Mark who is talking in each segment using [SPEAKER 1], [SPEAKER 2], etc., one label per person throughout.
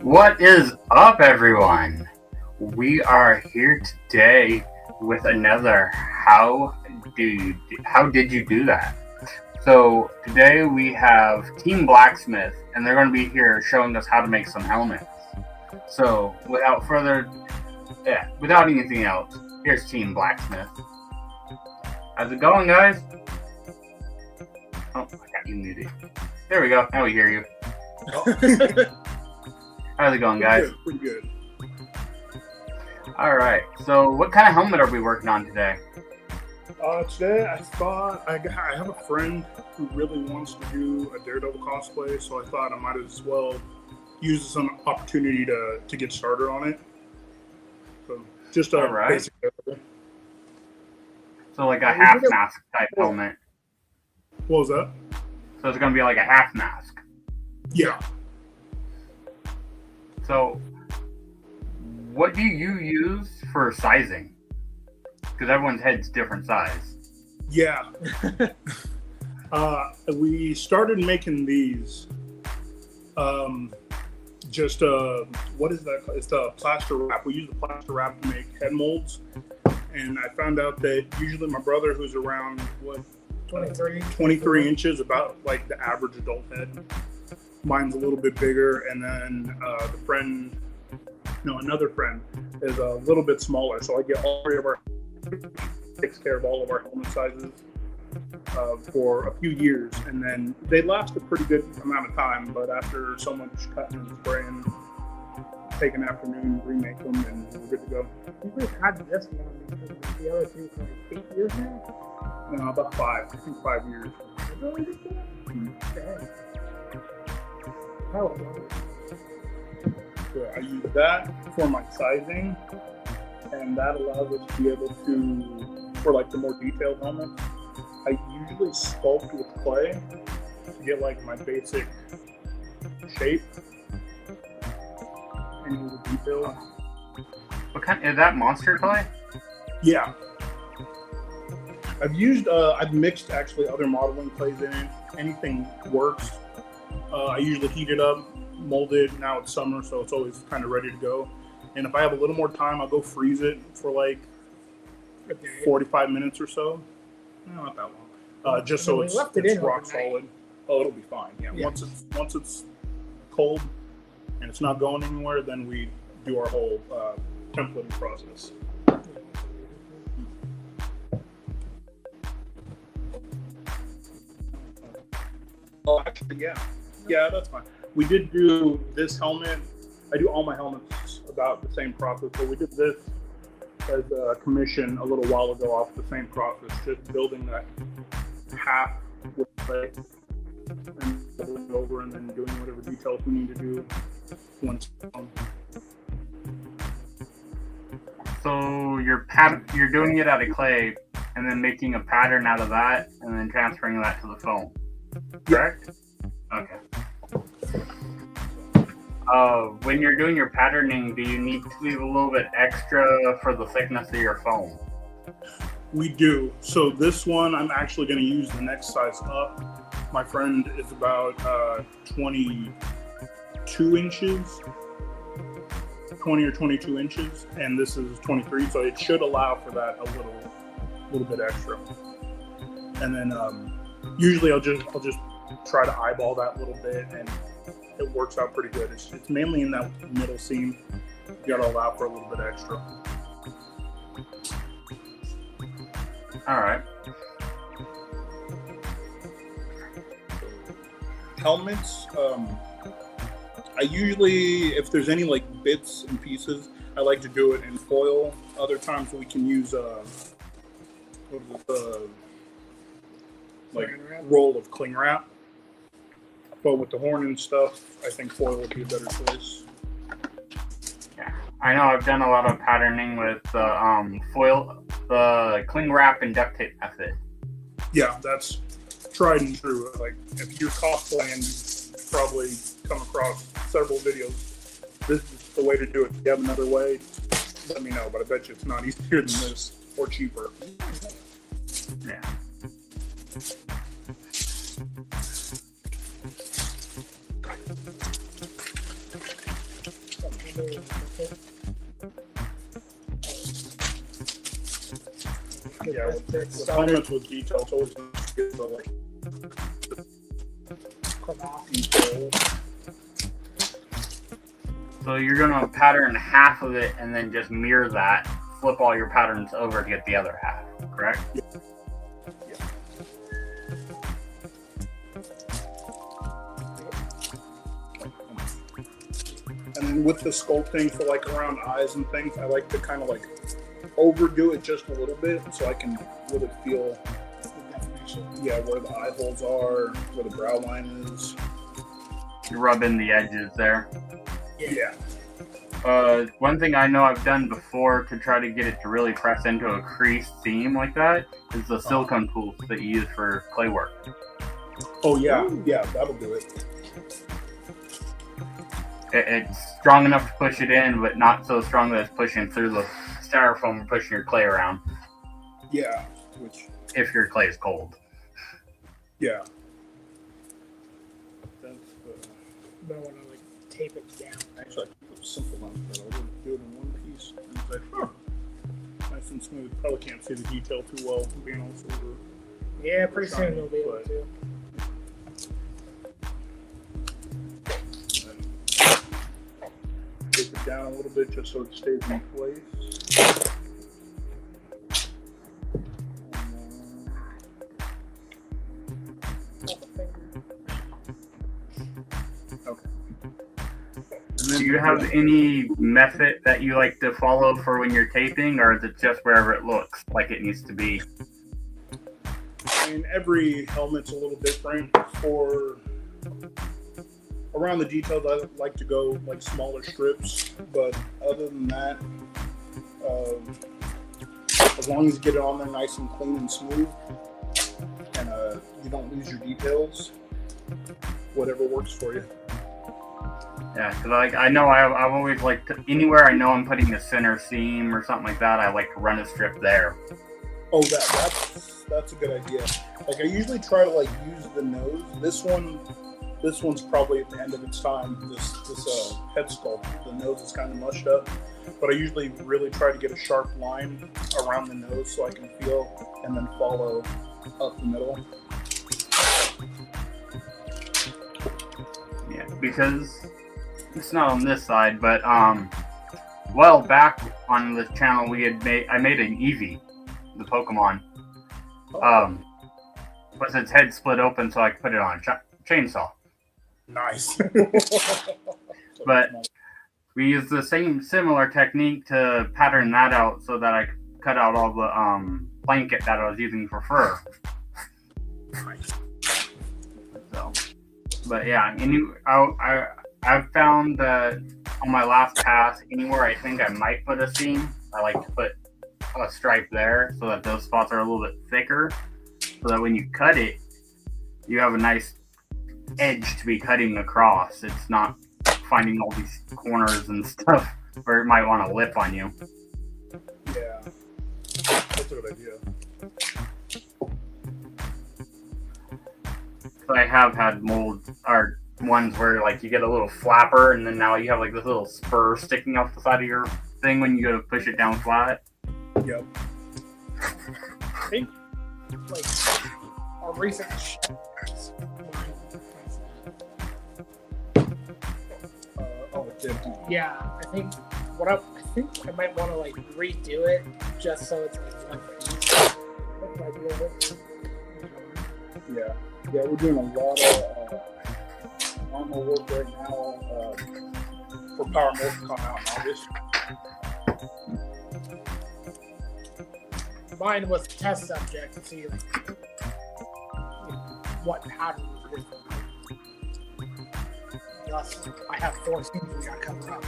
[SPEAKER 1] What is up, everyone? We are here today with another How Did You Do That? So today we have Team Blacksmith, and they're going to be here showing us how to make some helmets. So without anything else, here's Team Blacksmith. How's it going, guys? Oh, I got you muted. There we go. Now we hear you. How's it going, guys?
[SPEAKER 2] Pretty good.
[SPEAKER 1] All right. So, what kind of helmet are we working on today?
[SPEAKER 2] Today I thought I have a friend who really wants to do a Daredevil cosplay, so I thought I might as well use this as an opportunity to get started on it. So, just a basic Daredevil.
[SPEAKER 1] So, like a half mask type helmet.
[SPEAKER 2] What was that?
[SPEAKER 1] So it's going to be like a half mask.
[SPEAKER 2] Yeah.
[SPEAKER 1] So, what do you use for sizing? Because everyone's head's different size.
[SPEAKER 2] Yeah. We started making these. What is that? It's the plaster wrap. We use the plaster wrap to make head molds. And I found out that usually my brother, who's around, 23 inches, about like the average adult head. Mine's a little bit bigger, and then another friend is a little bit smaller. So I get takes care of all of our helmet sizes for a few years, and then they last a pretty good amount of time. But after so much cutting and spraying, take an afternoon, remake them, and we're good to go.
[SPEAKER 3] We've had this one because the other two for like 8 years now.
[SPEAKER 2] No, about 5. I think 5 years.
[SPEAKER 3] Really? Dang. How long?
[SPEAKER 2] So I use that for my sizing, and that allows us to be able to, for like the more detailed helmets, I usually sculpt with clay to get like my basic shape and the detail.
[SPEAKER 1] What kind is that? Monster clay?
[SPEAKER 2] Yeah. I've mixed actually other modeling clays in it. Anything works. I usually heat it up, mold it. Now it's summer, so it's always kind of ready to go. And if I have a little more time, I'll go freeze it for like 45 minutes or so. No, not that long. Just so it's rock solid. Oh, it'll be fine. Yeah. Once it's cold and it's not going anywhere, then we do our whole templating process. Oh, actually, yeah, that's fine. We did do this helmet. I do all my helmets about the same process, but we did this as a commission a little while ago off the same process, just building that half with clay and building it over, and then doing whatever details we need to do once it's done.
[SPEAKER 1] So you're doing it out of clay, and then making a pattern out of that, and then transferring that to the foam. Correct? Okay. When you're doing your patterning, do you need to leave a little bit extra for the thickness of your foam?
[SPEAKER 2] We do. So this one, I'm actually going to use the next size up. My friend is about 22 inches, 20 or 22 inches, and this is 23, so it should allow for that a little bit extra. And then usually I'll just try to eyeball that little bit, and it works out pretty good. It's mainly in that middle seam. You gotta allow for a little bit extra.
[SPEAKER 1] All right.
[SPEAKER 2] Helmets. I usually, if there's any like bits and pieces, I like to do it in foil. Other times we can use roll of cling wrap. But with the horn and stuff, I think foil would be a better choice.
[SPEAKER 1] Yeah, I know I've done a lot of patterning with foil, the cling wrap and duct tape method.
[SPEAKER 2] Yeah, that's tried and true. Like if you're cosplaying, you've probably come across several videos. This is the way to do it. If you have another way, let me know. But I bet you it's not easier than this or cheaper.
[SPEAKER 1] Yeah.
[SPEAKER 3] too.
[SPEAKER 2] Yeah, with helmets with detail, it's always nice to get the like detail.
[SPEAKER 1] So you're gonna pattern half of it and then just mirror that, flip all your patterns over to get the other half, correct?
[SPEAKER 2] Yeah. And then with the sculpting for like around eyes and things, I like to kind of like overdo it just a little bit so I can really feel where the eye holes are, where the brow line is.
[SPEAKER 1] You rub in the edges there.
[SPEAKER 2] Yeah.
[SPEAKER 1] One thing I know I've done before to try to get it to really press into a creased seam like that is the silicone tools that you use for clay work.
[SPEAKER 2] Oh yeah, yeah, that'll do it.
[SPEAKER 1] It's strong enough to push it in, but not so strong that it's pushing through the styrofoam and pushing your clay around.
[SPEAKER 2] Yeah, which
[SPEAKER 1] if your clay is cold.
[SPEAKER 2] Yeah.
[SPEAKER 3] But when I like tape it down.
[SPEAKER 2] Actually, I keep it simple enough that I wouldn't do it in one piece. And it's like, nice and smooth. Probably can't see the detail too well being all silver.
[SPEAKER 3] Yeah, pretty soon they'll be able to.
[SPEAKER 2] Take it down a little bit just so it stays in place. Okay.
[SPEAKER 1] Do you have any method that you like to follow for when you're taping, or is it just wherever it looks like it needs to be?
[SPEAKER 2] I mean, every helmet's a little different. For around the details, I like to go like smaller strips, but other than that, as long as you get it on there nice and clean and smooth, and you don't lose your details, whatever works for you.
[SPEAKER 1] Yeah, because I know I've always liked to, anywhere I know I'm putting a center seam or something like that, I like to run a strip there.
[SPEAKER 2] Oh, that's a good idea. Like I usually try to like use the nose. This one's probably at the end of its time. This head sculpt, the nose is kind of mushed up, but I usually really try to get a sharp line around the nose so I can feel and then follow up the middle.
[SPEAKER 1] Yeah, because it's not on this side, but well, back on the channel I made an Eevee, the Pokemon. But its head split open so I could put it on a chainsaw.
[SPEAKER 2] Nice.
[SPEAKER 1] But we used the similar technique to pattern that out so that I could cut out all the blanket that I was using for fur. So, but yeah, I've found that on my last pass, anywhere I think I might put a seam, I like to put a stripe there so that those spots are a little bit thicker, so that when you cut it, you have a nice edge to be cutting across. It's not finding all these corners and stuff where it might want to lip on you.
[SPEAKER 2] Yeah, that's a good idea.
[SPEAKER 1] So I have had molds or ones where like you get a little flapper and then now you have like this little spur sticking off the side of your thing when you go to push it down flat.
[SPEAKER 2] Yep.
[SPEAKER 3] I think like our recent yeah, I think I might want to like redo it just so it's like one piece.
[SPEAKER 2] Yeah, we're doing a lot of armor work right now for Power Morph to come out in August.
[SPEAKER 3] Mine was test subject to see what pattern was different. Plus, I have 4 scenes we got coming up.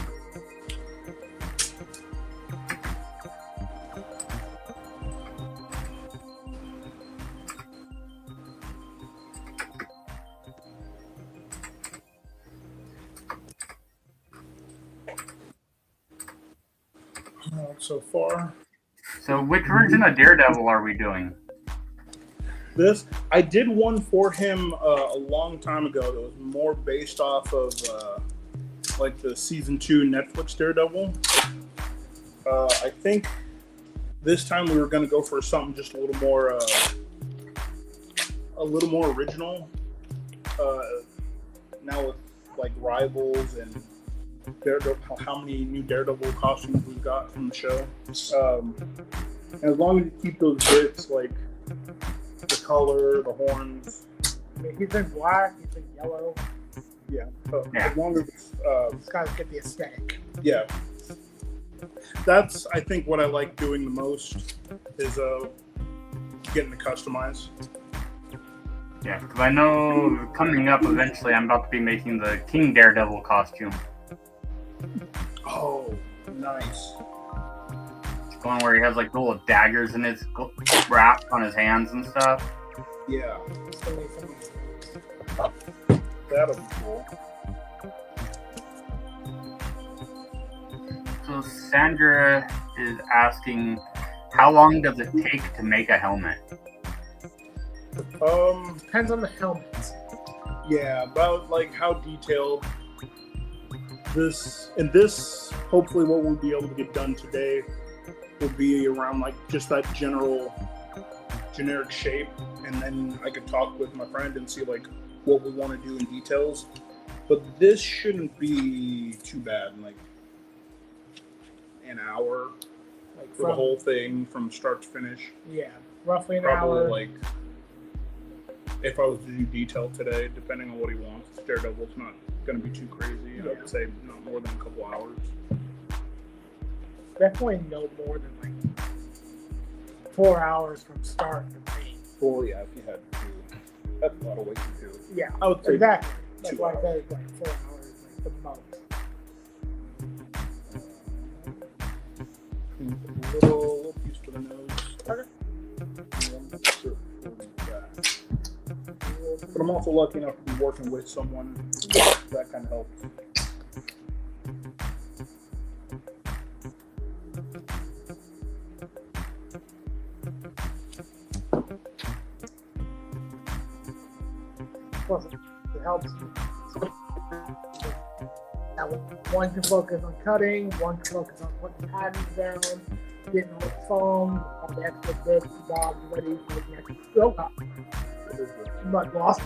[SPEAKER 2] So far.
[SPEAKER 1] So which version of Daredevil are we doing?
[SPEAKER 2] This, I did one for him a long time ago that was more based off of like the season 2 Netflix Daredevil. I think this time we were going to go for something just a little more original. Now with like Rivals and Daredevil, how many new Daredevil costumes we've got from the show. And as long as you keep those bits, like the color, the horns.
[SPEAKER 3] I mean, he's been black, he's been yellow.
[SPEAKER 2] Yeah. As long as it's,
[SPEAKER 3] It's got to get the aesthetic.
[SPEAKER 2] yeah. That's, I think, what I like doing the most is getting to customize.
[SPEAKER 1] Yeah, because I know coming up eventually I'm about to be making the King Daredevil costume.
[SPEAKER 2] Oh, nice.
[SPEAKER 1] It's one where he has like little daggers in his wrapped on his hands and stuff.
[SPEAKER 2] Yeah,
[SPEAKER 3] It's gonna make something.
[SPEAKER 2] that'll be cool.
[SPEAKER 1] So Sandra is asking, how long does it take to make a helmet?
[SPEAKER 3] Depends on the helmet.
[SPEAKER 2] Yeah, about like how detailed this hopefully what we'll be able to get done today will be around like just that generic shape, and then I could talk with my friend and see like what we want to do in details. But this shouldn't be too bad, like an hour,
[SPEAKER 3] Like
[SPEAKER 2] for the whole thing from start to finish.
[SPEAKER 3] Yeah, roughly an
[SPEAKER 2] Probably
[SPEAKER 3] hour.
[SPEAKER 2] like, if I was to do detail today, depending on what he wants, Daredevil's not going to be too crazy.
[SPEAKER 3] Yeah.
[SPEAKER 2] I would say not more than a couple hours.
[SPEAKER 3] Definitely no more than like 4 hours from start to paint.
[SPEAKER 2] Well, yeah, if you had to, that's a lot of weight to do.
[SPEAKER 3] Yeah,
[SPEAKER 2] I would say
[SPEAKER 3] exactly. That's
[SPEAKER 2] 2
[SPEAKER 3] why I
[SPEAKER 2] hours.
[SPEAKER 3] said like 4 hours, like the most.
[SPEAKER 2] A little piece for the nose.
[SPEAKER 3] Okay.
[SPEAKER 2] And one strip for the back. But I'm also lucky enough to be working with someone that kind of helps.
[SPEAKER 3] Plus, it helps. That one can focus on cutting, one can focus on putting patterns down, getting all the foam, all the extra bits, bobs ready for the next stroke. But lost.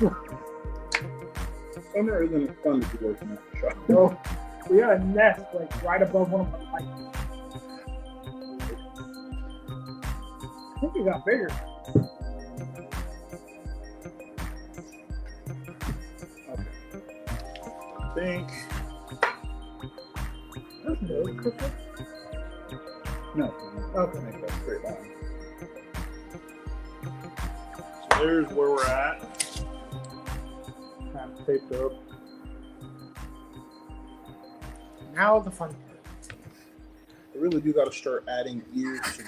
[SPEAKER 2] Summer isn't fun to be working at the shop.
[SPEAKER 3] So we got a nest like right above one of my lights. I think it got bigger.
[SPEAKER 2] I think.
[SPEAKER 3] That's no crooked.
[SPEAKER 2] No.
[SPEAKER 3] Okay.
[SPEAKER 2] Make that straight line. So there's where we're at. Kind of taped up.
[SPEAKER 3] Now the fun part.
[SPEAKER 2] I really do got to start adding ears to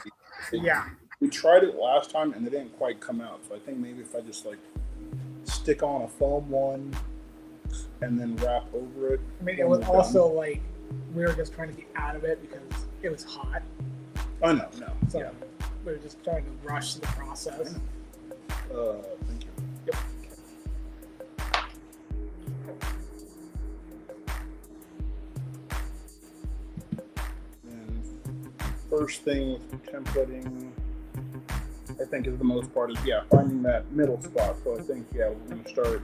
[SPEAKER 2] the.
[SPEAKER 3] Yeah.
[SPEAKER 2] We tried it last time and it didn't quite come out. So I think maybe if I just like stick on a foam one and then wrap over it.
[SPEAKER 3] I mean, it was also like we were just trying to get out of it because it was hot.
[SPEAKER 2] Oh no, no.
[SPEAKER 3] So
[SPEAKER 2] Yeah.
[SPEAKER 3] we were just trying to rush the process.
[SPEAKER 2] Thank you.
[SPEAKER 3] Yep.
[SPEAKER 2] And first thing with templating, I think is the most part is finding that middle spot. So I think we're gonna start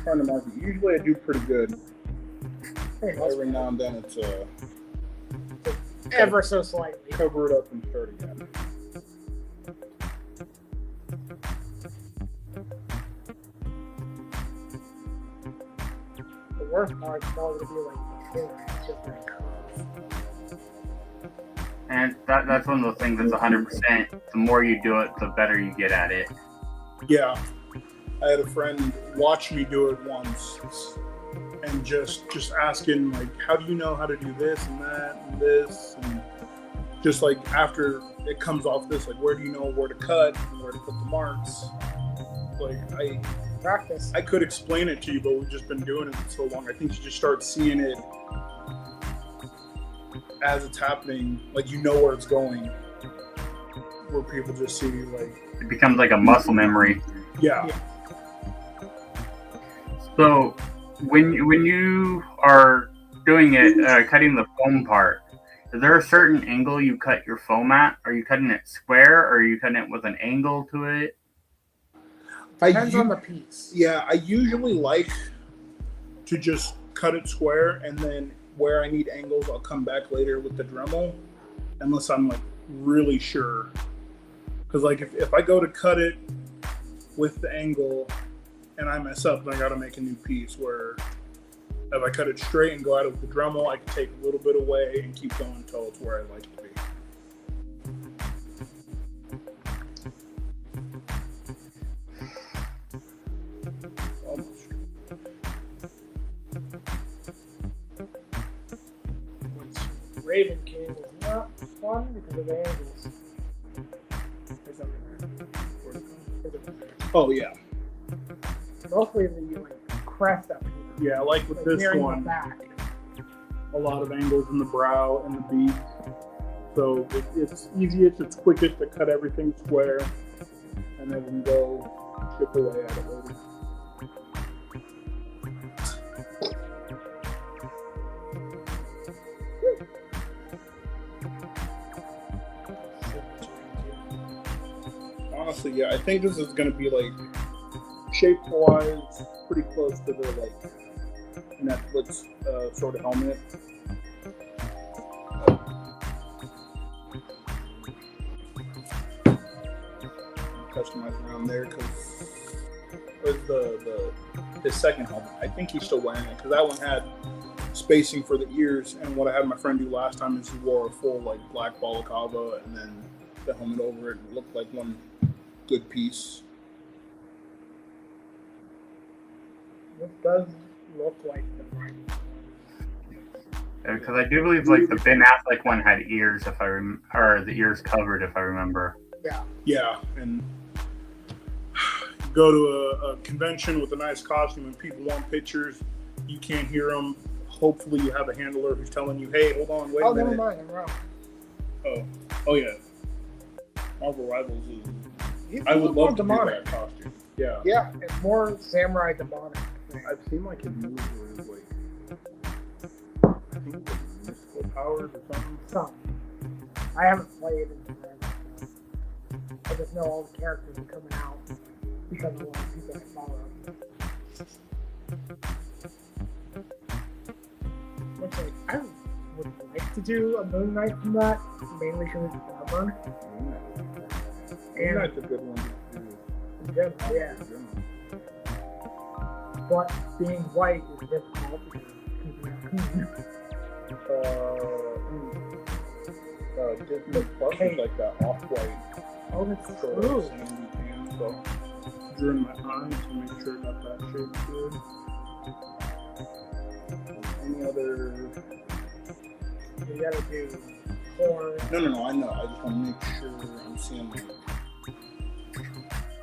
[SPEAKER 2] trying to mark it. Usually I do pretty good. Every now and then it's
[SPEAKER 3] Ever so slightly.
[SPEAKER 2] cover it up and start again.
[SPEAKER 3] The worst part is probably gonna be like the hair. It's just like curve.
[SPEAKER 1] And that's one of those things that's 100%. The more you do it, the better you get at it.
[SPEAKER 2] Yeah, I had a friend watch me do it once, and just asking like, how do you know how to do this and that and this, and just like after it comes off this, like where do you know where to cut and where to put the marks? Like
[SPEAKER 3] Practice.
[SPEAKER 2] I could explain it to you, but we've just been doing it so long. I think you just start seeing it as it's happening, like you know where it's going. Where people just see like,
[SPEAKER 1] It becomes like a muscle memory.
[SPEAKER 2] yeah.
[SPEAKER 1] So when you are doing it, cutting the foam part, is there a certain angle you cut your foam at? Are you cutting it square, or are you cutting it with an angle to it?
[SPEAKER 3] Depends on the piece.
[SPEAKER 2] Yeah, I usually like to just cut it square, and then where I need angles, I'll come back later with the Dremel, unless I'm like really sure. Because like if I go to cut it with the angle and I mess up, then I got to make a new piece. Where if I cut it straight and go at it with the Dremel, I can take a little bit away and keep going until it's where I like it to be.
[SPEAKER 3] Raven King was not fun because of the angles.
[SPEAKER 2] Oh yeah,
[SPEAKER 3] Mostly the like crest up here.
[SPEAKER 2] yeah. Like with
[SPEAKER 3] Like
[SPEAKER 2] this
[SPEAKER 3] nearing the
[SPEAKER 2] one,
[SPEAKER 3] back.
[SPEAKER 2] a lot of angles in the brow and the beak. So it's easiest, it's quickest to cut everything square, and then we can go chip away at it later. Honestly, yeah, I think this is gonna be like shape-wise pretty close to the like Netflix sort of helmet. Customize around there because his second helmet, I think he's still wearing it because that one had spacing for the ears, and what I had my friend do last time is he wore a full like black balaclava and then the helmet over it. It looked like one good piece.
[SPEAKER 3] This does look like the right.
[SPEAKER 1] Because I do believe like the Ben Affleck one had ears, if I or the ears covered, if I remember.
[SPEAKER 2] Yeah, and go to a convention with a nice costume and people want pictures, you can't hear them. Hopefully you have a handler who's telling you, hey, hold on, wait a minute.
[SPEAKER 3] Never mind, I'm wrong.
[SPEAKER 2] Oh yeah. Marvel Rivals is...
[SPEAKER 3] He's
[SPEAKER 2] I would love to do
[SPEAKER 3] demonic.
[SPEAKER 2] that costume. Yeah.
[SPEAKER 3] Yeah, it's more samurai demonic.
[SPEAKER 2] I've seen like his moves where he's like, I think it's like mystical powers or something.
[SPEAKER 3] Some. I haven't played in forever. I just know all the characters are coming out because of a lot of people I follow. Which like I would like to do a Moon Knight from that, mainly because it's armor.
[SPEAKER 2] And that's a good one to do.
[SPEAKER 3] In general, yeah. But being white is difficult because
[SPEAKER 2] Disney Plus is like that off-white.
[SPEAKER 3] oh, that's
[SPEAKER 2] Sort
[SPEAKER 3] true.
[SPEAKER 2] of sandy tan, so drew in my eyes to make sure it got that shape good. Any other?
[SPEAKER 3] You gotta do horn.
[SPEAKER 2] No. I know. I just want to make sure I'm seeing.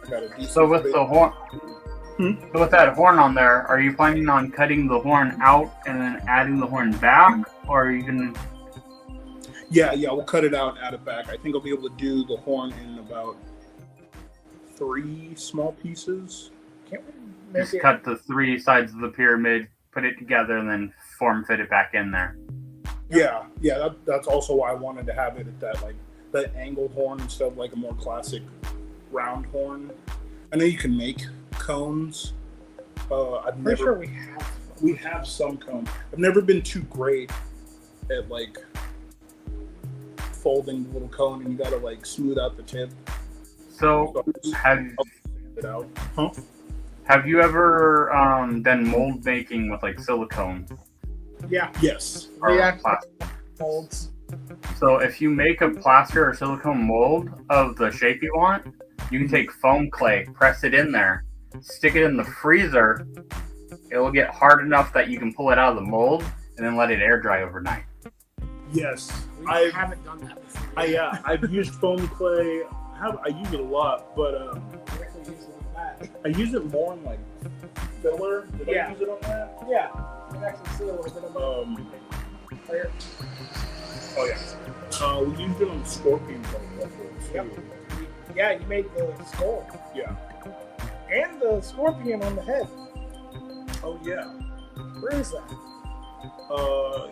[SPEAKER 2] I got a decent.
[SPEAKER 1] So with
[SPEAKER 2] bit.
[SPEAKER 1] the horn, so with that horn on there, are you planning on cutting the horn out and then adding the horn back, or are you gonna?
[SPEAKER 2] Yeah, we'll cut it out, add it back. I think I'll be able to do the horn in about 3 small pieces.
[SPEAKER 3] Can't we make
[SPEAKER 1] Just
[SPEAKER 3] it?
[SPEAKER 1] cut the 3 sides of the pyramid, put it together, and then form fit it back in there.
[SPEAKER 2] Yeah. That's also why I wanted to have it at that like that angled horn instead of like a more classic round horn. I know you can make cones. I've
[SPEAKER 3] Pretty
[SPEAKER 2] never.
[SPEAKER 3] sure we have.
[SPEAKER 2] Some cones. I've never been too great at like folding the little cone, and you gotta like smooth out the tip.
[SPEAKER 1] So have
[SPEAKER 2] It out. Huh?
[SPEAKER 1] have you ever done mold making with like silicone
[SPEAKER 3] Yeah.
[SPEAKER 2] Yes.
[SPEAKER 1] or
[SPEAKER 3] We actually
[SPEAKER 1] plastic?
[SPEAKER 3] molds.
[SPEAKER 1] So if you make a plaster or silicone mold of the shape you want, you can take foam clay, press it in there, stick it in the freezer. It will get hard enough that you can pull it out of the mold and then let it air dry overnight.
[SPEAKER 2] Yes.
[SPEAKER 3] We
[SPEAKER 2] I
[SPEAKER 3] haven't done that before.
[SPEAKER 2] I've used foam clay. I use it a lot, but
[SPEAKER 3] We actually use it on that.
[SPEAKER 2] I use it more in like filler. Did I
[SPEAKER 3] Yeah.
[SPEAKER 2] use it on that?
[SPEAKER 3] Yeah. You can actually see a little bit of fire.
[SPEAKER 2] Oh yeah. We used it on the scorpion before too.
[SPEAKER 3] Yep. Yeah, you made the skull
[SPEAKER 2] Yeah.
[SPEAKER 3] and the scorpion on the head.
[SPEAKER 2] Oh yeah.
[SPEAKER 3] Where is that?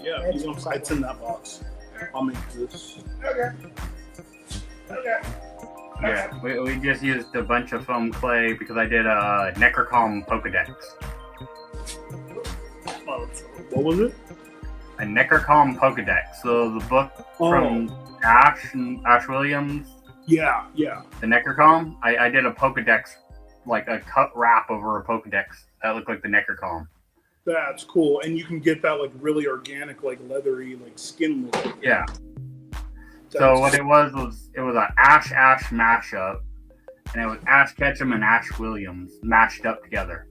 [SPEAKER 2] Yeah, it's in that box. I'll make this.
[SPEAKER 3] Okay.
[SPEAKER 1] Yeah, we just used a bunch of foam clay because I did a Necrocom Pokedex.
[SPEAKER 2] What was it?
[SPEAKER 1] A Necrocom Pokedex. So the book from Ash Williams,
[SPEAKER 2] Yeah.
[SPEAKER 1] the Necrocom, I did a Pokedex, like a cut wrap over a Pokedex that looked like the Necrocom.
[SPEAKER 2] That's cool. And you can get that like really organic, like leathery, like skin look.
[SPEAKER 1] Yeah. So what it was an Ash mashup, and it was Ash Ketchum and Ash Williams mashed up together.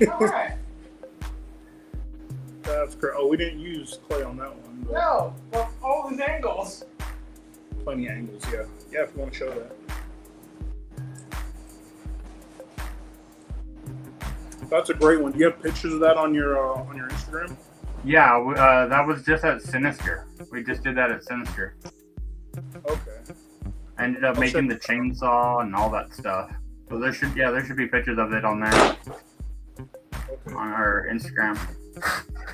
[SPEAKER 3] Alright.
[SPEAKER 2] That's great. Oh, we didn't use clay on that one. But
[SPEAKER 3] No, well, all these angles.
[SPEAKER 2] plenty of angles, yeah. Yeah, if you want to show that. That's a great one. Do you have pictures of that on your Instagram?
[SPEAKER 1] Yeah, that was just at Sinister. We just did that at Sinister.
[SPEAKER 2] Okay.
[SPEAKER 1] I ended up making the chainsaw and all that stuff. So there should be pictures of it on there
[SPEAKER 2] Okay.
[SPEAKER 1] on our Instagram.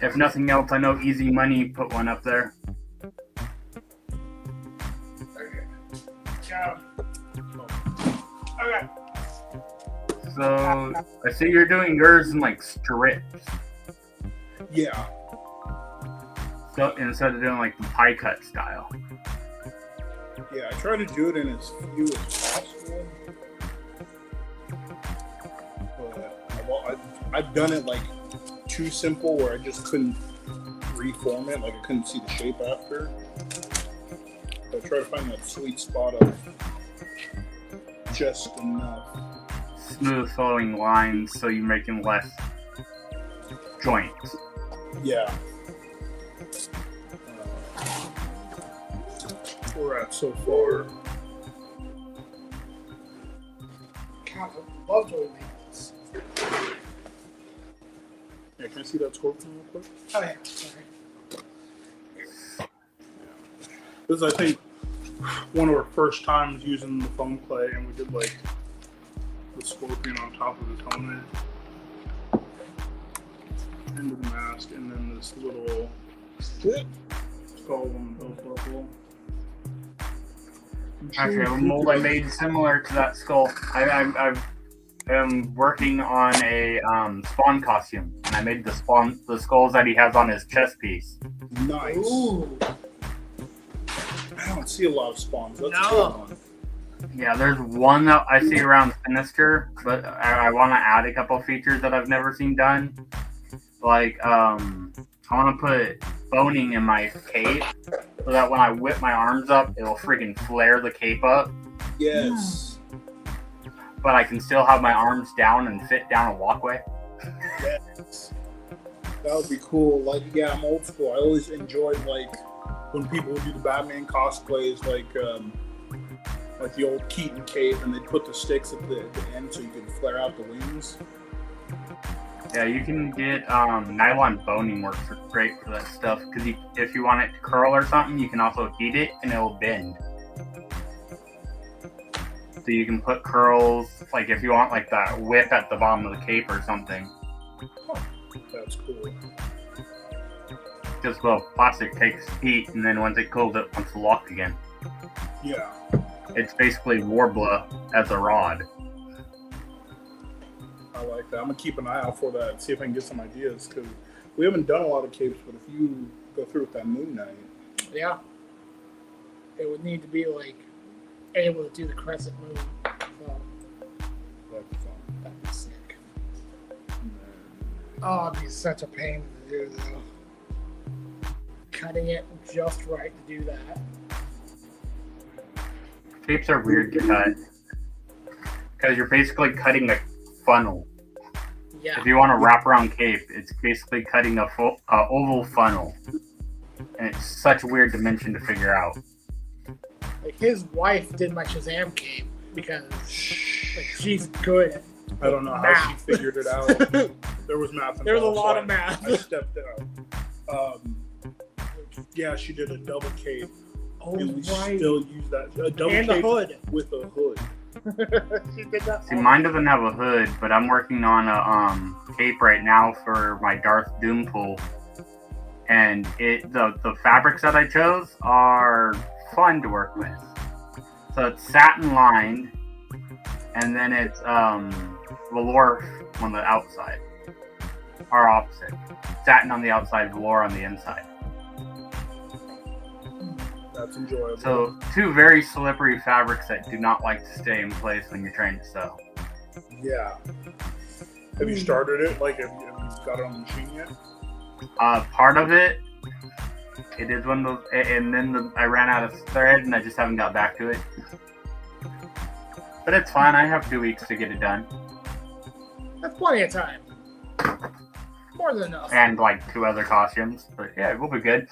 [SPEAKER 1] If nothing else, I know Easy Money put one up there.
[SPEAKER 3] Okay. Yeah. Okay.
[SPEAKER 1] So I see you're doing yours in like strips.
[SPEAKER 2] Yeah.
[SPEAKER 1] So instead of doing like the pie cut style.
[SPEAKER 2] Yeah, I try to do it in as few as possible. But I've done it like too simple where I just couldn't reform it, like I couldn't see the shape after. So I try to find that sweet spot of just enough.
[SPEAKER 1] Smooth flowing lines so you're making less joints.
[SPEAKER 2] Yeah. Where we're at so far.
[SPEAKER 3] God, I love doing these.
[SPEAKER 2] Yeah, can I see that scorpion real quick?
[SPEAKER 3] Oh yeah, sorry.
[SPEAKER 2] This is, I think, one of our first times using the foam clay, and we did like the scorpion on top of his helmet, end of the mask, and then this little skull on the belt buckle.
[SPEAKER 1] Actually, a mold I made similar to that skull. I am working on a Spawn costume, and I made the skulls that he has on his chest piece.
[SPEAKER 2] Nice.
[SPEAKER 3] Ooh.
[SPEAKER 2] I don't see a lot of spawns. That's
[SPEAKER 3] No.
[SPEAKER 2] a good one.
[SPEAKER 1] Yeah, there's one that I see around Sinister, but I want to add a couple features that I've never seen done. Like, I want to put boning in my cape so that when I whip my arms up, it'll freaking flare the cape up,
[SPEAKER 2] Yes.
[SPEAKER 1] but I can still have my arms down and fit down a walkway.
[SPEAKER 2] Yes. That would be cool. Like, yeah, I'm old school. I always enjoyed like when people would do the Batman cosplays, like the old Keaton cape, and they'd put the sticks at the end so you could flare out the wings.
[SPEAKER 1] Yeah, you can get nylon boning works great for that stuff because if you want it to curl or something, you can also heat it and it'll bend. So you can put curls, like if you want like that whip at the bottom of the cape or something.
[SPEAKER 2] That's cool.
[SPEAKER 1] Just well, plastic takes heat and then once it cools, it wants to lock again.
[SPEAKER 2] Yeah.
[SPEAKER 1] It's basically Warbler as a rod.
[SPEAKER 2] I like that. I'm gonna keep an eye out for that and see if I can get some ideas, because we haven't done a lot of capes, but if you go through with that Moon Knight,
[SPEAKER 3] Yeah. It would need to be like able to do the crescent moon. So
[SPEAKER 2] that'd be fun.
[SPEAKER 3] that'd be sick.
[SPEAKER 2] And
[SPEAKER 3] Oh, it'd be such a pain to do though. Cutting it just right to do that.
[SPEAKER 1] Capes are weird to cut because you're basically cutting a funnel.
[SPEAKER 3] Yeah.
[SPEAKER 1] If you want a wraparound cape, it's basically cutting a full oval funnel, and it's such a weird dimension to figure out.
[SPEAKER 3] Like his wife did my Shazam cape because like she's good at
[SPEAKER 2] I don't know how
[SPEAKER 3] math.
[SPEAKER 2] she figured it out. There was math involved.
[SPEAKER 3] There was a
[SPEAKER 2] so
[SPEAKER 3] lot
[SPEAKER 2] I-
[SPEAKER 3] of math.
[SPEAKER 2] I stepped out. Yeah, she did a double cape.
[SPEAKER 3] Oh,
[SPEAKER 2] And we
[SPEAKER 3] right.
[SPEAKER 2] still use that. A double
[SPEAKER 3] And the
[SPEAKER 2] cape
[SPEAKER 3] hood.
[SPEAKER 2] with a hood.
[SPEAKER 3] She did that.
[SPEAKER 1] See, mine doesn't have a hood, but I'm working on a cape right now for my Darth Doom pool. And the fabrics that I chose are fun to work with. So it's satin lined, and then it's velour on the outside. Or opposite. Satin on the outside, velour on the inside.
[SPEAKER 2] That's enjoyable.
[SPEAKER 1] So two very slippery fabrics that do not like to stay in place when you're trying to sew.
[SPEAKER 2] Yeah. Have you started it? Like, have you got it on the machine yet?
[SPEAKER 1] Part of it is one of those, and then I ran out of thread and I just haven't got back to it. But it's fine. I have 2 weeks to get it done,
[SPEAKER 3] That's plenty of time. More than enough.
[SPEAKER 1] and like 2 other costumes. But yeah, we'll be good.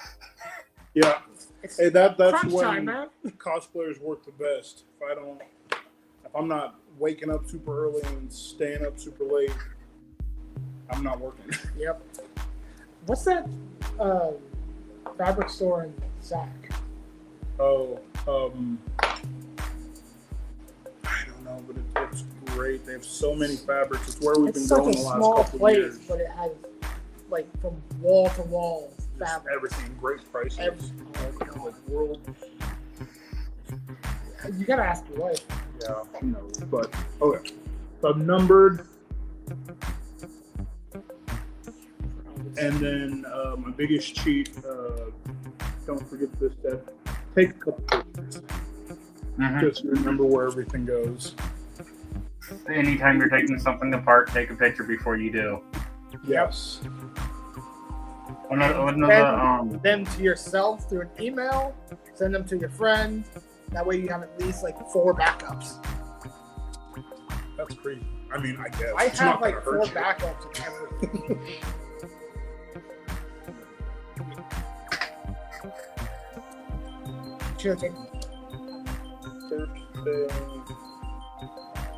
[SPEAKER 2] Yeah.
[SPEAKER 3] It's
[SPEAKER 2] Hey, that's
[SPEAKER 3] crunch
[SPEAKER 2] when
[SPEAKER 3] time, man.
[SPEAKER 2] cosplayers work the best. If I'm not waking up super early and staying up super late, I'm not working.
[SPEAKER 3] Yep. What's that fabric store in Sac?
[SPEAKER 2] Oh, I don't know, but it's great. They have so many fabrics. It's where we've
[SPEAKER 3] It's
[SPEAKER 2] been
[SPEAKER 3] such
[SPEAKER 2] going
[SPEAKER 3] a
[SPEAKER 2] the last
[SPEAKER 3] small
[SPEAKER 2] couple of
[SPEAKER 3] place,
[SPEAKER 2] years.
[SPEAKER 3] but it has like from wall to wall
[SPEAKER 2] Just
[SPEAKER 3] fabric.
[SPEAKER 2] everything, great prices.
[SPEAKER 3] Every-
[SPEAKER 2] Like world,
[SPEAKER 3] You gotta ask your wife.
[SPEAKER 2] yeah, she knows. But okay, so I'm numbered, and then my biggest cheat. Don't forget this step. Take a couple pictures. Just remember where everything goes.
[SPEAKER 1] Anytime you're taking something apart, take a picture before you do.
[SPEAKER 2] Yes.
[SPEAKER 1] One of the
[SPEAKER 3] Them to yourself through an email. Send them to your friend. That way you have at least like 4 backups.
[SPEAKER 2] That's crazy. I mean, I guess.
[SPEAKER 3] I
[SPEAKER 2] It's
[SPEAKER 3] have
[SPEAKER 2] not gonna
[SPEAKER 3] like 4
[SPEAKER 2] hurt you.
[SPEAKER 3] backups of everything. Sure thing.
[SPEAKER 2] First thing,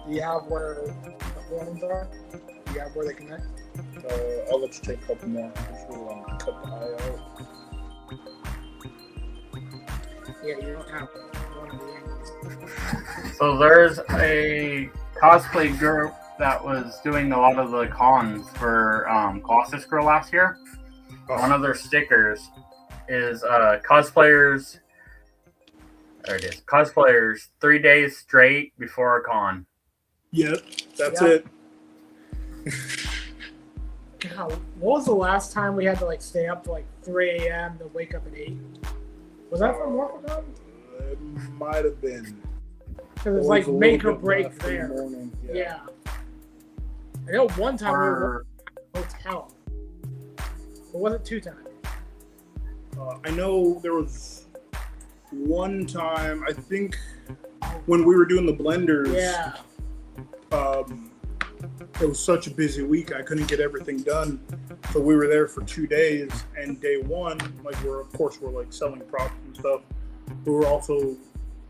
[SPEAKER 3] Do you have where the ones are? Do you have where they connect?
[SPEAKER 2] I'll let you take a couple more. Just really cut the eye out.
[SPEAKER 3] Yeah, you don't have one of the angles.
[SPEAKER 1] So there's a cosplay group that was doing a lot of the cons for Colossus Girl last year. One of their stickers is cosplayers. There it is. Cosplayers 3 days straight before a con.
[SPEAKER 2] Yep, that's
[SPEAKER 3] Yeah.
[SPEAKER 2] it.
[SPEAKER 3] God, what was the last time we had to like stay up to like 3 a.m. to wake up at 8? Was that from Warfare?
[SPEAKER 2] It might have been.
[SPEAKER 3] Because it's
[SPEAKER 2] Or
[SPEAKER 3] like
[SPEAKER 2] was a
[SPEAKER 3] make or
[SPEAKER 2] little bit
[SPEAKER 3] break
[SPEAKER 2] left in the
[SPEAKER 3] there.
[SPEAKER 2] morning,
[SPEAKER 3] Yeah. I know one time we were
[SPEAKER 1] Or,
[SPEAKER 3] in a hotel. But was it 2 times?
[SPEAKER 2] I know there was one time, I think, when we were doing the blenders.
[SPEAKER 3] Yeah.
[SPEAKER 2] It was such a busy week, I couldn't get everything done. So we were there for 2 days, and day one, like we're like selling props and stuff. We were also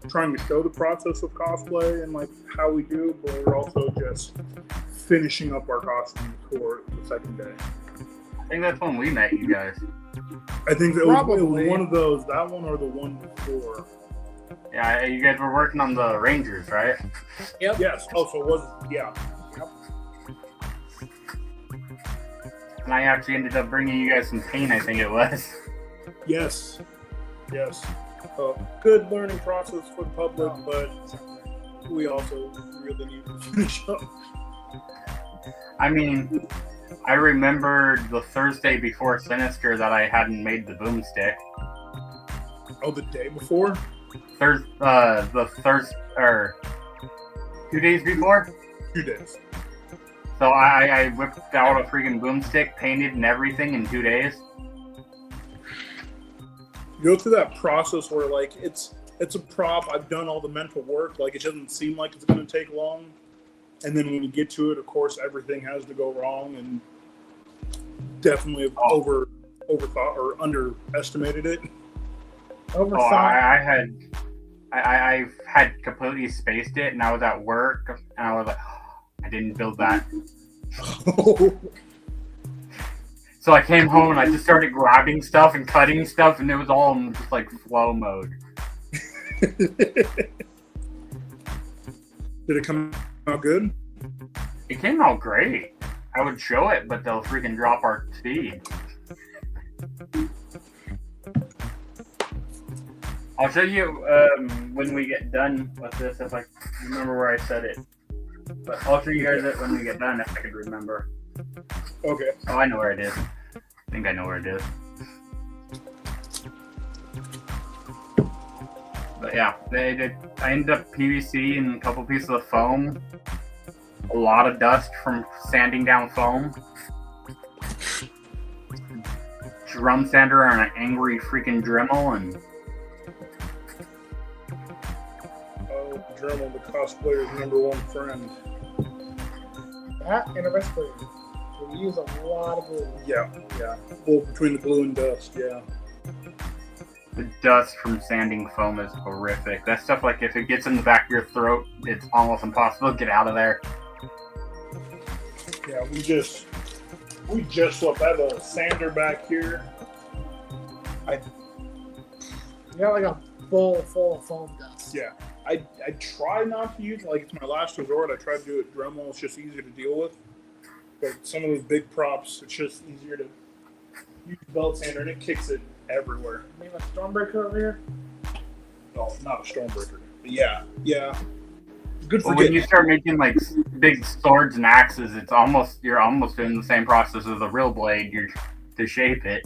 [SPEAKER 2] trying to show the process of cosplay and like how we do, but we were also just finishing up our costumes for the second day.
[SPEAKER 1] I think that's when we met you guys.
[SPEAKER 2] I think it was
[SPEAKER 3] Probably.
[SPEAKER 2] one of those, that one or the one before.
[SPEAKER 1] Yeah, you guys were working on the Rangers, right?
[SPEAKER 3] Yep.
[SPEAKER 2] Yes. Oh, so it was, yeah.
[SPEAKER 1] And I actually ended up bringing you guys some paint, I think it was.
[SPEAKER 2] Yes. Yes. Good learning process for the public, but we also really need to finish up.
[SPEAKER 1] I mean, I remembered the Thursday before Sinister that I hadn't made the boomstick.
[SPEAKER 2] Oh, the day before?
[SPEAKER 1] Or 2 days before.
[SPEAKER 2] 2 days.
[SPEAKER 1] So I whipped out a freaking boomstick, painted and everything in 2 days.
[SPEAKER 2] You go through that process where like it's a prop. I've done all the mental work. Like it doesn't seem like it's going to take long, and then when you get to it, of course, everything has to go wrong, and definitely overthought or underestimated it.
[SPEAKER 3] Overthought.
[SPEAKER 1] I had completely spaced it, and I was at work, and I was like, I didn't build that. So I came home and I just started grabbing stuff and cutting stuff, and it was all in just like flow mode.
[SPEAKER 2] Did it come out good?
[SPEAKER 1] It came out great. I would show it, but they'll freaking drop our speed. I'll show you when we get done with this, if I remember where I said it. But I'll show you guys it when we get done, if I could remember.
[SPEAKER 2] Okay.
[SPEAKER 1] Oh, I know where it is. I think I know where it is. But yeah, I ended up PVC and a couple pieces of foam. A lot of dust from sanding down foam. Drum sander and an angry freaking Dremel, and
[SPEAKER 2] Dremel, the cosplayer's #1 friend.
[SPEAKER 3] That and a respirator. So we use a lot of glue.
[SPEAKER 2] Yeah. Well, between the glue and dust, yeah.
[SPEAKER 1] the dust from sanding foam is horrific. That stuff, like, if it gets in the back of your throat, it's almost impossible to get out of there.
[SPEAKER 2] Yeah, we just swapped. I have a sander back here.
[SPEAKER 3] You got like a bowl full of foam dust.
[SPEAKER 2] Yeah. I try not to use it. Like, it's my last resort. I try to do it Dremel. It's just easier to deal with. But some of those big props, it's just easier to use belt sander, and it kicks it everywhere.
[SPEAKER 3] You mean like Stormbreaker over here?
[SPEAKER 2] No, not a Stormbreaker. But yeah. Good for
[SPEAKER 1] Well, when you start making like big swords and axes, you're almost doing the same process as a real blade. To shape it.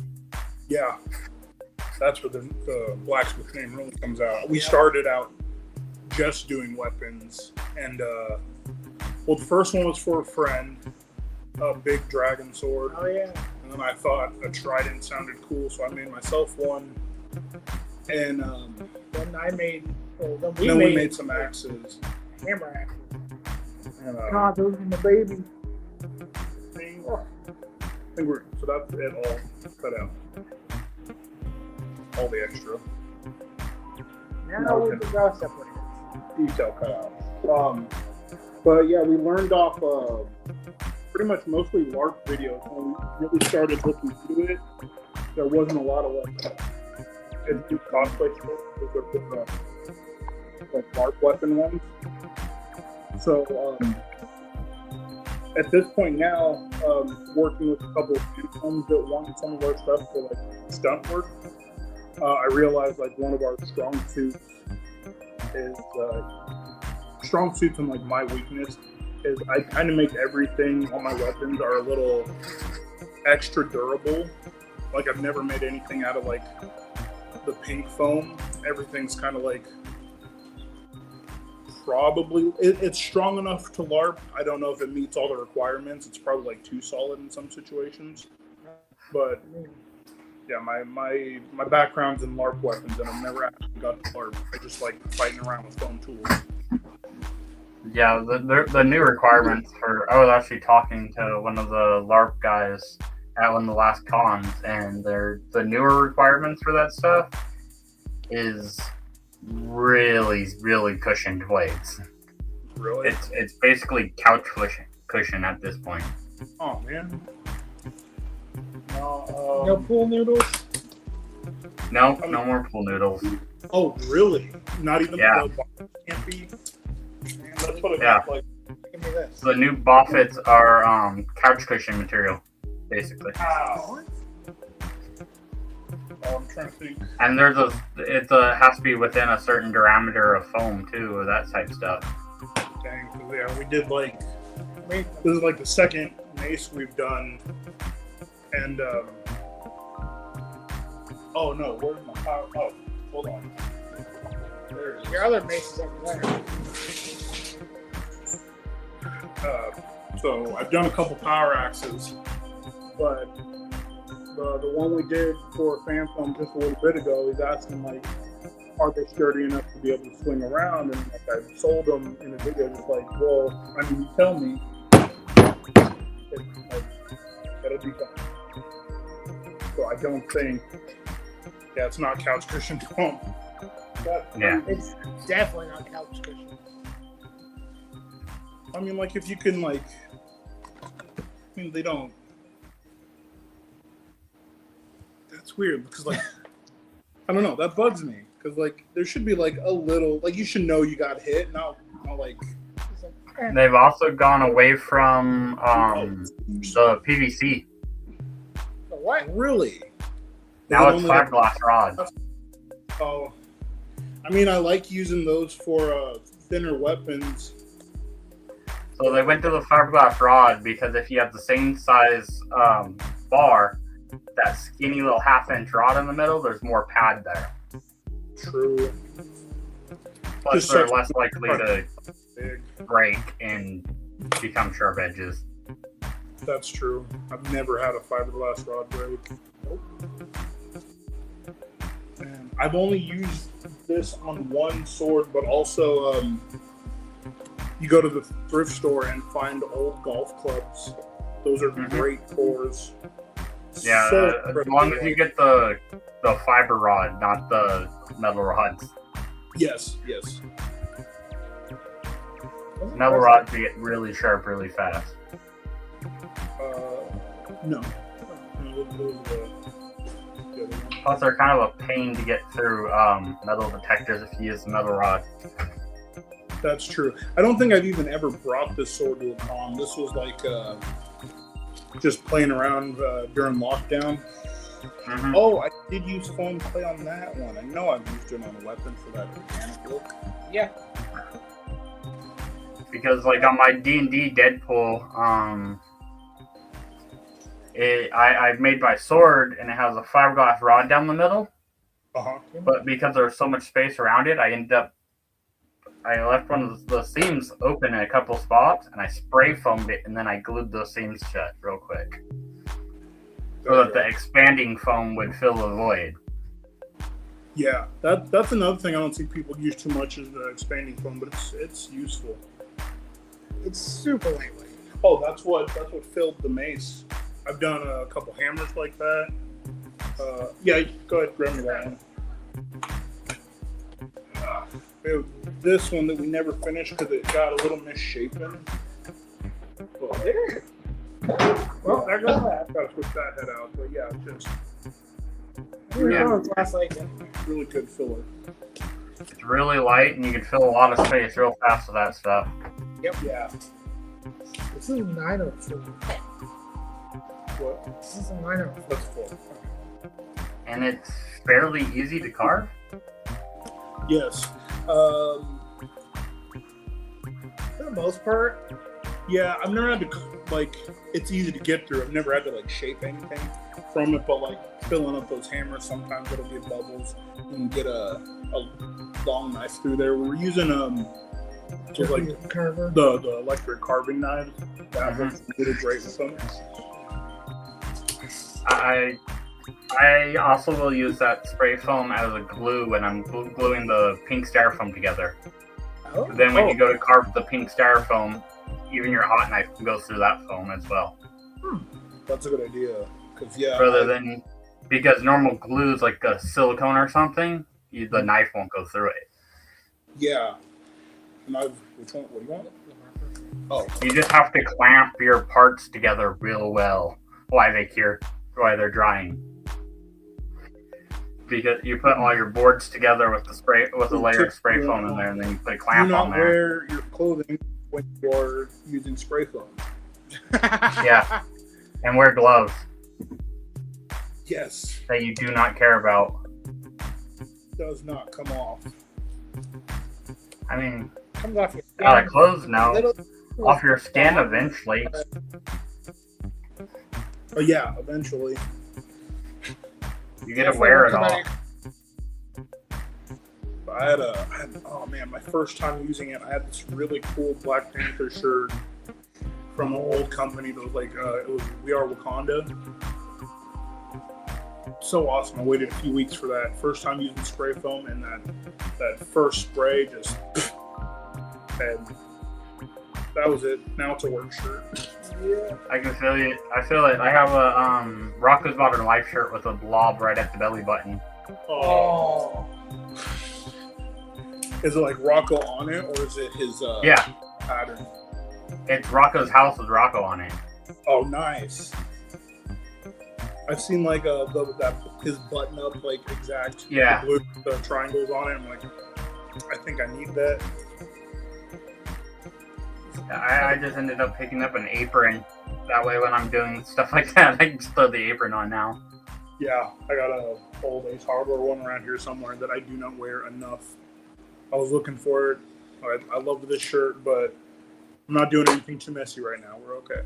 [SPEAKER 2] Yeah, that's where the blacksmith name really comes out. We started out just doing weapons, and the first one was for a friend, a big dragon sword.
[SPEAKER 3] Oh yeah.
[SPEAKER 2] And then I thought a trident sounded cool, so I made myself one. And
[SPEAKER 3] Then we
[SPEAKER 2] made some axes.
[SPEAKER 3] hammer axes.
[SPEAKER 2] And,
[SPEAKER 3] God, those are the baby.
[SPEAKER 2] so that's it all cut out. All the extra
[SPEAKER 3] Now we can go separate.
[SPEAKER 2] detail cut out. But yeah, we learned off pretty much mostly LARP videos. When we really started looking through it, there wasn't a lot of like cosplay stuff. Like LARP weapon ones. So at this point now, working with a couple of films that want some of our stuff for like stunt work, I realized like one of our strong suits and like my weakness is I kind of make everything on my weapons are a little extra durable. Like, I've never made anything out of like the pink foam. Everything's kind of like probably it's strong enough to LARP. I don't know if it meets all the requirements. It's probably like too solid in some situations. But yeah, my background's in LARP weapons, and I've never actually got to LARP. I just like fighting around with foam tools.
[SPEAKER 1] Yeah, the new requirements for... I was actually talking to one of the LARP guys at one of the last cons, and the newer requirements for that stuff is really, really cushioned blades.
[SPEAKER 2] Really?
[SPEAKER 1] It's basically couch cushion at this point.
[SPEAKER 2] Oh, man.
[SPEAKER 3] No pool noodles?
[SPEAKER 1] No more pool noodles.
[SPEAKER 2] Oh, really? Not even
[SPEAKER 1] Yeah.
[SPEAKER 2] the can't be? Man, that's what it
[SPEAKER 1] Yeah.
[SPEAKER 2] looks like.
[SPEAKER 3] Give me this.
[SPEAKER 1] The new Boffets are couch cushion material, basically.
[SPEAKER 2] Wow. I'm trying to think.
[SPEAKER 1] And it has to be within a certain diameter of foam too, or that type stuff.
[SPEAKER 2] Dang, 'cause, yeah, we did like
[SPEAKER 3] Wait,
[SPEAKER 2] this is like the second mace we've done, and oh no, where's my power? Oh, hold on. There it is.
[SPEAKER 3] your other mace is over there.
[SPEAKER 2] So I've done a couple power axes, but the one we did for Phantom just a little bit ago, he's asking like, are they sturdy enough to be able to swing around? And like I sold them in a video, just like, well, I mean, you tell me, it's like, that'll be fine. So I don't think, yeah, it's not couch cushion foam. But,
[SPEAKER 1] Yeah.
[SPEAKER 3] It's definitely not couch cushion.
[SPEAKER 2] I mean, like, if you can, like, I mean, they don't. That's weird because, like, I don't know. That bugs me because, like, there should be like a little, like, you should know you got hit, not like
[SPEAKER 1] They've also gone away from the PVC.
[SPEAKER 3] So what?
[SPEAKER 2] Really?
[SPEAKER 1] Now
[SPEAKER 2] They
[SPEAKER 1] it's
[SPEAKER 2] only have-
[SPEAKER 1] fiberglass rod.
[SPEAKER 2] Oh, I mean, I like using those for thinner weapons.
[SPEAKER 1] So they went to the fiberglass rod because if you have the same size bar, that skinny little half-inch rod in the middle, there's more pad there.
[SPEAKER 2] True.
[SPEAKER 1] Plus,
[SPEAKER 2] Just
[SPEAKER 1] they're
[SPEAKER 2] such-
[SPEAKER 1] less likely to
[SPEAKER 2] Big.
[SPEAKER 1] break and become sharp edges.
[SPEAKER 2] That's true. I've never had a fiberglass rod break. Nope. And I've only used this on one sword, but also you go to the thrift store and find old golf clubs. Those are
[SPEAKER 1] Mhm.
[SPEAKER 2] great cores.
[SPEAKER 1] Yeah, as long as you get the fiber rod, not the metal rods.
[SPEAKER 2] Yes.
[SPEAKER 1] Metal rods get really sharp really fast.
[SPEAKER 2] No. Those are the other one.
[SPEAKER 1] Plus, they're kind of a pain to get through metal detectors if you use the metal rod.
[SPEAKER 2] That's true. I don't think I've even ever brought this sword to a con. This was like just playing around during lockdown.
[SPEAKER 1] Mhm.
[SPEAKER 2] Oh, I did use foam clay on that one. I know I've used it on a weapon for that mechanic look.
[SPEAKER 3] Yeah.
[SPEAKER 1] Because like on my D&D Deadpool, I've made my sword and it has a fiberglass rod down the middle.
[SPEAKER 2] Uh-huh.
[SPEAKER 1] But because there's so much space around it, I left one of the seams open in a couple spots and I spray foamed it and then I glued those seams shut real quick. So that the expanding foam would fill the void.
[SPEAKER 2] Yeah, that's another thing I don't see people use too much is the expanding foam, but it's useful.
[SPEAKER 3] It's super lightweight.
[SPEAKER 2] Oh, that's what filled the mace. I've done a couple hammers like that. Yeah, go ahead, grab me that one. This one that we never finished because it got a little misshapen. Well, there goes that. Gotta switch that head out, but yeah, just
[SPEAKER 1] Yeah.
[SPEAKER 3] Last like
[SPEAKER 2] really good filler.
[SPEAKER 1] It's really light and you can fill a lot of space real fast with that stuff.
[SPEAKER 2] Yeah.
[SPEAKER 3] this is 902.
[SPEAKER 2] What?
[SPEAKER 3] This is a 902.
[SPEAKER 2] That's full.
[SPEAKER 1] And it's fairly easy to carve.
[SPEAKER 2] Yes.
[SPEAKER 3] For the most part,
[SPEAKER 2] Yeah, I've never had to it's easy to get through. I've never had to shape anything from it, but filling up those hammers, sometimes it'll get bubbles and get a long knife through there. We were using just
[SPEAKER 3] carver.
[SPEAKER 2] the electric carving knives. That
[SPEAKER 1] Mhm.
[SPEAKER 2] works really great with them.
[SPEAKER 1] I also will use that spray foam as a glue when I'm gluing the pink styrofoam together.
[SPEAKER 3] Oh,
[SPEAKER 1] Then when you go to carve the pink styrofoam, even your hot knife can go through that foam as well.
[SPEAKER 2] That's a good idea.
[SPEAKER 1] Because normal glues like a silicone or something, the knife won't go through it.
[SPEAKER 2] Yeah. And which one? What do you want? Oh,
[SPEAKER 1] You just have to clamp your parts together real well while they're drying. Because you put all your boards together with a layer of spray foam in there, and then you put a
[SPEAKER 2] do
[SPEAKER 1] clamp
[SPEAKER 2] not
[SPEAKER 1] on there.
[SPEAKER 2] wear your clothing when you're using spray foam.
[SPEAKER 1] Yeah, and wear gloves
[SPEAKER 2] Yes,
[SPEAKER 1] that you do not care about.
[SPEAKER 2] does not come off.
[SPEAKER 1] I mean,
[SPEAKER 3] comes off your
[SPEAKER 1] out of
[SPEAKER 3] skin.
[SPEAKER 1] clothes now,
[SPEAKER 3] Little-
[SPEAKER 1] off your skin eventually.
[SPEAKER 2] Oh yeah, eventually.
[SPEAKER 1] You get to wear it all.
[SPEAKER 2] Oh man, my first time using it, I had this really cool Black Panther shirt from an old company that was it was We Are Wakanda. So awesome. I waited a few weeks for that. First time using spray foam, and that first spray just and that was it. Now it's a work shirt.
[SPEAKER 3] Yeah.
[SPEAKER 1] I can feel it. I feel it. I have a Rocco's Modern Life shirt with a blob right at the belly button.
[SPEAKER 3] Oh.
[SPEAKER 2] Is it like Rocco on it, or is it his
[SPEAKER 1] Yeah,
[SPEAKER 2] pattern?
[SPEAKER 1] it's Rocco's house with Rocco on it.
[SPEAKER 2] Oh, nice. I've seen his button up exact.
[SPEAKER 1] Yeah.
[SPEAKER 2] The triangles on it. I'm like, I think I need that.
[SPEAKER 1] I just ended up picking up an apron. That way, when I'm doing stuff like that, I can just throw the apron on now.
[SPEAKER 2] Yeah, I got a old Ace Hardware one around here somewhere that I do not wear enough. I was looking for it. I love this shirt, but I'm not doing anything too messy right now. We're okay.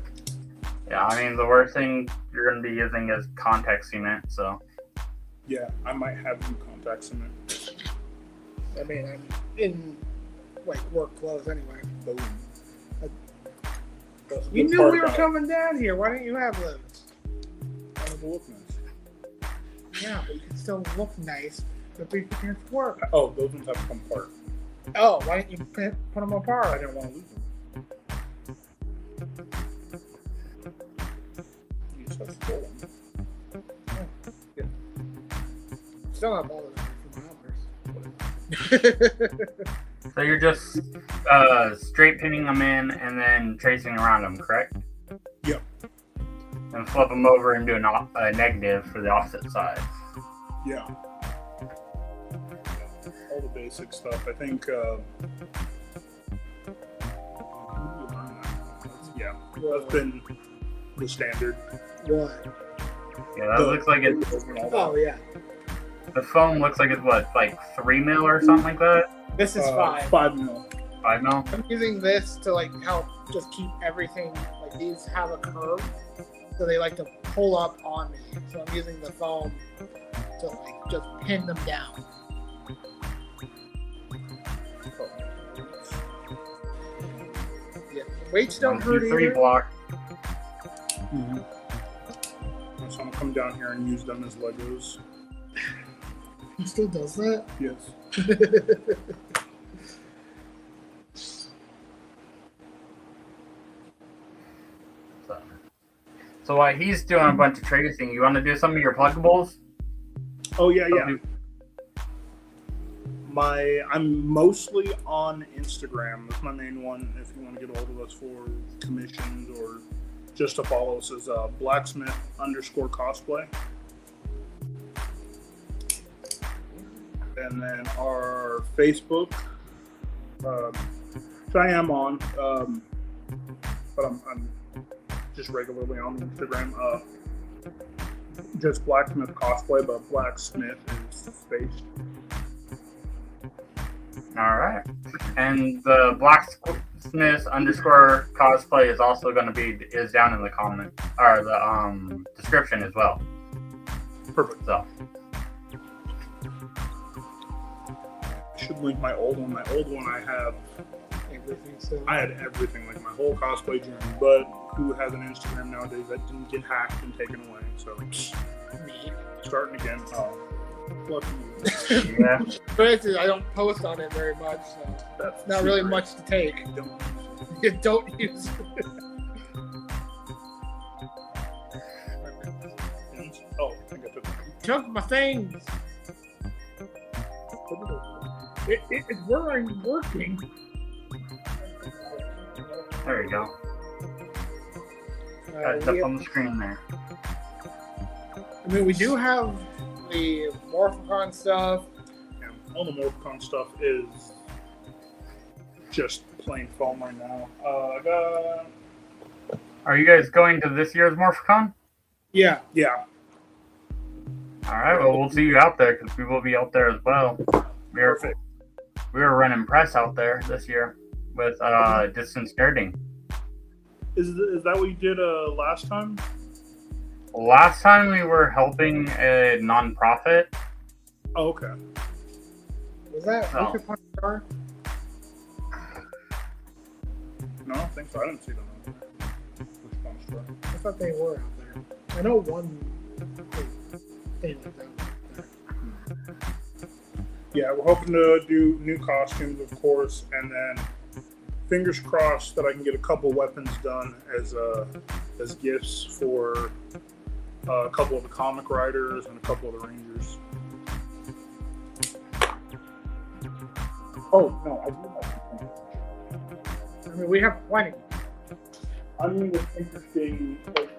[SPEAKER 1] Yeah, I mean, the worst thing you're going to be using is contact cement, so.
[SPEAKER 2] Yeah, I might have new contact cement.
[SPEAKER 3] I mean, I'm in like work clothes anyway.
[SPEAKER 2] Boom. That's a
[SPEAKER 3] You
[SPEAKER 2] good
[SPEAKER 3] knew
[SPEAKER 2] part
[SPEAKER 3] we were
[SPEAKER 2] about it.
[SPEAKER 3] coming down here. Why didn't you have those?
[SPEAKER 2] I wanted to look nice.
[SPEAKER 3] Yeah, but you can still look nice. But we can work.
[SPEAKER 2] Oh, those ones have to come apart.
[SPEAKER 3] Oh, why didn't you put them
[SPEAKER 2] I
[SPEAKER 3] apart?
[SPEAKER 2] didn't want to lose them. You just have to pull them.
[SPEAKER 3] Still not bothered me for my hours.
[SPEAKER 1] So you're just straight pinning them in and then tracing around them, correct?
[SPEAKER 2] Yep.
[SPEAKER 1] And flip them over and do a negative for the opposite side.
[SPEAKER 2] Yeah. All the basic stuff. I think. Yeah, that's been the standard.
[SPEAKER 3] What?
[SPEAKER 1] Yeah, that looks like it.
[SPEAKER 3] Oh yeah.
[SPEAKER 1] The foam looks like it's what, like 3 mil or something like that?
[SPEAKER 3] This is 5.
[SPEAKER 2] 5 mil.
[SPEAKER 1] 5 mil?
[SPEAKER 3] I'm using this to like help just keep everything like these have a curve, so they like to pull up on me. So I'm using the foam to like just pin them down. Yeah, weights don't
[SPEAKER 1] 1, 2,
[SPEAKER 3] hurt
[SPEAKER 1] 3
[SPEAKER 3] either.
[SPEAKER 1] block.
[SPEAKER 2] Mm-hmm. So I'm gonna come down here and use them as Legos.
[SPEAKER 3] He still does that.
[SPEAKER 2] Yes.
[SPEAKER 1] So while he's doing a bunch of tracing, you want to do some of your pluggables?
[SPEAKER 2] Oh yeah. I'm mostly on Instagram. That's my main one. If you want to get a hold of us for commissions or just to follow us, is blacksmith_cosplay. And then our Facebook, which I am on, but I'm just regularly on Instagram. Just blacksmith cosplay, but blacksmith is spaced.
[SPEAKER 1] Alright. And the blacksmith_cosplay is also going to be down in the comment or the description as well.
[SPEAKER 2] Perfect.
[SPEAKER 1] So
[SPEAKER 2] Should link my old one. My old one, I
[SPEAKER 3] Everything. So
[SPEAKER 2] had everything, like my whole cosplay journey. But who has an Instagram nowadays that didn't get hacked and taken away? So
[SPEAKER 3] me.
[SPEAKER 2] starting again. Oh, lucky you.
[SPEAKER 1] yeah.
[SPEAKER 3] Granted, I don't post on it very much, so
[SPEAKER 2] That's
[SPEAKER 3] not really
[SPEAKER 2] secret.
[SPEAKER 3] much to take.
[SPEAKER 2] Don't
[SPEAKER 3] You don't use it.
[SPEAKER 2] Oh, I got the.
[SPEAKER 3] Took my things. It's working.
[SPEAKER 1] There you go. Got it up on the screen there.
[SPEAKER 3] I mean, we do have the Morphicon stuff.
[SPEAKER 2] Yeah, all the Morphicon stuff is just plain foam right now. I got.
[SPEAKER 1] Are you guys going to this year's Morphicon?
[SPEAKER 3] Yeah.
[SPEAKER 2] Yeah.
[SPEAKER 1] Alright, well, we'll see you out there because we will be out there as well.
[SPEAKER 2] Perfect.
[SPEAKER 1] We were running press out there this year with distance nerding.
[SPEAKER 2] Is that what you did last time?
[SPEAKER 1] Last time we were helping a nonprofit.
[SPEAKER 2] Oh, okay.
[SPEAKER 3] Was that
[SPEAKER 1] No.
[SPEAKER 3] Wicked Punch Star?
[SPEAKER 2] No, I don't think so. I didn't see them. Which one's for?
[SPEAKER 3] I thought they were out there. I know one thing like that.
[SPEAKER 2] Yeah, we're hoping to do new costumes, of course, and then fingers crossed that I can get a couple weapons done as gifts for a couple of the comic writers and a couple of the rangers. Oh no, I do have some things.
[SPEAKER 3] I mean, we have plenty.
[SPEAKER 2] I mean, it's interesting, like,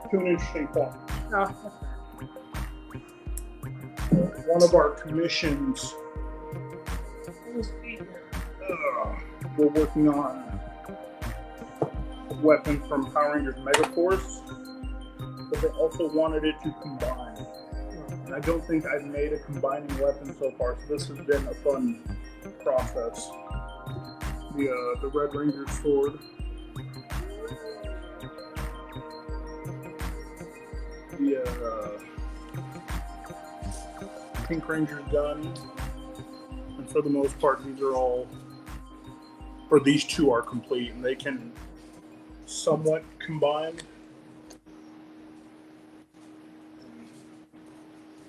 [SPEAKER 2] to an interesting point.
[SPEAKER 3] No,
[SPEAKER 2] One of our commissions, we're working on weapon from Power Rangers Megaforce, but they also wanted it to combine. And I don't think I've made a combining weapon so far, so this has been a fun process. The Red Ranger sword. The Pink Ranger gun. And for the most part, these are all, or these two are complete, and they can somewhat combine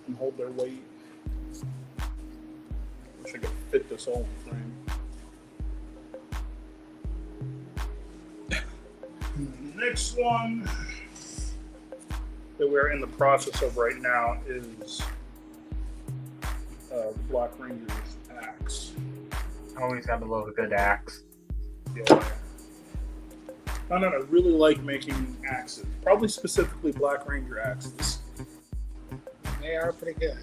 [SPEAKER 2] and hold their weight. Wish I could fit this all in the frame. The next one that we're in the process of right now is Black Ranger's axe.
[SPEAKER 1] Always got to love a good axe.
[SPEAKER 2] Yeah. I really like making axes. Probably specifically Black Ranger axes.
[SPEAKER 3] They are pretty good.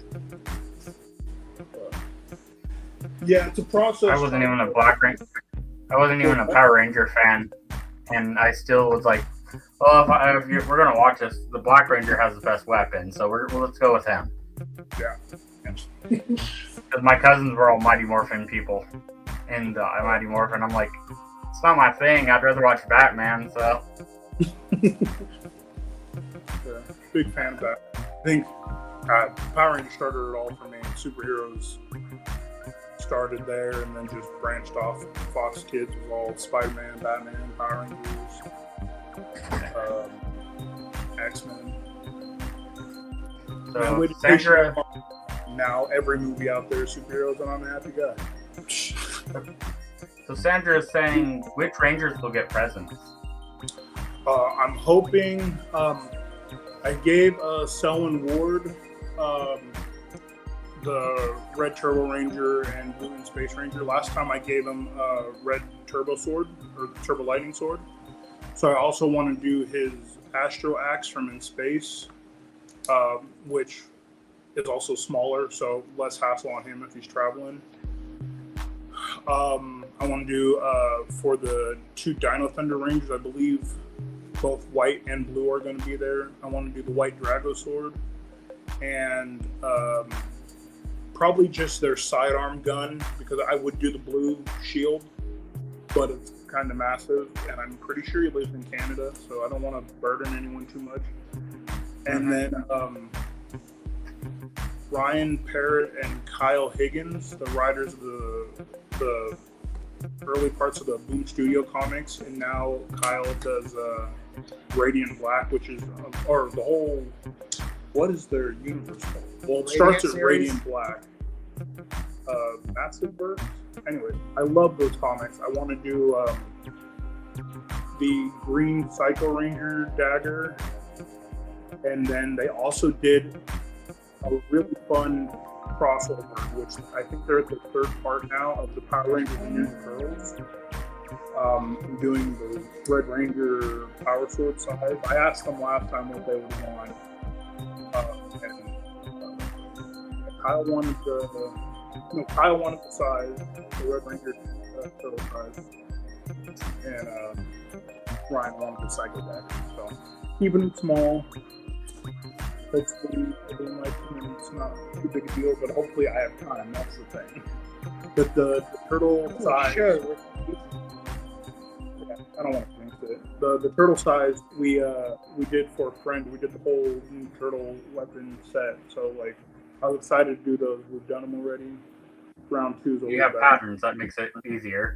[SPEAKER 2] Yeah, it's a process.
[SPEAKER 1] I wasn't even a Power Ranger fan, and I still was like, "Oh, if we're gonna watch this, the Black Ranger has the best weapon, so let's go with him."
[SPEAKER 2] Yeah.
[SPEAKER 1] Because my cousins were all Mighty Morphin people, and Mighty Morphin, I'm like, it's not my thing. I'd rather watch Batman. So.
[SPEAKER 2] Big fan of that. I think Power Rangers started it all for me. Superheroes started there and then just branched off. Fox Kids was all Spider-Man, Batman, Power Rangers, X-Men.
[SPEAKER 1] So Sandra,
[SPEAKER 2] now every movie out there is superheroes, and I'm a happy guy.
[SPEAKER 1] So Sandra is saying, which Rangers will get presents?
[SPEAKER 2] I'm hoping. I gave Selwyn Ward the Red Turbo Ranger and Blue and Space Ranger. Last time I gave him a Red Turbo Sword, or Turbo Lightning Sword. So I also want to do his Astro Axe from In Space, which is also smaller, so less hassle on him if he's traveling. I want to do, for the two Dino Thunder Rangers, I believe both white and blue are going to be there. I want to do the white Drago Sword, and probably just their sidearm gun, because I would do the blue shield, but it's kind of massive, and I'm pretty sure he lives in Canada, so I don't want to burden anyone too much. And then Ryan Parrott and Kyle Higgins, the writers of the early parts of the Boom Studio comics, and now Kyle does Radiant Black, which is, or the whole, what is their universe called? Well, it starts at Radiant Black. Massive Burst? Anyway, I love those comics. I want to do the Green Psycho Ranger dagger, and then they also did a really fun crossover, which I think they're at the third part now of the Power Rangers and Ninja Turtles. Doing the Red Ranger Power Sword size. I asked them last time what they would want, and Kyle wanted the size, the Red Ranger turtle size, and Ryan wanted the Psycho Deck. So keeping it small. Hopefully, everyone likes it, and it's not too big a deal, but hopefully I have time. That's the thing. But the turtle size. Sure. Yeah, I don't want to jinx it. The turtle size we did for a friend. We did the whole new turtle weapon set. So like, I was excited to do those. We've done them already. Round 2 is a
[SPEAKER 1] You have patterns, that makes it easier.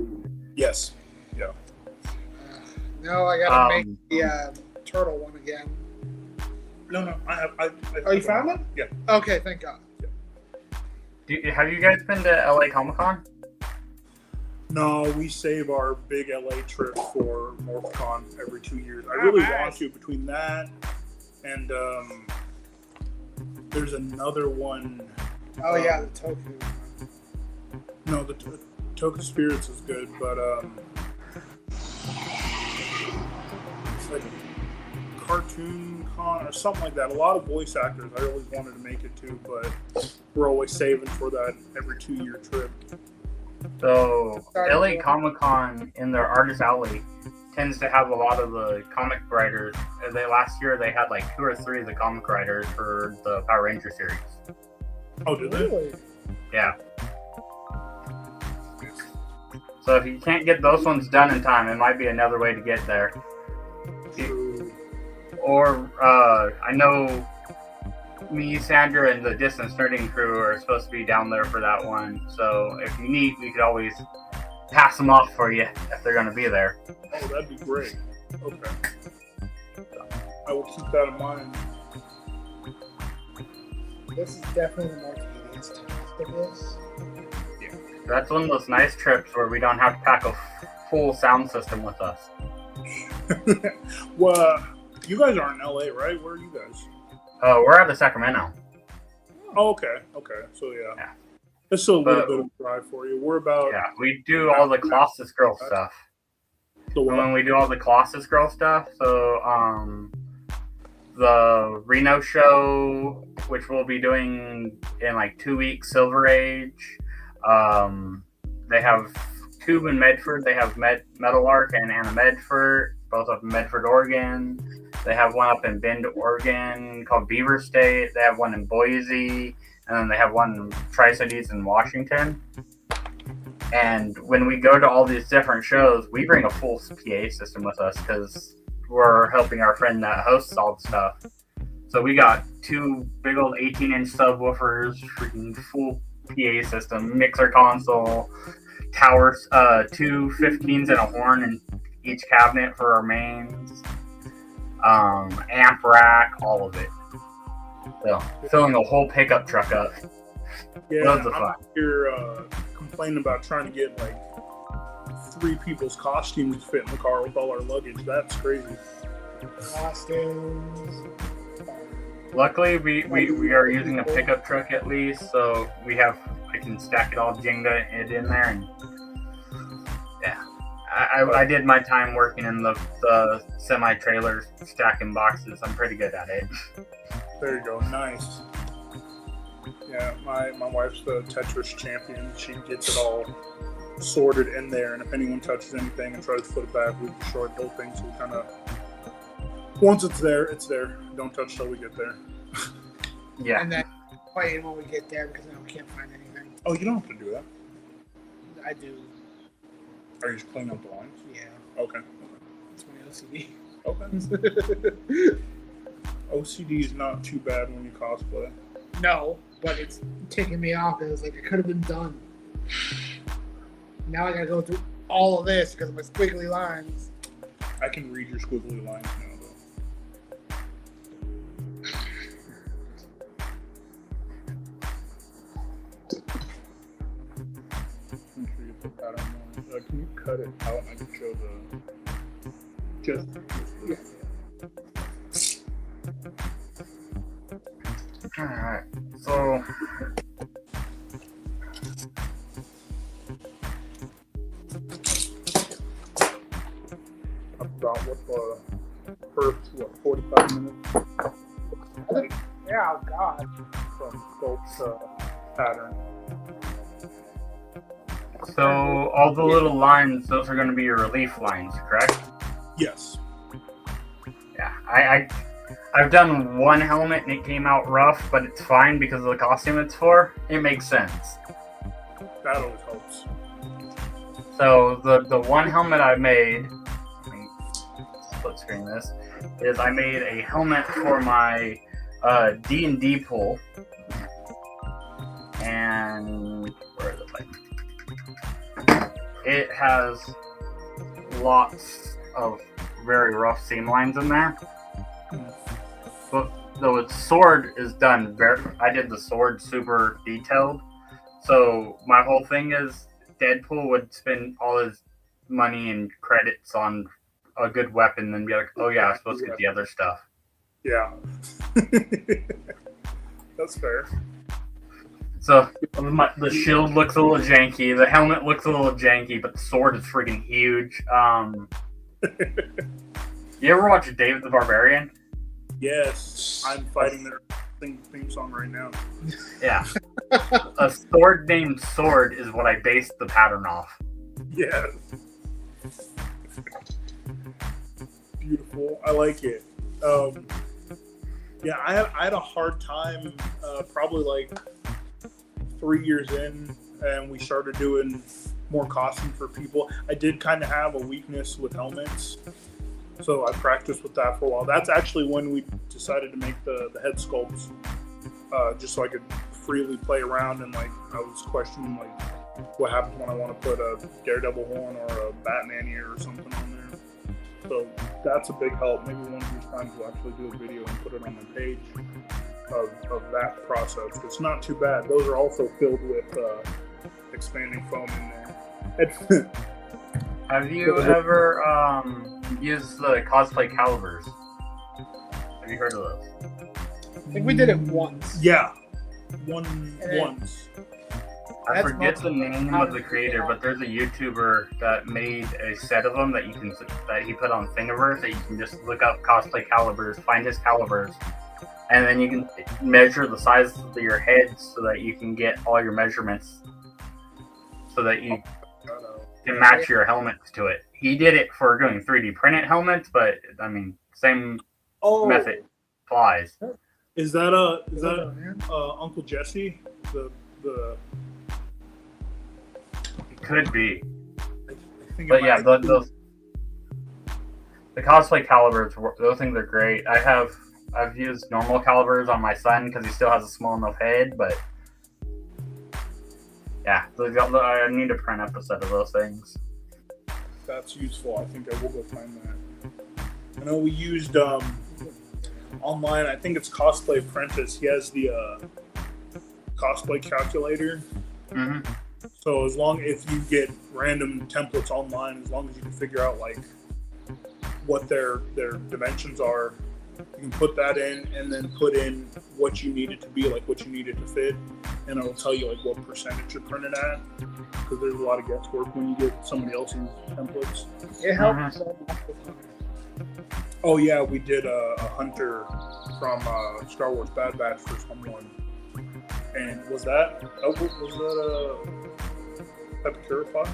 [SPEAKER 2] Yes. Yeah.
[SPEAKER 3] No, I gotta make the turtle one again.
[SPEAKER 2] No, I have.
[SPEAKER 3] Oh, you found it?
[SPEAKER 2] Yeah.
[SPEAKER 3] Okay, thank God.
[SPEAKER 2] Yeah.
[SPEAKER 1] Have you guys been to LA Comic Con?
[SPEAKER 2] No, we save our big LA trip for MorphCon every 2 years. I really want to. Between that and there's another one.
[SPEAKER 3] Oh yeah, the Toku.
[SPEAKER 2] No, the Toku Spirits is good, but it's like Cartoon Con or something like that. A lot of voice actors. I always wanted to make it too, but we're always saving for that every 2-year trip.
[SPEAKER 1] So LA Comic Con in their Artist Alley, tends to have a lot of the comic writers. Last year they had like 2 or 3 of the comic writers for the Power Ranger series.
[SPEAKER 2] Oh, did they?
[SPEAKER 3] Really?
[SPEAKER 1] Yeah. So if you can't get those ones done in time, it might be another way to get there. Or I know me, Sandra, and the Distance Nerding crew are supposed to be down there for that one. So if you need, we could always pass them off for you if they're going to be there.
[SPEAKER 2] Oh, that'd be great. Okay. I will keep that in mind.
[SPEAKER 3] This is definitely the more tedious task of this.
[SPEAKER 1] That's one of those nice trips where we don't have to pack a full sound system with us.
[SPEAKER 2] Well, you guys are in LA, right? Where are you guys?
[SPEAKER 1] We're out of Sacramento.
[SPEAKER 2] Oh, okay. Okay. So, yeah.
[SPEAKER 1] Yeah.
[SPEAKER 2] It's still a little bit of a drive for you. We're about...
[SPEAKER 1] Yeah, we do all the Colossus Girl stuff.
[SPEAKER 2] The what?
[SPEAKER 1] When we do all the Colossus Girl stuff, so the Reno show, which we'll be doing in like 2 weeks, Silver Age. They have 2 in Medford. They have Metal Arc and Anna Medford, both up in Medford, Oregon. They have one up in Bend, Oregon called Beaver State. They have one in Boise, and then they have one in Tri-Cities in Washington. And when we go to all these different shows, we bring a full PA system with us because we're helping our friend that hosts all the stuff. So we got 2 big old 18-inch subwoofers, freaking full PA system, mixer console, towers, 2 15s and a horn in each cabinet for our mains, amp rack, all of it. So filling a whole pickup truck up.
[SPEAKER 2] Yeah,
[SPEAKER 1] Loads of fun.
[SPEAKER 2] I'm here complaining about trying to get like 3 people's costumes to fit in the car with all our luggage. That's crazy.
[SPEAKER 3] Costumes.
[SPEAKER 1] Luckily, we are using a pickup truck at least, so I can stack it all, Jenga it in there, and yeah. I did my time working in the semi-trailers, stacking boxes. I'm pretty good at it.
[SPEAKER 2] There you go. Nice. Yeah, my wife's the Tetris champion. She gets it all sorted in there, and if anyone touches anything and tries to put it back, we destroy the whole thing. So we kind of, once it's there, it's there. Don't touch till we get there.
[SPEAKER 1] Yeah.
[SPEAKER 3] And then fight when we get there because now we can't find anything.
[SPEAKER 2] Oh, you don't have to do that.
[SPEAKER 3] I do.
[SPEAKER 2] Are you just cleaning up the lines?
[SPEAKER 3] Yeah.
[SPEAKER 2] Okay.
[SPEAKER 3] It's my OCD.
[SPEAKER 2] Okay. OCD is not too bad when you cosplay.
[SPEAKER 3] No, but it's taking me off. It was like it could have been done. Now I gotta go through all of this because of my squiggly lines.
[SPEAKER 2] I can read your squiggly lines now, though. Make sure you put that on there. Can you cut it out and I can show the... Just...
[SPEAKER 3] Yeah.
[SPEAKER 1] Alright, so...
[SPEAKER 2] About what the first, 45 minutes
[SPEAKER 3] I think, yeah, oh God.
[SPEAKER 2] from sculpt to pattern.
[SPEAKER 1] So all the little lines, those are going to be your relief lines, correct?
[SPEAKER 2] Yes.
[SPEAKER 1] Yeah, I've done one helmet and it came out rough, but it's fine because of the costume it's for. It makes sense.
[SPEAKER 2] That always helps.
[SPEAKER 1] So the one helmet I made, let me split screen this, is I made a helmet for my D&D pool. And where is it? It has lots of very rough seam lines in there. But the sword is done I did the sword super detailed. So my whole thing is Deadpool would spend all his money and credits on a good weapon, then be like, oh yeah, I'm supposed to get the other stuff.
[SPEAKER 2] Yeah. That's fair.
[SPEAKER 1] So the shield looks a little janky, the helmet looks a little janky, but the sword is freaking huge. You ever watch David the Barbarian?
[SPEAKER 2] Yes. I'm fighting their theme song right now.
[SPEAKER 1] Yeah. A sword named Sword is what I based the pattern off.
[SPEAKER 2] Yeah. beautiful. I like it. Yeah, I had a hard time probably like 3 years in, and we started doing more costumes for people. I did kind of have a weakness with helmets, so I practiced with that for a while. That's actually when we decided to make the head sculpts, just so I could freely play around, and like I was questioning like what happens when I want to put a Daredevil horn or a Batman ear or something on there. So that's a big help. Maybe one of these times we'll actually do a video and put it on my page of that process. It's not too bad. Those are also filled with expanding foam in there.
[SPEAKER 1] Have you ever used the cosplay calibers? Have you heard of those?
[SPEAKER 3] I think we did it once.
[SPEAKER 2] Yeah, once.
[SPEAKER 1] I forget the name of the creator, but there's a YouTuber that made a set of them that he put on Thingiverse that you can just look up cosplay calibers, find his calibers, and then you can measure the size of your head so that you can get all your measurements, so that you can match your helmets to it. He did it for doing 3D printed helmets, but I mean, same method applies.
[SPEAKER 2] Is that Uncle Jesse? The
[SPEAKER 1] Could be.
[SPEAKER 2] I think
[SPEAKER 1] But yeah, the cosplay calibers, those things are great. I've used normal calibers on my son because he still has a small enough head, but yeah, I need to print up a set of those things.
[SPEAKER 2] That's useful. I think I will go find that. I know we used online. I think it's Cosplay Apprentice. He has the cosplay calculator.
[SPEAKER 1] Mm-hmm.
[SPEAKER 2] So if you get random templates online, as long as you can figure out like what their dimensions are, you can put that in and then put in what you need it to be, like what you need it to fit, and it'll tell you like what percentage you're printed at. Because there's a lot of guesswork when you get somebody else's templates.
[SPEAKER 3] It helps so much.
[SPEAKER 2] Oh yeah, we did a hunter from Star Wars Bad Batch for someone. And was that Epicurify?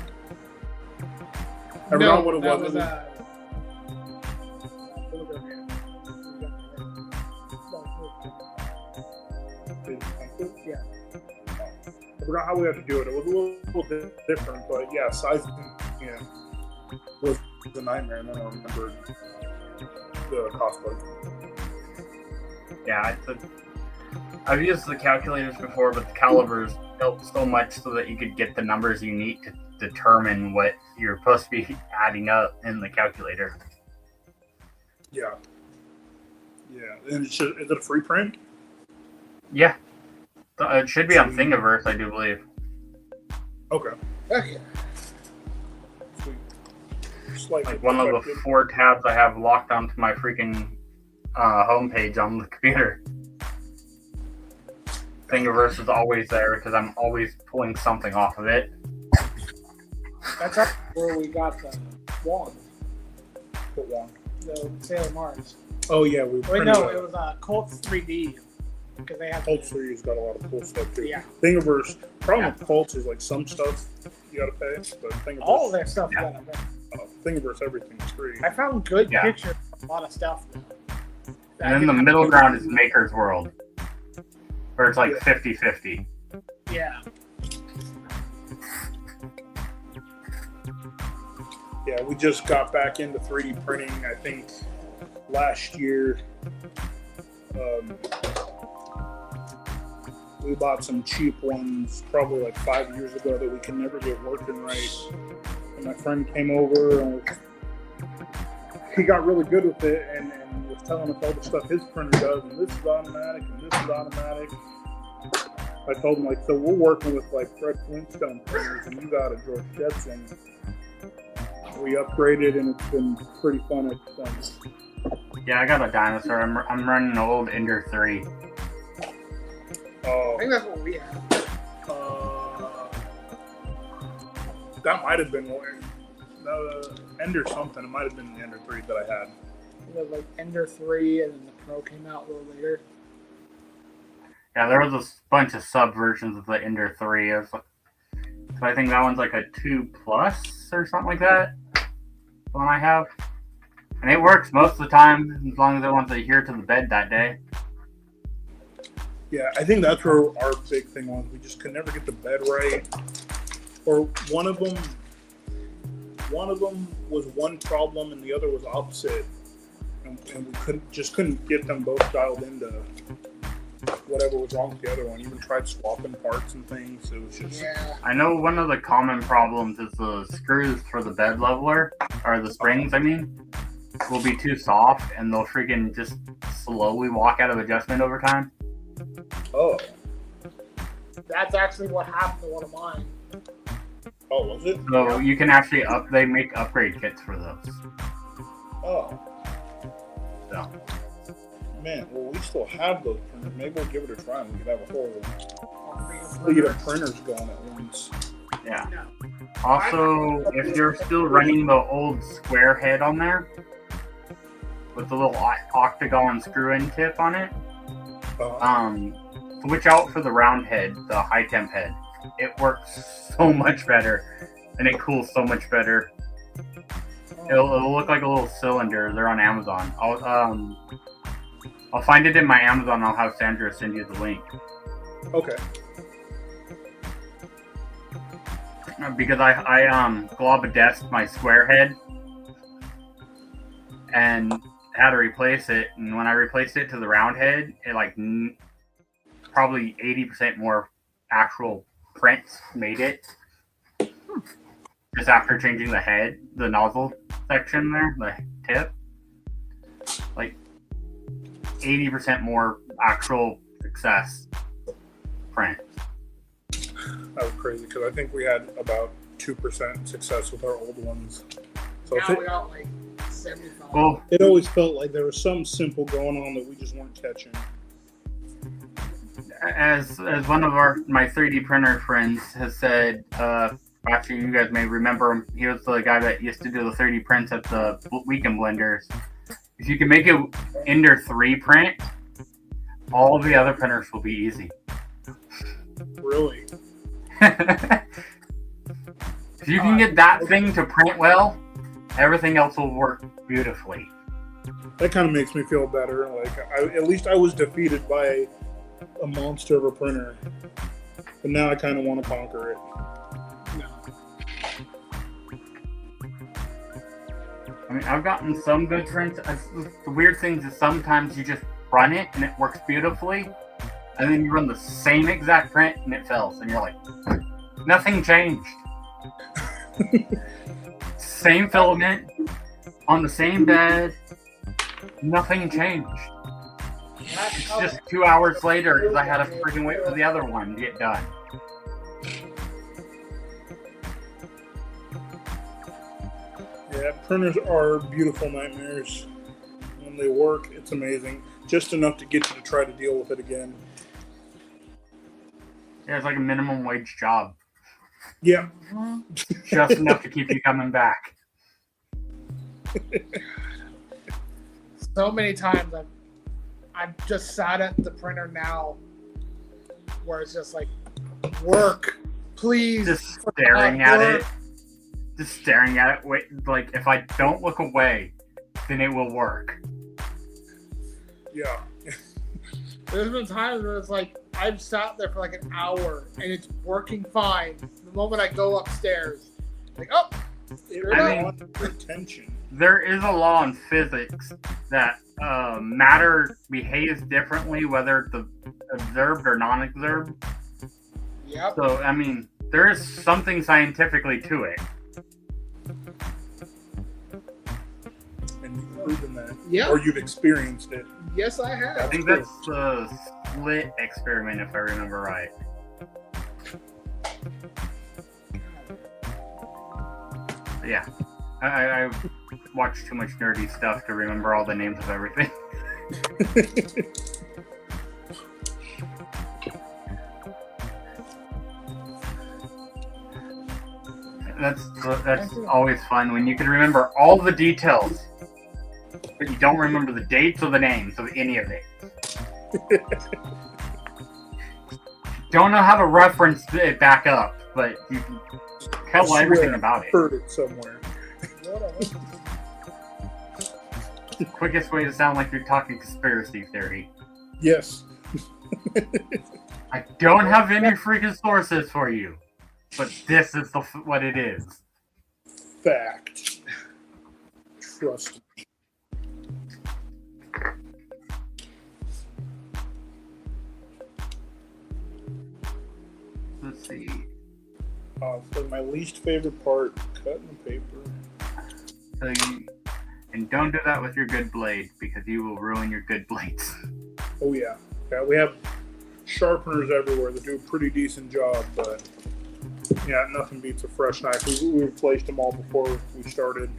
[SPEAKER 2] I forgot what it was.
[SPEAKER 3] Yeah.
[SPEAKER 2] I forgot how we had to do it. It was a little different, but yeah, sizing was a nightmare, and then I remembered the cosplay.
[SPEAKER 1] Yeah, I've used the calculators before, but the calibers help so much so that you could get the numbers you need to determine what you're supposed to be adding up in the calculator.
[SPEAKER 2] Yeah. And is it a free print?
[SPEAKER 1] Yeah. It should be on Thingiverse, I do believe.
[SPEAKER 2] Okay. Sweet.
[SPEAKER 1] Like one of the 4 tabs I have locked onto my freaking homepage on the computer. Thingiverse is always there because I'm always pulling something off of it.
[SPEAKER 3] That's up where we got the wand.
[SPEAKER 2] What wand?
[SPEAKER 3] The Sailor Mars.
[SPEAKER 2] Oh yeah, we.
[SPEAKER 3] Wait, no, it was Colts 3D because they have.
[SPEAKER 2] Colts 3D's got a lot of cool stuff too.
[SPEAKER 3] Yeah.
[SPEAKER 2] Thingiverse. Problem with Colts is like some stuff you gotta pay, but Thingiverse.
[SPEAKER 3] All of their stuff. Yeah.
[SPEAKER 2] Thingiverse, everything is free.
[SPEAKER 3] I found good pictures of a lot of stuff.
[SPEAKER 1] And then the middle ground is Maker's World, where it's like 50-50.
[SPEAKER 3] Yeah.
[SPEAKER 2] Yeah, we just got back into 3D printing, I think, last year. We bought some cheap ones probably like 5 years ago that we could never get working right. And my friend came over and he got really good with it and was telling us all the stuff his printer does, and this is automatic and this is automatic. I told him, like, so we're working with like Fred Flintstone printers and you got a George Jetson. We upgraded and it's been pretty fun at since.
[SPEAKER 1] Yeah, I got a dinosaur. I'm running an old Ender 3.
[SPEAKER 3] I think that's what we have.
[SPEAKER 2] That might have been Ender something. It might have been the Ender 3 that I had.
[SPEAKER 3] It was like Ender 3 and then the Pro came out a little later.
[SPEAKER 1] Yeah, there was a bunch of sub versions of the Ender 3. So I think that one's like a 2 plus or something like that. The one I have. And it works most of the time, as long as I want to adhere to the bed that day.
[SPEAKER 2] Yeah, I think that's where our big thing was. We just could never get the bed right. Or one of them was one problem and the other was opposite. And we couldn't get them both dialed into whatever was wrong with the other one. Even tried swapping parts and things. It was just
[SPEAKER 1] I know one of the common problems is the screws for the bed leveler, or the springs, I mean, will be too soft and they'll freaking just slowly walk out of adjustment over time.
[SPEAKER 2] oh
[SPEAKER 3] That's actually what happened to one of mine.
[SPEAKER 2] was it?
[SPEAKER 1] So you can actually they make upgrade kits for those.
[SPEAKER 2] Oh
[SPEAKER 1] So
[SPEAKER 2] man, well we still have those printers. Maybe we'll give it a try and we could have a whole
[SPEAKER 3] We
[SPEAKER 2] fleet of printers going at once.
[SPEAKER 1] yeah. Also, if you're still running the old square head on there with the little octagon screw-in tip on it, switch out for the round head, the high temp head. It works so much better, and it cools so much better. It'll look like a little cylinder. They're on Amazon. I'll find it in my Amazon. I'll have Sandra send you the link.
[SPEAKER 2] Okay.
[SPEAKER 1] Because I globadesed my square head and had to replace it, and when I replaced it to the round head, it probably 80% more actual prints made it. Just after changing the head, the nozzle section there, the tip, like 80% more actual success print.
[SPEAKER 2] That was crazy because I think we had about 2% success with our old ones. So
[SPEAKER 3] now we got like 75.
[SPEAKER 1] Well,
[SPEAKER 2] it always felt like there was some simple going on that we just weren't catching.
[SPEAKER 1] as one of my 3D printer friends has said, actually you guys may remember him. He was the guy that used to do the 3D prints at the Weekend Blenders. If you can make it Ender 3 print, all the other printers will be easy.
[SPEAKER 2] Really?
[SPEAKER 1] If you can get that thing to print well, everything else will work beautifully.
[SPEAKER 2] That kind of makes me feel better. Like at least I was defeated by a monster of a printer, but now I kind of want to conquer it.
[SPEAKER 1] I mean, I've gotten some good prints. The weird thing is sometimes you just run it and it works beautifully, and then you run the same exact print and it fails, and you're like, nothing changed. Same filament on the same bed, nothing changed. It's just 2 hours later because I had to freaking wait for the other one to get done.
[SPEAKER 2] Yeah, printers are beautiful nightmares. When they work, it's amazing. Just enough to get you to try to deal with it again.
[SPEAKER 1] Yeah, it's like a minimum wage job.
[SPEAKER 2] Yeah.
[SPEAKER 1] Just enough to keep you coming back.
[SPEAKER 3] So many times I've just sat at the printer now where it's just like, work, please.
[SPEAKER 1] Just staring at it. Just staring at it. Wait, like, if I don't look away, then it will work.
[SPEAKER 2] Yeah.
[SPEAKER 3] There's been times where it's like, I've sat there for like an hour and it's working fine. The moment I go upstairs, like, oh,
[SPEAKER 1] I mean,
[SPEAKER 2] attention.
[SPEAKER 1] There is a law in physics that matter behaves differently whether it's observed or non-observed.
[SPEAKER 3] Yep.
[SPEAKER 1] So, I mean, there is something scientifically to it.
[SPEAKER 2] And you've proven that.
[SPEAKER 3] Yeah.
[SPEAKER 2] Or you've experienced it.
[SPEAKER 3] Yes, I have.
[SPEAKER 1] I think that's the slit experiment, if I remember right. But yeah. I watch too much nerdy stuff to remember all the names of everything. That's always fun when you can remember all the details, but you don't remember the dates or the names of any of it. Don't know how to reference it back up, but you can tell everything about it.
[SPEAKER 2] Heard it somewhere.
[SPEAKER 1] quickest way to sound like you're talking conspiracy theory.
[SPEAKER 2] Yes.
[SPEAKER 1] I don't have any freaking sources for you, but this is what it is.
[SPEAKER 2] Fact. Trust me.
[SPEAKER 1] Let's see.
[SPEAKER 2] So my least favorite part, cutting the paper.
[SPEAKER 1] And don't do that with your good blade, because you will ruin your good blades.
[SPEAKER 2] Oh yeah. Yeah, we have sharpeners everywhere that do a pretty decent job, but yeah, nothing beats a fresh knife. We replaced them all before we started.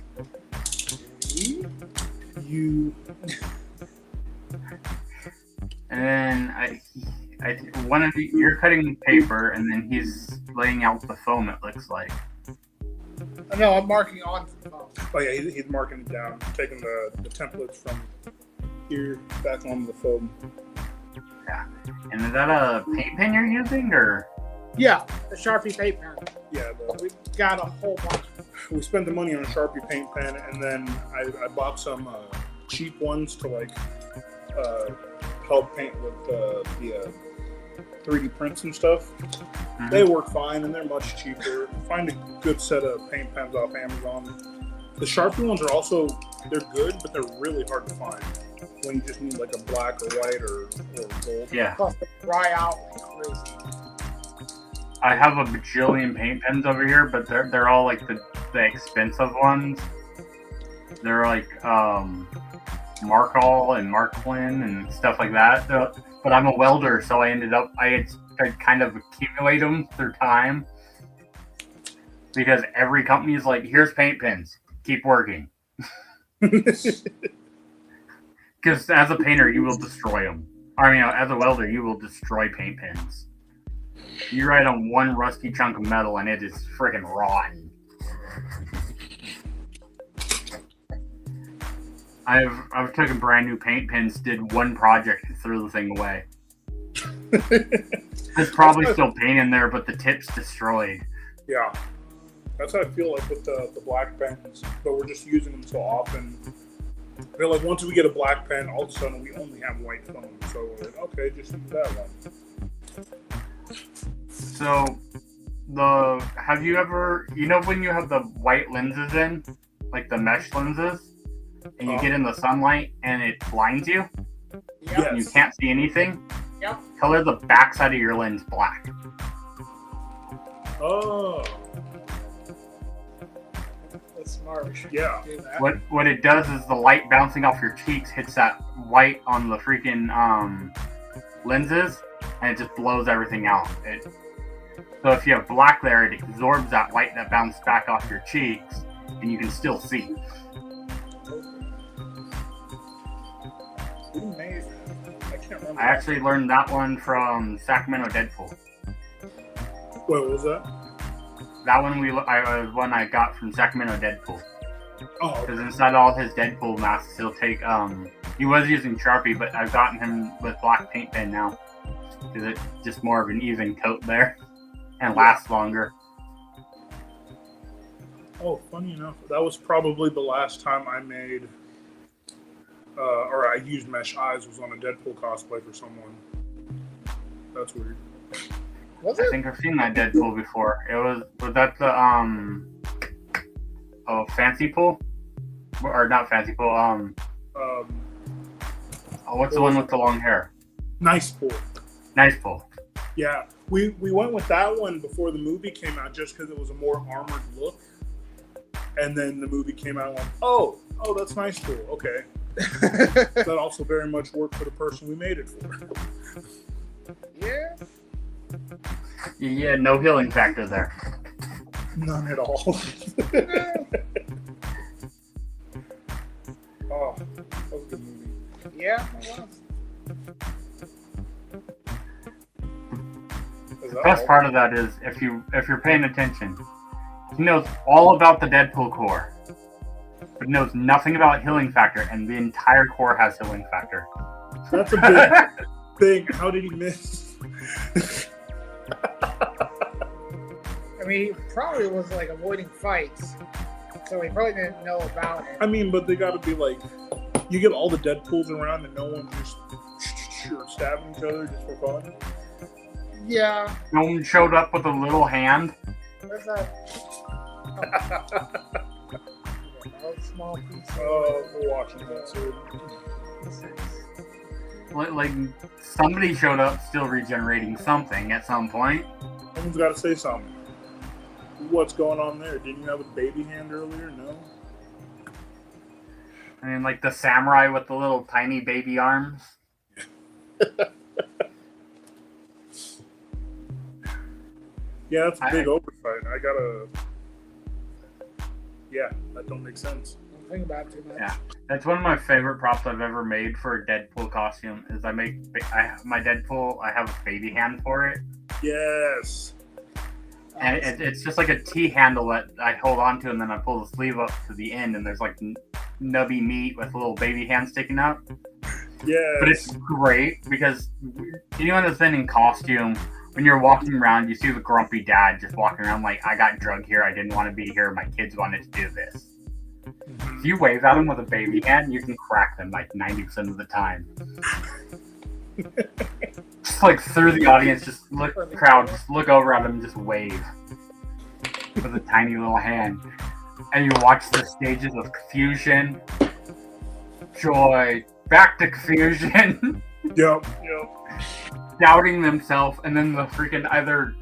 [SPEAKER 2] You.
[SPEAKER 1] And then you're cutting paper, and then he's laying out the foam. It looks like.
[SPEAKER 3] No, I'm marking on the phone.
[SPEAKER 2] Oh yeah, he's marking it down, taking the templates from here back onto the foam.
[SPEAKER 1] Yeah. And is that a paint pen you're using, or?
[SPEAKER 3] Yeah, the Sharpie paint pen.
[SPEAKER 2] Yeah,
[SPEAKER 3] We got a whole bunch.
[SPEAKER 2] we spent the money on a Sharpie paint pen, and then I bought some cheap ones to like help paint with the 3D prints and stuff.
[SPEAKER 1] Mm-hmm.
[SPEAKER 2] They work fine, and they're much cheaper. Find a good set of paint pens off Amazon. The Sharpie ones are also, they're good, but they're really hard to find when you just need like a black or white or gold.
[SPEAKER 1] Yeah.
[SPEAKER 3] Plus they dry out like crazy.
[SPEAKER 1] I have a bajillion paint pens over here, but they're all like the expensive ones. They're like Markall and Marklin and stuff like that. But I'm a welder, so I had kind of accumulate them through time. Because every company is like, here's paint pens, keep working. Because as a painter, you will destroy them. I mean, as a welder, you will destroy paint pens. You write on one rusty chunk of metal, and it is freaking rotten. I've taken brand new paint pens, did one project, and threw the thing away. There's probably still paint in there, but the tip's destroyed.
[SPEAKER 2] Yeah. That's how I feel like with the black pens, but we're just using them so often. They're like, once we get a black pen, all of a sudden we only have white foam. So we're like, okay, just use that one.
[SPEAKER 1] So, have you ever, when you have the white lenses in, like the mesh lenses, and you get in the sunlight and it blinds you,
[SPEAKER 3] Yep.
[SPEAKER 1] and you can't see anything?
[SPEAKER 3] Yep.
[SPEAKER 1] Color the backside of your lens black.
[SPEAKER 2] Oh.
[SPEAKER 3] That's smart. We should
[SPEAKER 2] Yeah.
[SPEAKER 3] do that.
[SPEAKER 1] What it does is the light bouncing off your cheeks hits that white on the freaking lenses, and it just blows everything out. So if you have black there, it absorbs that light that bounced back off your cheeks, and you can still see.
[SPEAKER 2] Who made that? I can't remember.
[SPEAKER 1] I actually learned that one from Sacramento Deadpool.
[SPEAKER 2] Wait, what was that?
[SPEAKER 1] That one I got from Sacramento Deadpool.
[SPEAKER 2] Oh,
[SPEAKER 1] Because inside all his Deadpool masks, he'll take he was using Sharpie, but I've gotten him with black paint pen now. Because it's just more of an even coat there. And lasts longer.
[SPEAKER 2] Oh, funny enough, that was probably the last time I made, or I used mesh eyes, was on a Deadpool cosplay for someone. That's weird.
[SPEAKER 3] Was
[SPEAKER 1] I
[SPEAKER 3] it?
[SPEAKER 1] think I've seen that Deadpool before. Was that the Fancy Pool? Or not Fancy Pool, what's the one with the long hair?
[SPEAKER 2] Nice pool.
[SPEAKER 1] Nice Pool.
[SPEAKER 2] Yeah, we went with that one before the movie came out just because it was a more armored look. And then the movie came out and went, oh, that's Nice Pool. Okay. That also very much worked for the person we made it for.
[SPEAKER 3] Yeah.
[SPEAKER 1] Yeah, no healing factor there.
[SPEAKER 2] None at all. Oh, that was a good movie.
[SPEAKER 3] Yeah, it was.
[SPEAKER 2] Is
[SPEAKER 1] The
[SPEAKER 2] that
[SPEAKER 1] best
[SPEAKER 2] all?
[SPEAKER 1] part of that is if you're paying attention, he knows all about the Deadpool core, but knows nothing about healing factor, and the entire core has healing factor.
[SPEAKER 2] That's a big thing. How did he miss?
[SPEAKER 3] I mean, he probably was like avoiding fights, so he probably didn't know about it.
[SPEAKER 2] I mean, but they got to be like You get all the Deadpools around and no one just stabbing each other just for fun.
[SPEAKER 3] Yeah.
[SPEAKER 1] No one showed up with a little hand.
[SPEAKER 3] There's that. Small piece.
[SPEAKER 2] We're watching that soon.
[SPEAKER 1] Like somebody showed up still regenerating something at some point.
[SPEAKER 2] Someone's got to say something. What's going on there? Didn't you have a baby hand earlier? No.
[SPEAKER 1] I mean, like the samurai with the little tiny baby arms.
[SPEAKER 2] Yeah, that's a big oversight. Yeah, that don't make sense.
[SPEAKER 3] Don't think about it too much.
[SPEAKER 1] Yeah, that's one of my favorite props I've ever made for a Deadpool costume. Is my Deadpool. I have a baby hand for it.
[SPEAKER 2] Yes.
[SPEAKER 1] And it's just like a T handle that I hold on to, and then I pull the sleeve up to the end, and there's like nubby meat with a little baby hand sticking out.
[SPEAKER 2] Yeah.
[SPEAKER 1] But it's great because anyone that's been in costume, when you're walking around, you see the grumpy dad just walking around like, I got drugged here, I didn't want to be here, my kids wanted to do this. If you wave at them with a baby hand, you can crack them like 90% of the time. Just like through the audience, just look over at them and just wave with a tiny little hand. And you watch the stages of confusion, joy, back to confusion.
[SPEAKER 2] Yep.
[SPEAKER 1] Doubting themselves, and then the freaking either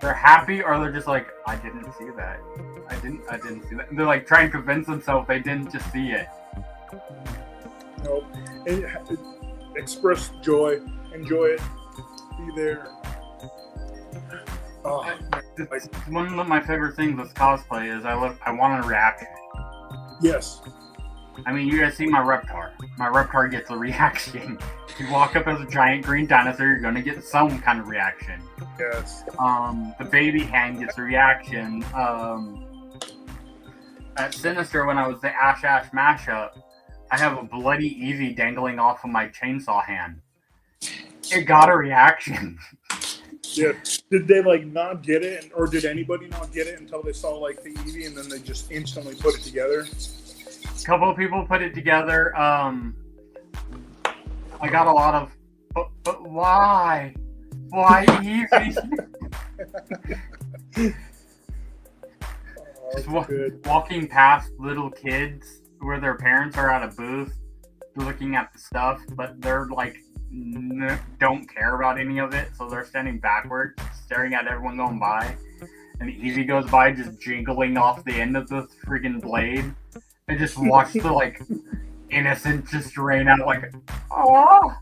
[SPEAKER 1] they're happy or they're just like, I didn't see that. I didn't see that. And they're like trying to convince themselves they didn't just see it.
[SPEAKER 2] Nope. Express joy, enjoy it, be there. Oh,
[SPEAKER 1] One of my favorite things with cosplay is I want a reaction.
[SPEAKER 2] yes.
[SPEAKER 1] I mean, you guys see my Reptar. My Reptar gets a reaction. You walk up as a giant green dinosaur, you're gonna get some kind of reaction.
[SPEAKER 2] Yes.
[SPEAKER 1] The baby hand gets a reaction. At Sinister, when I was the Ash mashup, I have a bloody Eevee dangling off of my chainsaw hand. It got a reaction.
[SPEAKER 2] Yeah. Did they like not get it, or did anybody not get it until they saw like the Eevee and then they just instantly put it together?
[SPEAKER 1] A couple of people put it together. I got a lot of, but why? Why Eevee? Just walking past little kids where their parents are at a booth looking at the stuff, but they're like, don't care about any of it, so they're standing backwards, staring at everyone going by, and Eevee goes by just jiggling off the end of the freaking blade, and just watch the like innocent just rain out like, oh.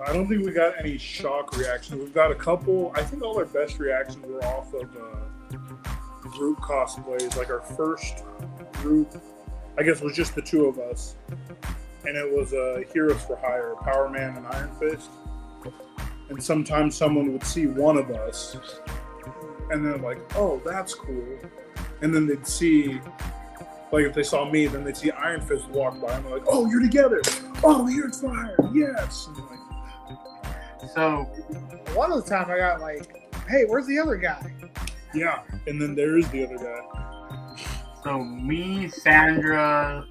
[SPEAKER 2] I don't think we got any shock reactions. We've got a couple. I think all our best reactions were off of group cosplays. Like our first group, I guess, was just the two of us, and it was Heroes for Hire, Power Man and Iron Fist. And sometimes someone would see one of us, and they're like, "Oh, that's cool," and then they'd see. Like if they saw me, then they'd see Iron Fist walk by, and they're like, "Oh, you're together! Oh, Heroes for Hire! Yes!" And like,
[SPEAKER 1] so
[SPEAKER 3] one of the time I got like, "Hey, where's the other guy?"
[SPEAKER 2] yeah, and then there is the other guy.
[SPEAKER 1] So me, Sandra,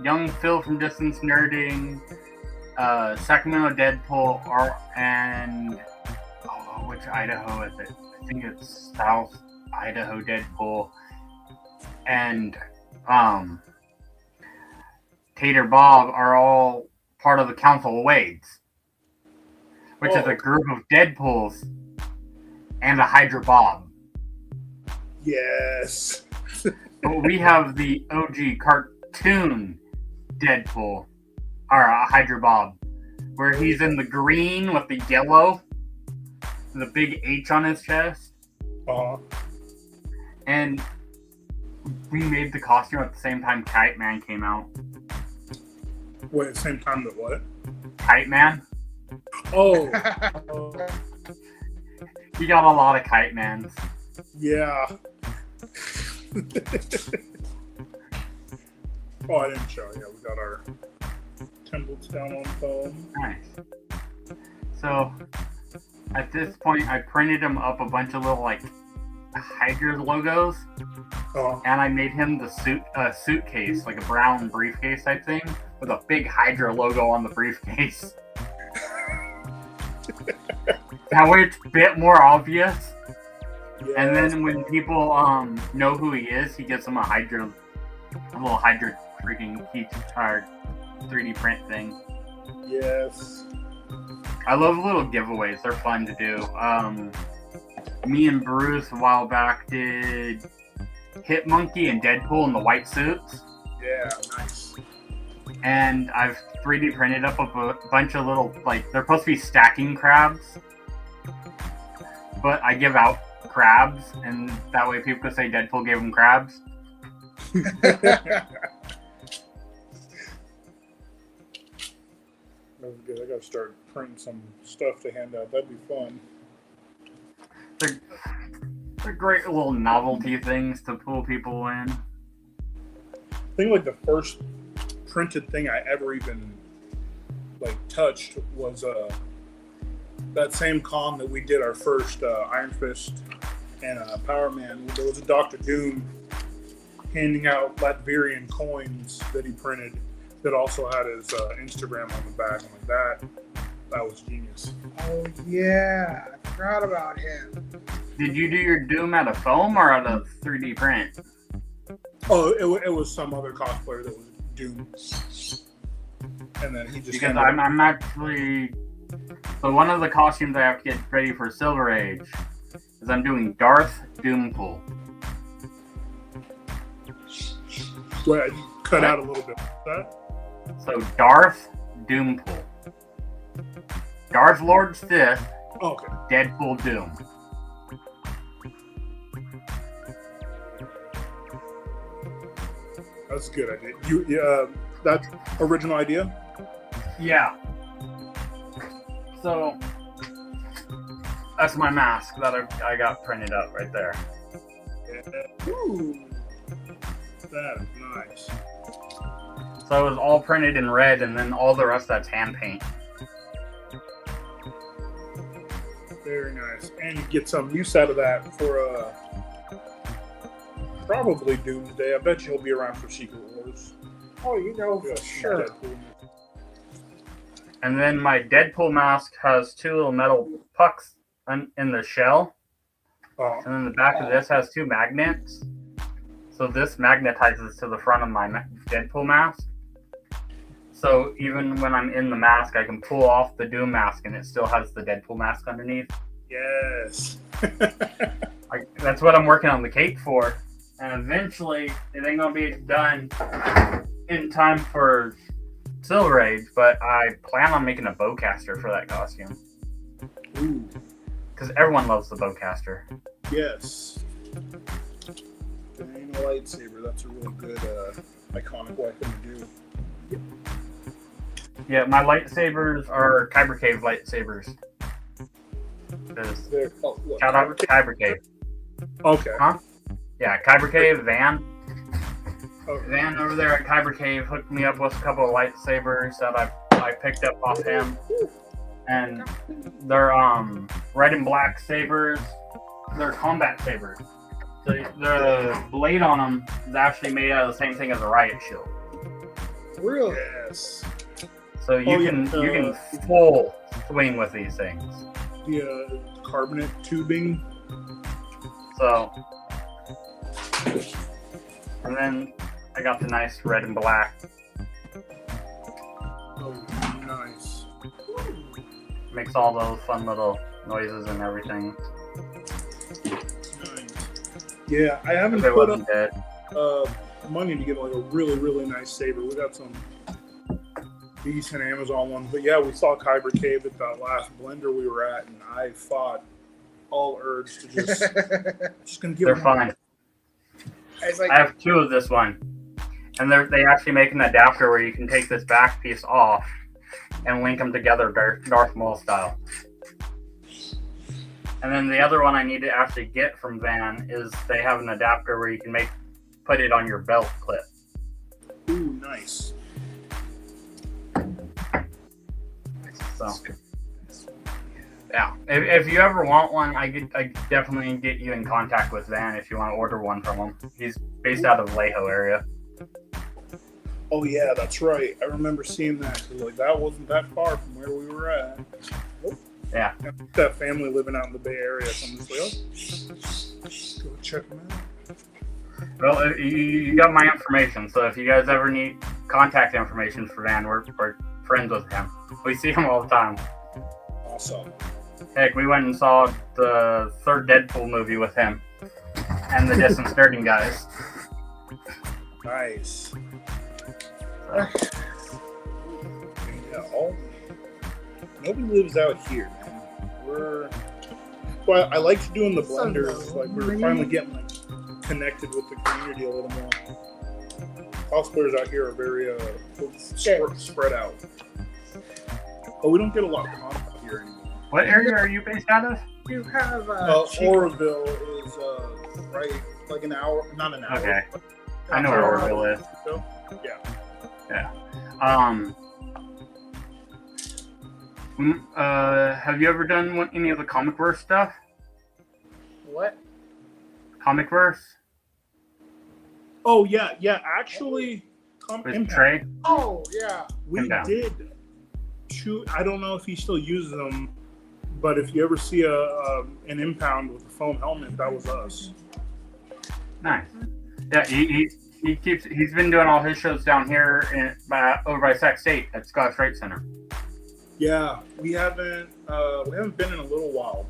[SPEAKER 1] young Phil from Distance Nerding, Sacramento Deadpool, and which Idaho is it? I think it's South Idaho Deadpool, and Tater Bob are all part of the Council of Wades, which is a group of Deadpools and a Hydra Bob.
[SPEAKER 2] Yes.
[SPEAKER 1] But we have the OG cartoon Deadpool, or Hydra Bob, where he's in the green with the yellow, the big H on his chest. And we made the costume at the same time Kite Man came out.
[SPEAKER 2] Wait, at the same time that what?
[SPEAKER 1] Kite Man?
[SPEAKER 2] Oh.
[SPEAKER 1] We got a lot of Kite Mans.
[SPEAKER 2] Yeah. Oh, I didn't show. Yeah, we got our templates down on foam.
[SPEAKER 1] Nice. So, at this point, I printed them up a bunch of little, like, Hydra logos.
[SPEAKER 2] Oh,
[SPEAKER 1] and I made him the suitcase, like a brown briefcase type thing, with a big Hydra logo on the briefcase. That way it's a bit more obvious.
[SPEAKER 2] yeah.
[SPEAKER 1] And then when people know who he is, he gives them a little Hydra freaking key 3D print thing.
[SPEAKER 2] Yes.
[SPEAKER 1] I love little giveaways. They're fun to do. Me and Bruce a while back did Hit Monkey and Deadpool in the white suits.
[SPEAKER 2] Yeah, nice.
[SPEAKER 1] And I've 3D printed up a bunch of little, like, they're supposed to be stacking crabs. But I give out crabs, and that way people could say Deadpool gave them crabs.
[SPEAKER 2] That's good. I gotta start printing some stuff to hand out. That'd be fun.
[SPEAKER 1] They're great little novelty things to pull people in.
[SPEAKER 2] I think like the first printed thing I ever even like touched was that same con that we did our first Iron Fist and Power Man. There was a Doctor Doom handing out Latvian coins that he printed that also had his Instagram on the back. I'm like, that was genius.
[SPEAKER 3] Oh yeah, I forgot about him.
[SPEAKER 1] Did you do your Doom out of foam or out of 3D print?
[SPEAKER 2] Oh, it was some other cosplayer that was Doom, and then he just
[SPEAKER 1] Because I'm actually... So one of the costumes I have to get ready for Silver Age is I'm doing Darth Doompool.
[SPEAKER 2] Wait, you cut out a little bit. That?
[SPEAKER 1] So Darth Doompool. Darth Lord Sith,
[SPEAKER 2] Oh, okay.
[SPEAKER 1] Deadpool Doom.
[SPEAKER 2] That's a good idea. That original idea?
[SPEAKER 1] Yeah. So that's my mask that I got printed up right there.
[SPEAKER 2] Yeah. Ooh. That is nice.
[SPEAKER 1] So it was all printed in red, and then all the rest that's hand paint.
[SPEAKER 2] Very nice. And you get some use out of that for probably Doomsday. I bet you he'll be around for Secret Wars.
[SPEAKER 3] Oh, you know for
[SPEAKER 2] Just
[SPEAKER 3] sure.
[SPEAKER 2] Deadpool.
[SPEAKER 1] And then my Deadpool mask has two little metal pucks in the shell.
[SPEAKER 2] Oh,
[SPEAKER 1] And then the back of this has two magnets. So this magnetizes to the front of my Deadpool mask. So even when I'm in the mask, I can pull off the Doom mask and it still has the Deadpool mask underneath.
[SPEAKER 2] yes.
[SPEAKER 1] That's what I'm working on the cape for. And eventually, it ain't going to be done in time for Silver Age, but I plan on making a bowcaster for that costume.
[SPEAKER 2] Ooh,
[SPEAKER 1] Because everyone loves the bowcaster.
[SPEAKER 2] yes. Dang, a lightsaber. That's a real good iconic weapon to do.
[SPEAKER 1] Yeah, my lightsabers are Kyber Cave lightsabers. 'Cause
[SPEAKER 2] They're called what?
[SPEAKER 1] shout out to Kyber Cave.
[SPEAKER 2] Okay.
[SPEAKER 1] Huh? Yeah, Kyber Cave, Van.
[SPEAKER 2] Okay.
[SPEAKER 1] Van over there at Kyber Cave hooked me up with a couple of lightsabers that I picked up off him. And they're red and black sabers. They're combat sabers. So the blade on them is actually made out of the same thing as a riot shield.
[SPEAKER 3] Really?
[SPEAKER 2] Yes.
[SPEAKER 1] So you can full swing with these things.
[SPEAKER 2] The carbonate tubing.
[SPEAKER 1] So, and then I got the nice red and black.
[SPEAKER 2] Oh, nice.
[SPEAKER 1] Makes all those fun little noises and everything.
[SPEAKER 2] Nice. Yeah, I haven't
[SPEAKER 1] If it
[SPEAKER 2] put
[SPEAKER 1] wasn't dead.
[SPEAKER 2] up money to get like a really, really nice saber. We got some decent Amazon ones, but yeah, we saw Kyber Cave at that last blender we were at, and I fought all urge to just gonna give
[SPEAKER 1] They're
[SPEAKER 2] them
[SPEAKER 1] fine.
[SPEAKER 3] It's like
[SPEAKER 1] I have two of this one. And they actually make an adapter where you can take this back piece off and link them together Darth Maul style. And then the other one I need to actually get from Van is they have an adapter where you can put it on your belt clip.
[SPEAKER 2] Ooh, nice.
[SPEAKER 1] So Yeah, if you ever want one, I definitely get you in contact with Van if you want to order one from him. He's based out of Vallejo area.
[SPEAKER 2] Oh yeah, that's right. I remember seeing that. 'Cause, like, that wasn't that far from where we were at.
[SPEAKER 1] Yeah.
[SPEAKER 2] That family living out in the Bay Area, so I'm just like, go check them out.
[SPEAKER 1] Well, you got my information, so if you guys ever need contact information for Van, we're friends with him. We see him all the time.
[SPEAKER 2] Awesome.
[SPEAKER 1] Heck, we went and saw the third Deadpool movie with him and the Distant Skirting guys.
[SPEAKER 2] Nice.
[SPEAKER 1] So,
[SPEAKER 2] Yeah, nobody lives out here, man. Well, I liked doing the blenders. Like, we're finally getting like connected with the community a little more. Cosplayers out here are very spread out. But we don't get a lot of contact here anymore.
[SPEAKER 1] what area are you based out of?
[SPEAKER 3] You have
[SPEAKER 2] Oroville is right like an hour, not an hour.
[SPEAKER 1] Okay. I know where Oroville is.
[SPEAKER 2] So, yeah.
[SPEAKER 1] Have you ever done any of the comic verse stuff?
[SPEAKER 3] What?
[SPEAKER 1] Comic verse
[SPEAKER 2] Oh yeah. Actually,
[SPEAKER 1] with
[SPEAKER 2] Impact.
[SPEAKER 1] Trey?
[SPEAKER 3] Oh yeah.
[SPEAKER 2] We
[SPEAKER 1] Impact.
[SPEAKER 2] did two. I don't know if he still uses them, but if you ever see an impound with a foam helmet, that was us.
[SPEAKER 1] Nice. Yeah, he's been doing all his shows down here over by Sac State at Scotts Rite Center.
[SPEAKER 2] Yeah, we haven't been in a little while.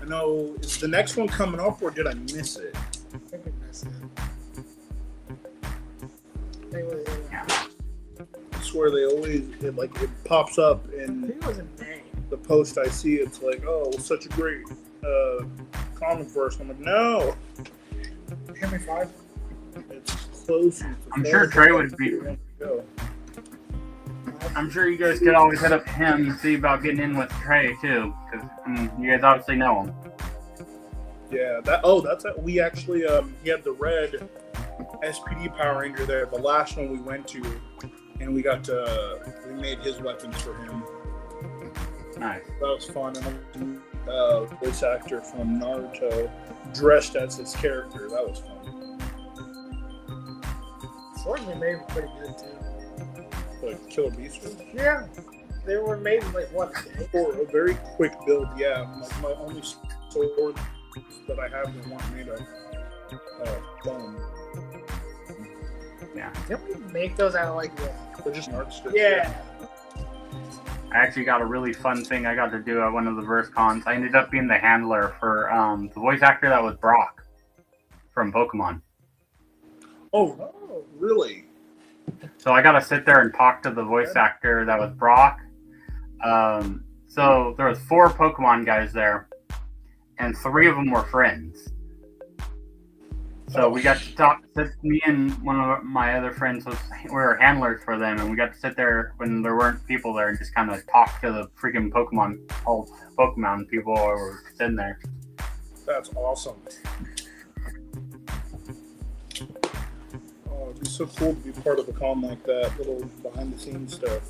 [SPEAKER 2] I know, is the next one coming up, or did I miss it?
[SPEAKER 3] I think I missed it. Anyway,
[SPEAKER 2] I swear they always it pops up
[SPEAKER 3] I
[SPEAKER 2] in
[SPEAKER 3] think it was in May.
[SPEAKER 2] the post I see. It's like, oh, such a great comic verse. I'm like, no,
[SPEAKER 3] Give me 5.
[SPEAKER 2] it's close.
[SPEAKER 1] I'm sure Trey would be.
[SPEAKER 2] Go.
[SPEAKER 1] I'm sure you guys could always hit up him and see about getting in with Trey too, because you guys obviously know him.
[SPEAKER 2] Yeah, that's it. We actually he had the red SPD Power Ranger there, the last one we went to, and we made his weapons for him.
[SPEAKER 1] Nice.
[SPEAKER 2] That was fun. And voice actor from Naruto dressed as his character. That was fun.
[SPEAKER 3] Swords they made were pretty good too.
[SPEAKER 2] Like Killer Beast was.
[SPEAKER 3] Yeah. They were made in like what day?
[SPEAKER 2] For a very quick build, yeah. Like my only sword that I have that weren't made of bone.
[SPEAKER 1] Yeah.
[SPEAKER 3] Didn't we make those out of like wood?
[SPEAKER 2] They're just art strips.
[SPEAKER 3] Yeah.
[SPEAKER 1] I actually got a really fun thing I got to do at one of the verse cons. I ended up being the handler for the voice actor that was Brock from Pokemon.
[SPEAKER 2] Oh, really?
[SPEAKER 1] So I got to sit there and talk to the voice actor that was Brock. So there was 4 Pokemon guys there, and 3 of them were friends. So we got to talk. Me and one of my other friends we were handlers for them, and we got to sit there when there weren't people there and just kind of talk to the freaking all Pokemon people who were sitting there.
[SPEAKER 2] That's awesome. Oh, it'd be so cool to be part of a con like that, little behind the scenes stuff.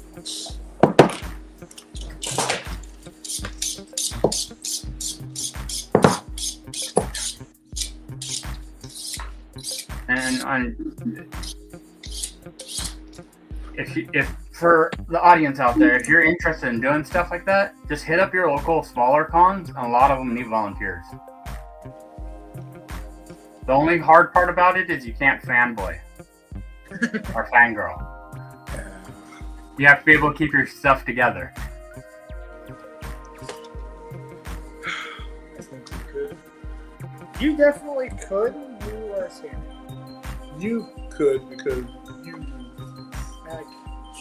[SPEAKER 1] And if for the audience out there, if you're interested in doing stuff like that, just hit up your local smaller cons, and a lot of them need volunteers. The only hard part about it is you can't fanboy or fangirl. You have to be able to keep your stuff together.
[SPEAKER 2] I think we could.
[SPEAKER 3] You definitely could. You are scared.
[SPEAKER 2] You could because you.
[SPEAKER 3] Like,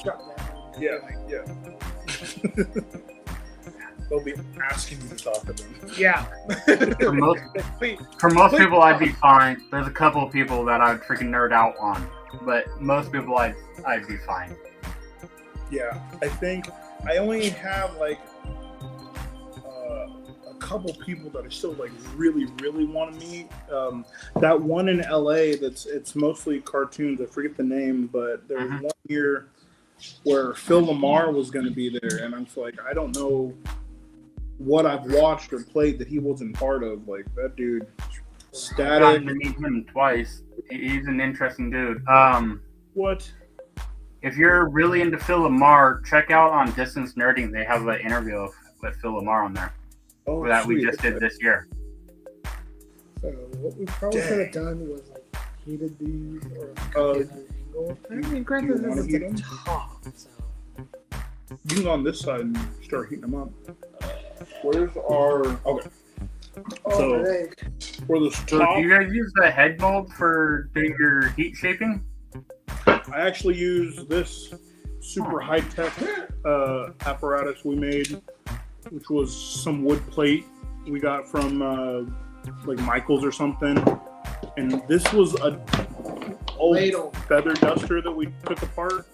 [SPEAKER 3] shut down.
[SPEAKER 2] Yeah. They'll be asking you to talk to them.
[SPEAKER 3] Yeah.
[SPEAKER 1] For most people, I'd be fine. There's a couple of people that I'd freaking nerd out on, but most people, I'd be fine.
[SPEAKER 2] Yeah, I think I only have like a couple people that I still like really want to meet. That one in LA it's mostly cartoons. I forget the name, but there was one year where Phil Lamar was going to be there, and I'm just like, I don't know what I've watched or played that he wasn't part of. Like that dude,
[SPEAKER 1] I've
[SPEAKER 2] Static.
[SPEAKER 1] gotten to meet him twice. He's an interesting dude.
[SPEAKER 2] What?
[SPEAKER 1] If you're really into Phil Lamar, check out on Distance Nerding. They have an interview with Phil Lamar on there
[SPEAKER 2] Oh,
[SPEAKER 1] that we
[SPEAKER 2] sweet.
[SPEAKER 1] just did this year.
[SPEAKER 3] So what we probably
[SPEAKER 2] Dang.
[SPEAKER 3] could have done was like heated these or
[SPEAKER 2] Uh,
[SPEAKER 3] cut the angle. I mean, granted,
[SPEAKER 2] you wanna
[SPEAKER 3] this
[SPEAKER 2] heat
[SPEAKER 3] is
[SPEAKER 2] 'em?
[SPEAKER 3] a top, so
[SPEAKER 2] You can go on this side and start heating them up. Where's our? Okay, So-
[SPEAKER 3] they
[SPEAKER 2] for the
[SPEAKER 1] So
[SPEAKER 2] top,
[SPEAKER 1] do you guys use the head mold for doing your heat shaping?
[SPEAKER 2] I actually use this super high tech apparatus we made, which was some wood plate we got from like Michaels or something, and this was a old
[SPEAKER 3] ladle.
[SPEAKER 2] feather duster that we took apart,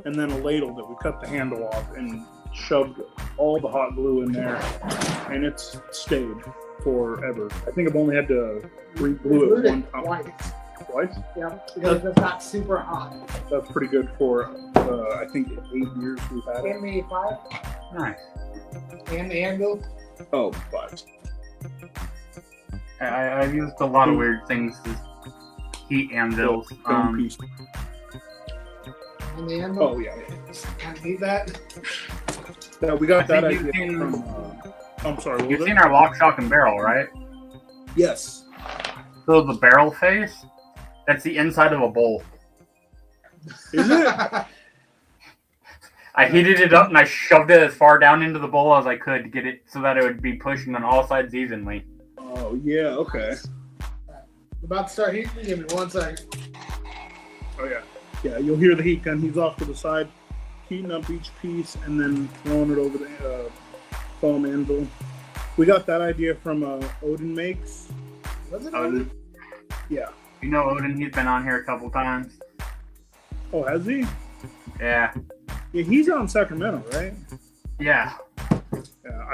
[SPEAKER 2] and then a ladle that we cut the handle off and shoved all the hot glue in there, and it's stayed forever. I think I've only had to re-glue it one time. Twice?
[SPEAKER 3] Yeah, because it's not super hot.
[SPEAKER 2] That's pretty good for, I think, 8 years we've had it.
[SPEAKER 3] And me 5
[SPEAKER 1] Nice.
[SPEAKER 3] and the angle.
[SPEAKER 2] Oh, 5.
[SPEAKER 1] I've used a lot of weird things as heat anvils.
[SPEAKER 2] Same piece.
[SPEAKER 3] And the angle.
[SPEAKER 2] Oh, yeah.
[SPEAKER 3] Kind of need that.
[SPEAKER 2] Yeah, we got
[SPEAKER 1] I
[SPEAKER 2] that
[SPEAKER 1] think
[SPEAKER 2] idea
[SPEAKER 1] you can-
[SPEAKER 2] from, I'm sorry, what
[SPEAKER 1] You've
[SPEAKER 2] was
[SPEAKER 1] seen
[SPEAKER 2] it?
[SPEAKER 1] our lock, shock, and barrel, right?
[SPEAKER 2] Yes.
[SPEAKER 1] So the barrel face, that's the inside of a bowl.
[SPEAKER 2] Is it?
[SPEAKER 1] I heated it up and I shoved it as far down into the bowl as I could to get it so that it would be pushing on all sides evenly.
[SPEAKER 2] Oh, yeah, okay.
[SPEAKER 3] About to start heating. Give me 1 second.
[SPEAKER 2] Oh, yeah. Yeah, you'll hear the heat gun. He's off to the side, heating up each piece and then throwing it over the foam anvil. We got that idea from Odin Makes.
[SPEAKER 3] Was it?
[SPEAKER 1] Odin,
[SPEAKER 2] Yeah.
[SPEAKER 1] you know Odin, he's been on here a couple times.
[SPEAKER 2] Oh, has he?
[SPEAKER 1] Yeah.
[SPEAKER 2] Yeah, he's out in Sacramento, right?
[SPEAKER 1] Yeah.
[SPEAKER 2] Yeah,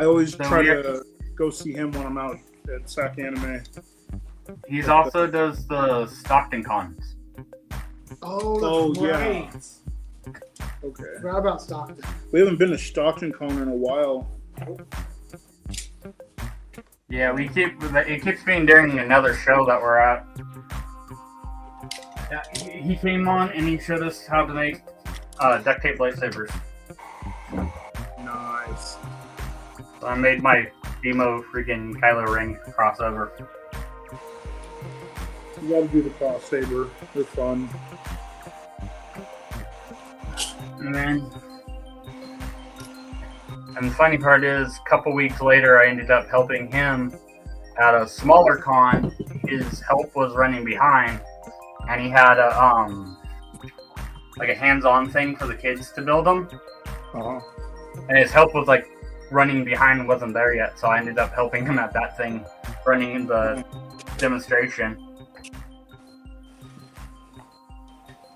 [SPEAKER 2] I always
[SPEAKER 1] So
[SPEAKER 2] try
[SPEAKER 1] we're-
[SPEAKER 2] to go see him when I'm out at Sac Anime.
[SPEAKER 1] He's also does the Stockton cons.
[SPEAKER 3] Oh, that's
[SPEAKER 2] yeah.
[SPEAKER 3] right.
[SPEAKER 2] Okay.
[SPEAKER 3] Forgot about Stockton.
[SPEAKER 2] We haven't been to Stockton Con in a while.
[SPEAKER 1] Yeah, it keeps being during another show that we're at. Yeah, he came on and he showed us how to make duct tape lightsabers.
[SPEAKER 2] Nice.
[SPEAKER 1] So I made my Demo freaking Kylo Ren crossover.
[SPEAKER 2] You gotta do the cross saber. They're fun.
[SPEAKER 1] And the funny part is, a couple weeks later, I ended up helping him at a smaller con. His help was running behind, and he had a like a hands-on thing for the kids to build them.
[SPEAKER 2] Uh-huh.
[SPEAKER 1] And his help was like running behind and wasn't there yet, so I ended up helping him at that thing, running the demonstration.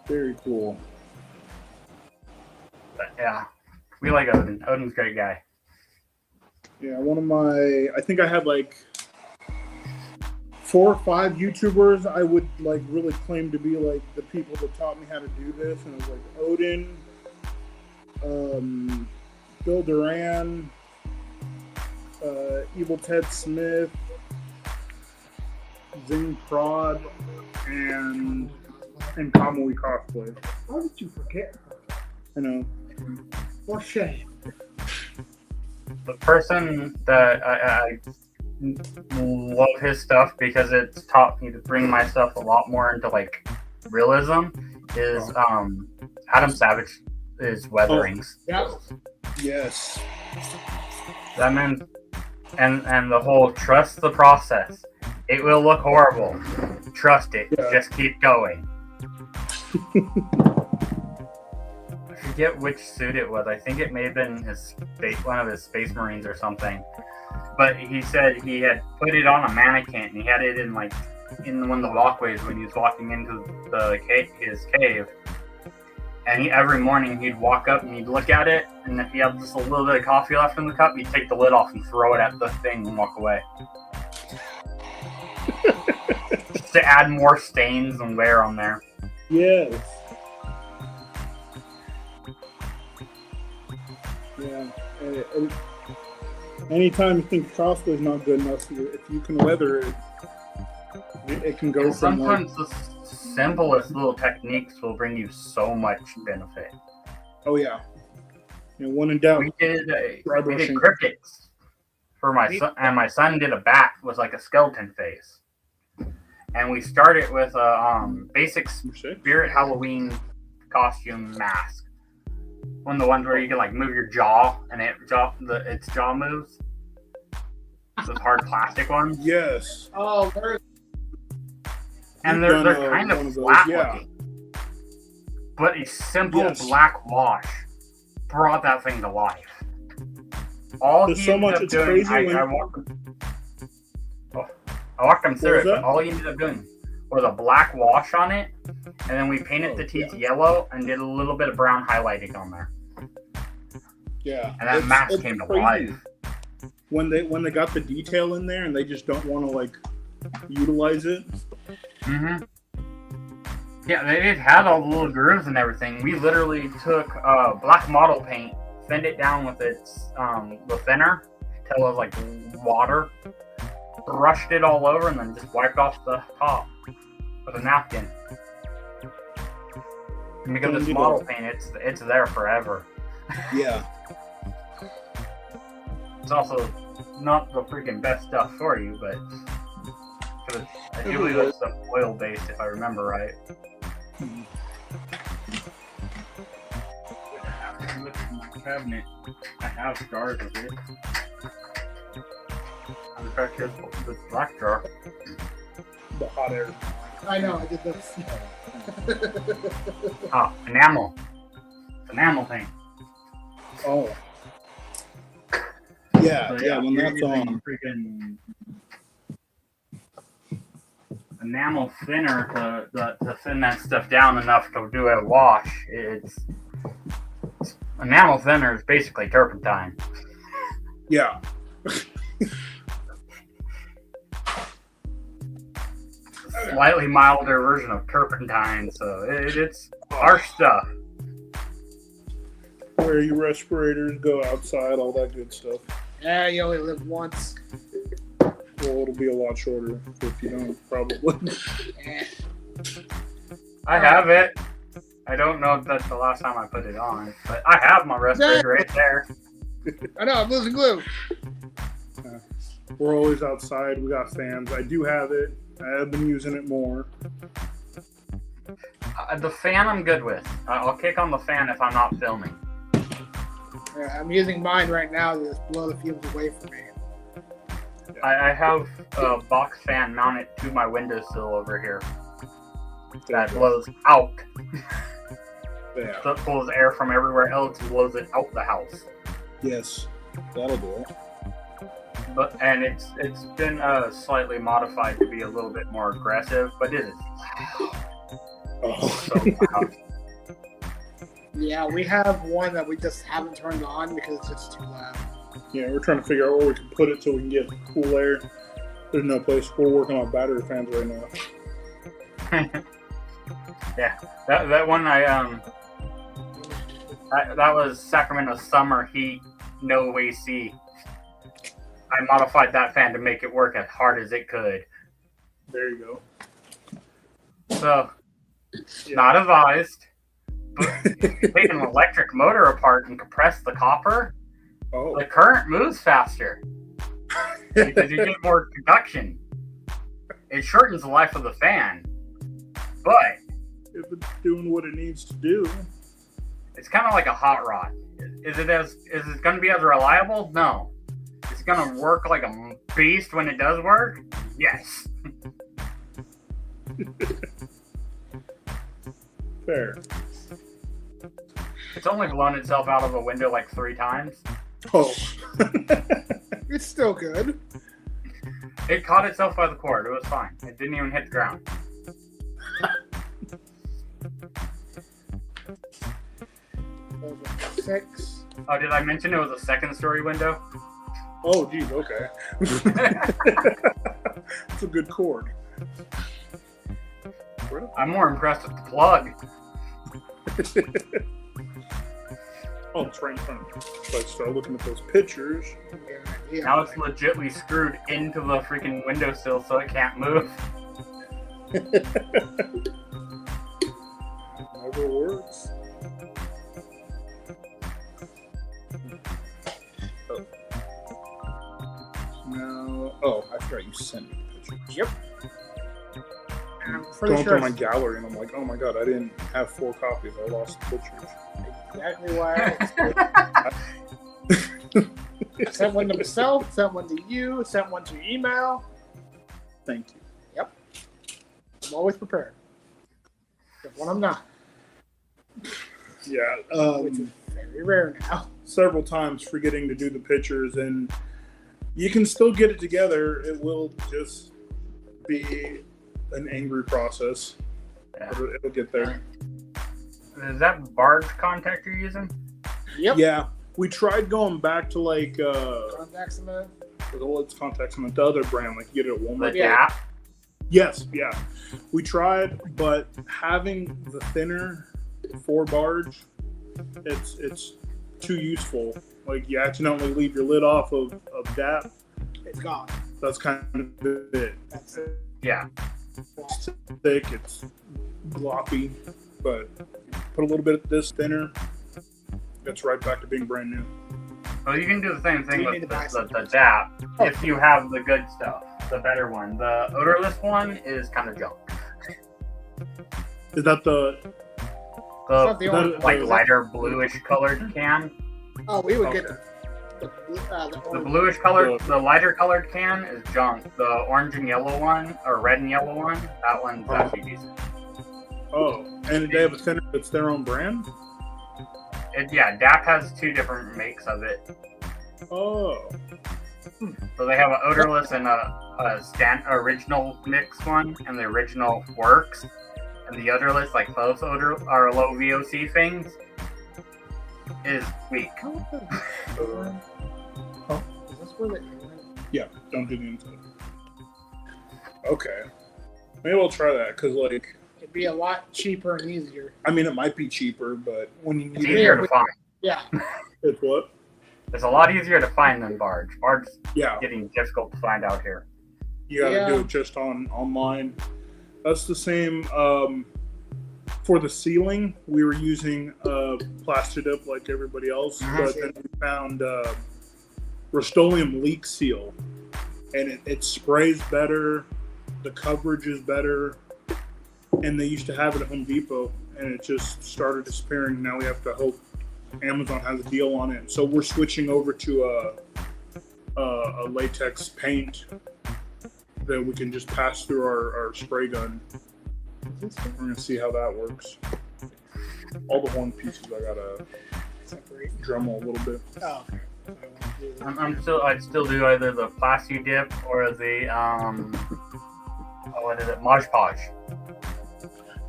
[SPEAKER 2] Very cool.
[SPEAKER 1] But yeah, we like Odin. Odin's a great guy.
[SPEAKER 2] Yeah, one of my, I think I had like 4 or 5 YouTubers I would like really claim to be like the people that taught me how to do this, and it was like Odin, Bill Duran, Evil Ted Smith, Zing Prod, and Kamui Cosplay.
[SPEAKER 3] How did you forget?
[SPEAKER 2] I know.
[SPEAKER 3] For shame.
[SPEAKER 1] The person that I love his stuff because it's taught me to bring my stuff a lot more into like realism is Adam Savage is Weatherings.
[SPEAKER 3] Yeah.
[SPEAKER 2] Yes.
[SPEAKER 1] That meant and the whole trust the process. It will look horrible. Trust it.
[SPEAKER 2] Yeah.
[SPEAKER 1] Just keep going. I forget which suit it was. I think it may have been one of his Space Marines or something. But he said he had put it on a mannequin and he had it in one of the walkways when he was walking into his cave. And every morning he'd walk up and he'd look at it, and if he had just a little bit of coffee left in the cup, he'd take the lid off and throw it at the thing and walk away. Just to add more stains and wear on there.
[SPEAKER 2] Yes. Yeah. Anytime you think Crossbow is not good enough, if you can weather it, it can go
[SPEAKER 1] And
[SPEAKER 2] from like,
[SPEAKER 1] sometimes the simplest little techniques will bring you so much benefit.
[SPEAKER 2] oh yeah, when in doubt,
[SPEAKER 1] We did
[SPEAKER 2] dry
[SPEAKER 1] we did
[SPEAKER 2] brushing.
[SPEAKER 1] cryptids for my son, and my son did a bat with like a skeleton face. And we started with a basic Spirit Halloween costume mask. One of the ones where you can like move your jaw and its jaw moves. Those hard plastic ones.
[SPEAKER 2] Yes.
[SPEAKER 3] Oh, there's
[SPEAKER 1] And
[SPEAKER 2] You've
[SPEAKER 1] they're
[SPEAKER 2] done,
[SPEAKER 1] kind
[SPEAKER 2] one
[SPEAKER 1] of
[SPEAKER 2] of those,
[SPEAKER 1] flat
[SPEAKER 2] yeah.
[SPEAKER 1] looking. But a simple
[SPEAKER 2] Yes.
[SPEAKER 1] black wash brought that thing to life. All
[SPEAKER 2] There's
[SPEAKER 1] he
[SPEAKER 2] so
[SPEAKER 1] ended
[SPEAKER 2] much-
[SPEAKER 1] up
[SPEAKER 2] it's
[SPEAKER 1] doing,
[SPEAKER 2] crazy when-
[SPEAKER 1] I walked him through
[SPEAKER 2] was
[SPEAKER 1] it, but
[SPEAKER 2] that?
[SPEAKER 1] all he ended up doing was a black wash on it, and then we painted the teeth yellow and did a little bit of brown highlighting on there.
[SPEAKER 2] Yeah.
[SPEAKER 1] And that mask came to life.
[SPEAKER 2] When they got the detail in there and they just don't want to like utilize it.
[SPEAKER 1] Mm-hmm. Yeah, it had all the little grooves and everything. We literally took black model paint, thinned it down with its the thinner till it was like water, brushed it all over, and then just wiped off the top with a napkin. And because it's model paint, it's there forever.
[SPEAKER 2] Yeah.
[SPEAKER 1] It's also not the freaking best stuff for you, but I do believe it's oil based if I remember right. Look at my cabinet. I have jars of it. In fact, here's this black jar.
[SPEAKER 2] The hot air.
[SPEAKER 3] I know, I did this.
[SPEAKER 1] Enamel. It's enamel paint.
[SPEAKER 2] Oh. Yeah,
[SPEAKER 1] So,
[SPEAKER 2] yeah, when
[SPEAKER 1] you're
[SPEAKER 2] that's
[SPEAKER 1] using
[SPEAKER 2] on.
[SPEAKER 1] freaking enamel thinner to thin that stuff down enough to do a wash. It's enamel thinner is basically turpentine.
[SPEAKER 2] Yeah.
[SPEAKER 1] Slightly milder version of turpentine, so it's harsh stuff.
[SPEAKER 2] Wear your respirators, go outside, all that good stuff.
[SPEAKER 3] Yeah, you only live once.
[SPEAKER 2] Well, it'll be a lot shorter if you don't, probably.
[SPEAKER 3] Eh.
[SPEAKER 1] I have it. I don't know if that's the last time I put it on, but I have my respirator right there.
[SPEAKER 3] I know, I'm losing glue.
[SPEAKER 2] We're always outside. We got fans. I do have it. I have been using it more.
[SPEAKER 1] The fan I'm good with. I'll kick on the fan if I'm not filming.
[SPEAKER 3] Yeah, I'm using mine right now to just blow the fumes away from me.
[SPEAKER 1] I have a box fan mounted to my windowsill over here that blows out.
[SPEAKER 2] Yeah.
[SPEAKER 1] So it pulls air from everywhere else and blows it out the house.
[SPEAKER 2] Yes. That'll do it.
[SPEAKER 1] And it's been slightly modified to be a little bit more aggressive, but it is
[SPEAKER 2] Oh.
[SPEAKER 1] so loud.
[SPEAKER 3] Yeah, we have one that we just haven't turned on because it's just too loud.
[SPEAKER 2] Yeah, we're trying to figure out where we can put it so we can get cool air. There's no place. We're working on battery fans right now.
[SPEAKER 1] Yeah, that one that was Sacramento summer heat, no AC. I modified that fan to make it work as hard as it could.
[SPEAKER 2] There you go.
[SPEAKER 1] So, not advised. But take an electric motor apart and compress the copper,
[SPEAKER 2] Oh.
[SPEAKER 1] the current moves faster because you get more conduction. It shortens the life of the fan, but
[SPEAKER 2] If it's doing what it needs to do.
[SPEAKER 1] it's kind of like a hot rod. Is it going to be as reliable? No. It's going to work like a beast when it does work? Yes.
[SPEAKER 2] Fair.
[SPEAKER 1] It's only blown itself out of a window like 3 times.
[SPEAKER 2] Oh.
[SPEAKER 3] It's still good.
[SPEAKER 1] It caught itself by the cord. It was fine. It didn't even hit the ground.
[SPEAKER 3] Those are 6.
[SPEAKER 1] Oh, did I mention it was a 2nd-story window?
[SPEAKER 2] Oh, geez, okay. It's a good cord.
[SPEAKER 1] I'm more impressed with the plug.
[SPEAKER 2] Oh, it's right in front of me. So I start looking at those pictures.
[SPEAKER 3] Yeah.
[SPEAKER 1] Now it's legitly screwed into the freaking windowsill so it can't move.
[SPEAKER 2] Never works. Oh. No. Oh, I forgot you sent me the pictures.
[SPEAKER 3] Yep. And I'm pretty
[SPEAKER 2] Going
[SPEAKER 3] sure
[SPEAKER 2] through my gallery and I'm like, oh my god, I didn't have 4 copies. I lost the pictures.
[SPEAKER 3] exactly why I sent one to myself, sent one to you, sent one to your email.
[SPEAKER 2] Thank you.
[SPEAKER 3] I'm always prepared. But when I'm not,
[SPEAKER 2] Yeah.
[SPEAKER 3] which is very rare now.
[SPEAKER 2] Several times forgetting to do the pictures, and you can still get it together. It will just be an angry process.
[SPEAKER 1] Yeah.
[SPEAKER 2] It'll get there.
[SPEAKER 1] Is that Barge contact you're using?
[SPEAKER 3] Yep.
[SPEAKER 2] Yeah, we tried going back to like
[SPEAKER 3] Contact cement.
[SPEAKER 2] it's contacts on the other brand, like you get it at Walmart.
[SPEAKER 1] The
[SPEAKER 3] Yeah.
[SPEAKER 1] DAP?
[SPEAKER 2] Yes, yeah, we tried, but having the thinner for Barge, it's too useful. Like you accidentally leave your lid off of DAP.
[SPEAKER 3] It's gone.
[SPEAKER 2] That's kind of it.
[SPEAKER 3] That's it.
[SPEAKER 1] Yeah.
[SPEAKER 2] It's thick, it's gloppy, but put a little bit of this thinner, it's right back to being brand new.
[SPEAKER 1] Well, you can do the same thing
[SPEAKER 3] You
[SPEAKER 1] with
[SPEAKER 3] need to buy
[SPEAKER 1] the DAP
[SPEAKER 3] Oh.
[SPEAKER 1] if you have the good stuff, the better one. The odorless one is kind of junk.
[SPEAKER 2] Is that the
[SPEAKER 3] It's not the
[SPEAKER 2] that-
[SPEAKER 3] only
[SPEAKER 1] Like
[SPEAKER 3] one.
[SPEAKER 1] lighter bluish colored can.
[SPEAKER 3] Oh, we would
[SPEAKER 2] Okay.
[SPEAKER 3] get the
[SPEAKER 1] The
[SPEAKER 3] orange.
[SPEAKER 1] bluish colored, the lighter colored can is junk. The orange and yellow one, or red and yellow one, that one's actually decent.
[SPEAKER 2] oh, and they have a thinner that's their own brand?
[SPEAKER 1] Yeah, DAP has 2 different makes of it.
[SPEAKER 2] Oh.
[SPEAKER 1] So they have an odorless and a original mix one, and the original works. And the odorless, like both odor or low VOC things, is weak.
[SPEAKER 3] Oh, is this where the
[SPEAKER 2] Yeah, don't do the inside. Okay. Maybe I'll try that, because, like,
[SPEAKER 3] it'd be a lot cheaper and easier.
[SPEAKER 2] I mean, it might be cheaper, but when you
[SPEAKER 1] It's
[SPEAKER 2] need
[SPEAKER 1] easier
[SPEAKER 2] it,
[SPEAKER 1] to find.
[SPEAKER 3] Yeah.
[SPEAKER 2] it's what?
[SPEAKER 1] It's a lot easier to find than Barge. Barge is
[SPEAKER 2] Yeah,
[SPEAKER 1] getting difficult to find out here.
[SPEAKER 2] you gotta
[SPEAKER 3] Yeah.
[SPEAKER 2] do it just online. That's the same, for the ceiling, we were using Plastidip like everybody else, but then we found Rust-Oleum Leak Seal, and it sprays better, the coverage is better, and they used to have it at Home Depot, and it just started disappearing. Now we have to hope Amazon has a deal on it. So we're switching over to a latex paint that we can just pass through our spray gun. We're gonna see how that works. All the horn pieces I gotta
[SPEAKER 3] Separate.
[SPEAKER 2] Dremel a little bit.
[SPEAKER 3] Oh, okay.
[SPEAKER 1] I'd still do either the Plasti Dip or the what is it, Mod Podge.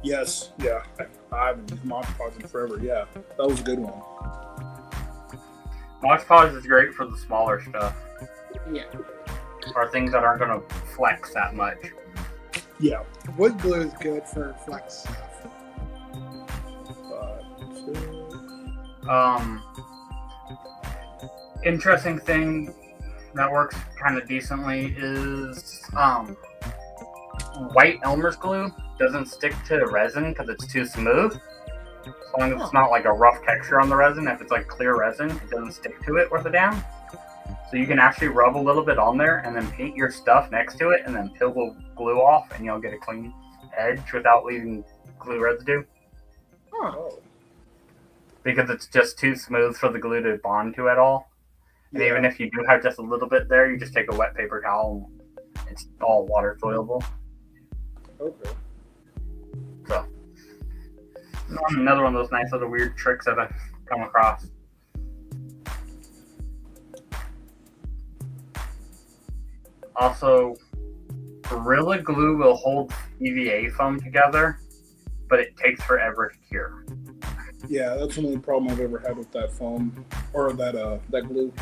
[SPEAKER 2] Yes, yeah. I haven't used Mod Podge in forever. Yeah, that was a good one.
[SPEAKER 1] Mod Podge is great for the smaller stuff,
[SPEAKER 3] Yeah.
[SPEAKER 1] or things that aren't gonna flex that much.
[SPEAKER 2] Yeah.
[SPEAKER 3] Wood glue is good for flex stuff.
[SPEAKER 1] Interesting thing that works kind of decently is white Elmer's glue doesn't stick to the resin because it's too smooth. As long as it's not like a rough texture on the resin, if it's like clear resin, it doesn't stick to it worth a damn. So you can actually rub a little bit on there and then paint your stuff next to it and then peel the glue off and you'll get a clean edge without leaving glue residue.
[SPEAKER 2] Oh.
[SPEAKER 1] Because it's just too smooth for the glue to bond to at all. And
[SPEAKER 2] Yeah.
[SPEAKER 1] even if you do have just a little bit there, you just take a wet paper towel and it's all water soluble.
[SPEAKER 2] Okay.
[SPEAKER 1] So another one of those nice little weird tricks that I've come across. Also, Gorilla Glue will hold EVA foam together, but it takes forever to cure.
[SPEAKER 2] Yeah, that's the only problem I've ever had with that foam or that glue.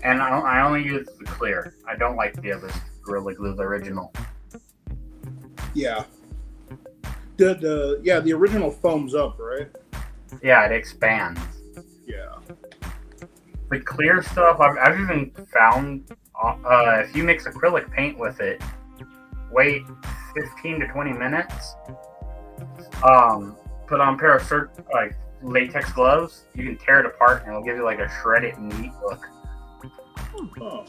[SPEAKER 1] And I only use the clear. I don't like the other Gorilla Glue, the original.
[SPEAKER 2] Yeah. The original foams up, right?
[SPEAKER 1] Yeah, it expands. The clear stuff, I've even found if you mix acrylic paint with it, wait 15 to 20 minutes, put on a pair of like latex gloves, you can tear it apart and it'll give you like a shredded neat look.
[SPEAKER 2] Oh.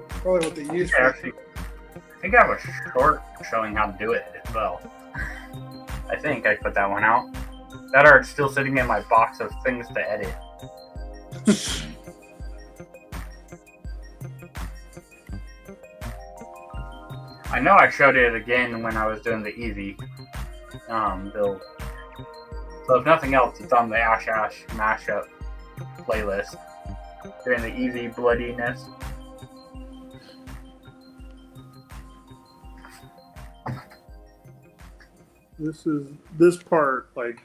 [SPEAKER 4] Probably what they use
[SPEAKER 1] I
[SPEAKER 4] for
[SPEAKER 1] think I have a short showing how to do it as well. I think I put that one out. That are still sitting in my box of things to edit. I know I showed it again when I was doing the Eevee build. So if nothing else, it's on the Ash mashup playlist during the Eevee bloodiness.
[SPEAKER 2] This part, like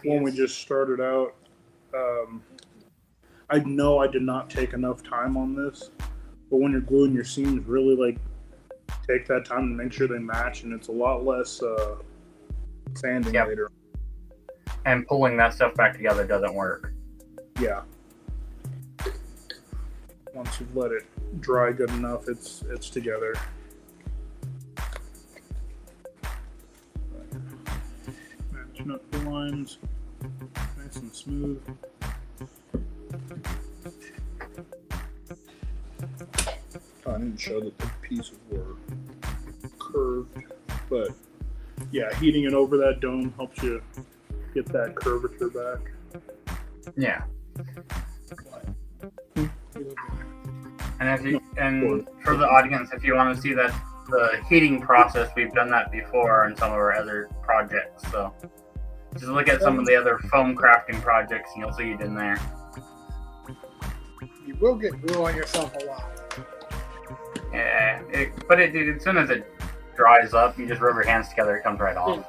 [SPEAKER 2] when we just started out, I know I did not take enough time on this, but when you're gluing your seams, really like take that time to make sure they match, and it's a lot less sanding later.
[SPEAKER 1] And pulling that stuff back together doesn't work.
[SPEAKER 2] Yeah. Once you've let it dry good enough, it's together. Matching up the lines, nice and smooth. I didn't show that the pieces were curved, but yeah, heating it over that dome helps you get that curvature back.
[SPEAKER 1] Yeah. And for the audience, if you want to see that the heating process, we've done that before on some of our other projects. So just look at some of the other foam crafting projects, and you'll see it in there.
[SPEAKER 4] You will get glue on yourself a lot.
[SPEAKER 1] Yeah, but as soon as it dries up, you just rub your hands together, it comes right off.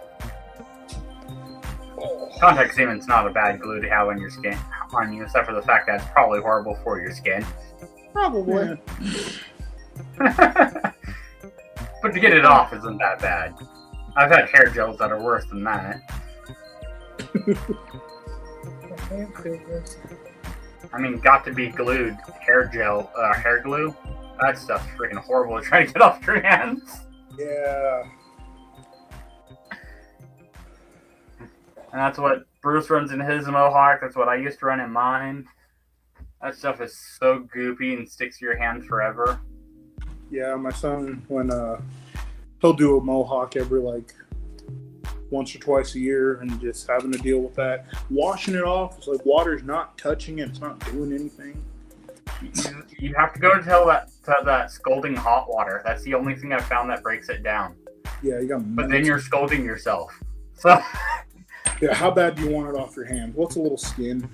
[SPEAKER 1] Contact cement's not a bad glue to have on your skin, on you, except for the fact that it's probably horrible for your skin.
[SPEAKER 4] Probably.
[SPEAKER 1] But to get it off isn't that bad. I've had hair gels that are worse than that. I mean, got to be glued hair glue. That stuff's freaking horrible to try to get off your hands.
[SPEAKER 2] Yeah.
[SPEAKER 1] And that's what Bruce runs in his Mohawk. That's what I used to run in mine. That stuff is so goopy and sticks to your hand forever.
[SPEAKER 2] Yeah, my son, when he'll do a Mohawk every like once or twice a year, and just having to deal with that, washing it off, it's like water's not touching it, it's not doing anything.
[SPEAKER 1] You have to go to that scalding hot water. That's the only thing I've found that breaks it down.
[SPEAKER 2] Yeah, you got.
[SPEAKER 1] But then you're scalding yourself. So.
[SPEAKER 2] Yeah, how bad do you want it off your hand? What's a little skin?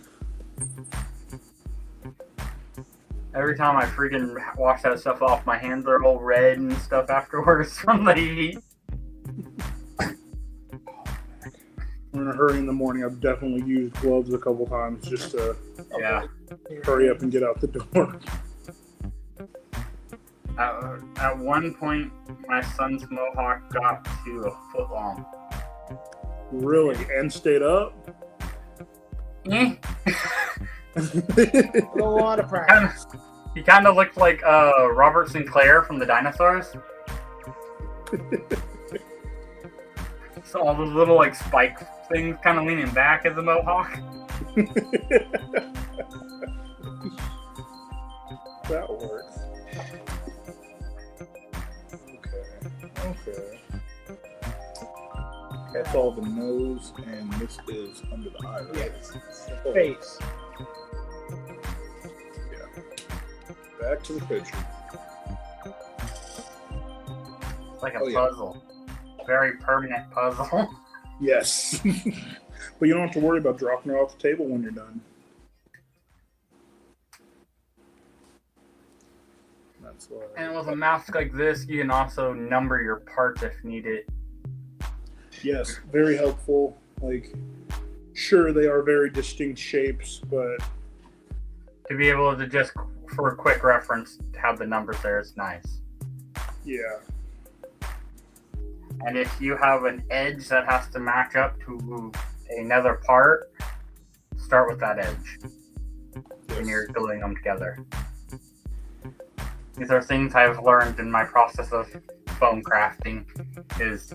[SPEAKER 1] Every time I freaking wash that stuff off, my hands are all red and stuff afterwards from the heat.
[SPEAKER 2] I'm in a hurry in the morning. I've definitely used gloves a couple times just to hurry up and get out the door.
[SPEAKER 1] At one point, my son's Mohawk got to a foot long.
[SPEAKER 2] Really? And stayed up?
[SPEAKER 1] Eh.
[SPEAKER 4] A lot of practice.
[SPEAKER 1] He kind of looked like Robert Sinclair from the Dinosaurs. So all those little like spike things kind of leaning back as a Mohawk.
[SPEAKER 2] That works. Okay. That's all the nose, and this is under the eye, right?
[SPEAKER 4] Yes. The face.
[SPEAKER 2] Yeah. Back to the picture.
[SPEAKER 1] It's like a puzzle. Very permanent puzzle.
[SPEAKER 2] Yes. But you don't have to worry about dropping it off the table when you're done. That's why.
[SPEAKER 1] And with a mask like this, you can also number your parts if needed.
[SPEAKER 2] Yes, very helpful. Like, sure, they are very distinct shapes, but
[SPEAKER 1] To be able to just, for a quick reference, to have the numbers there is nice.
[SPEAKER 2] yeah.
[SPEAKER 1] And if you have an edge that has to match up to another part, start with that edge when you're gluing them together. These are things I've learned in my process of foam crafting. Is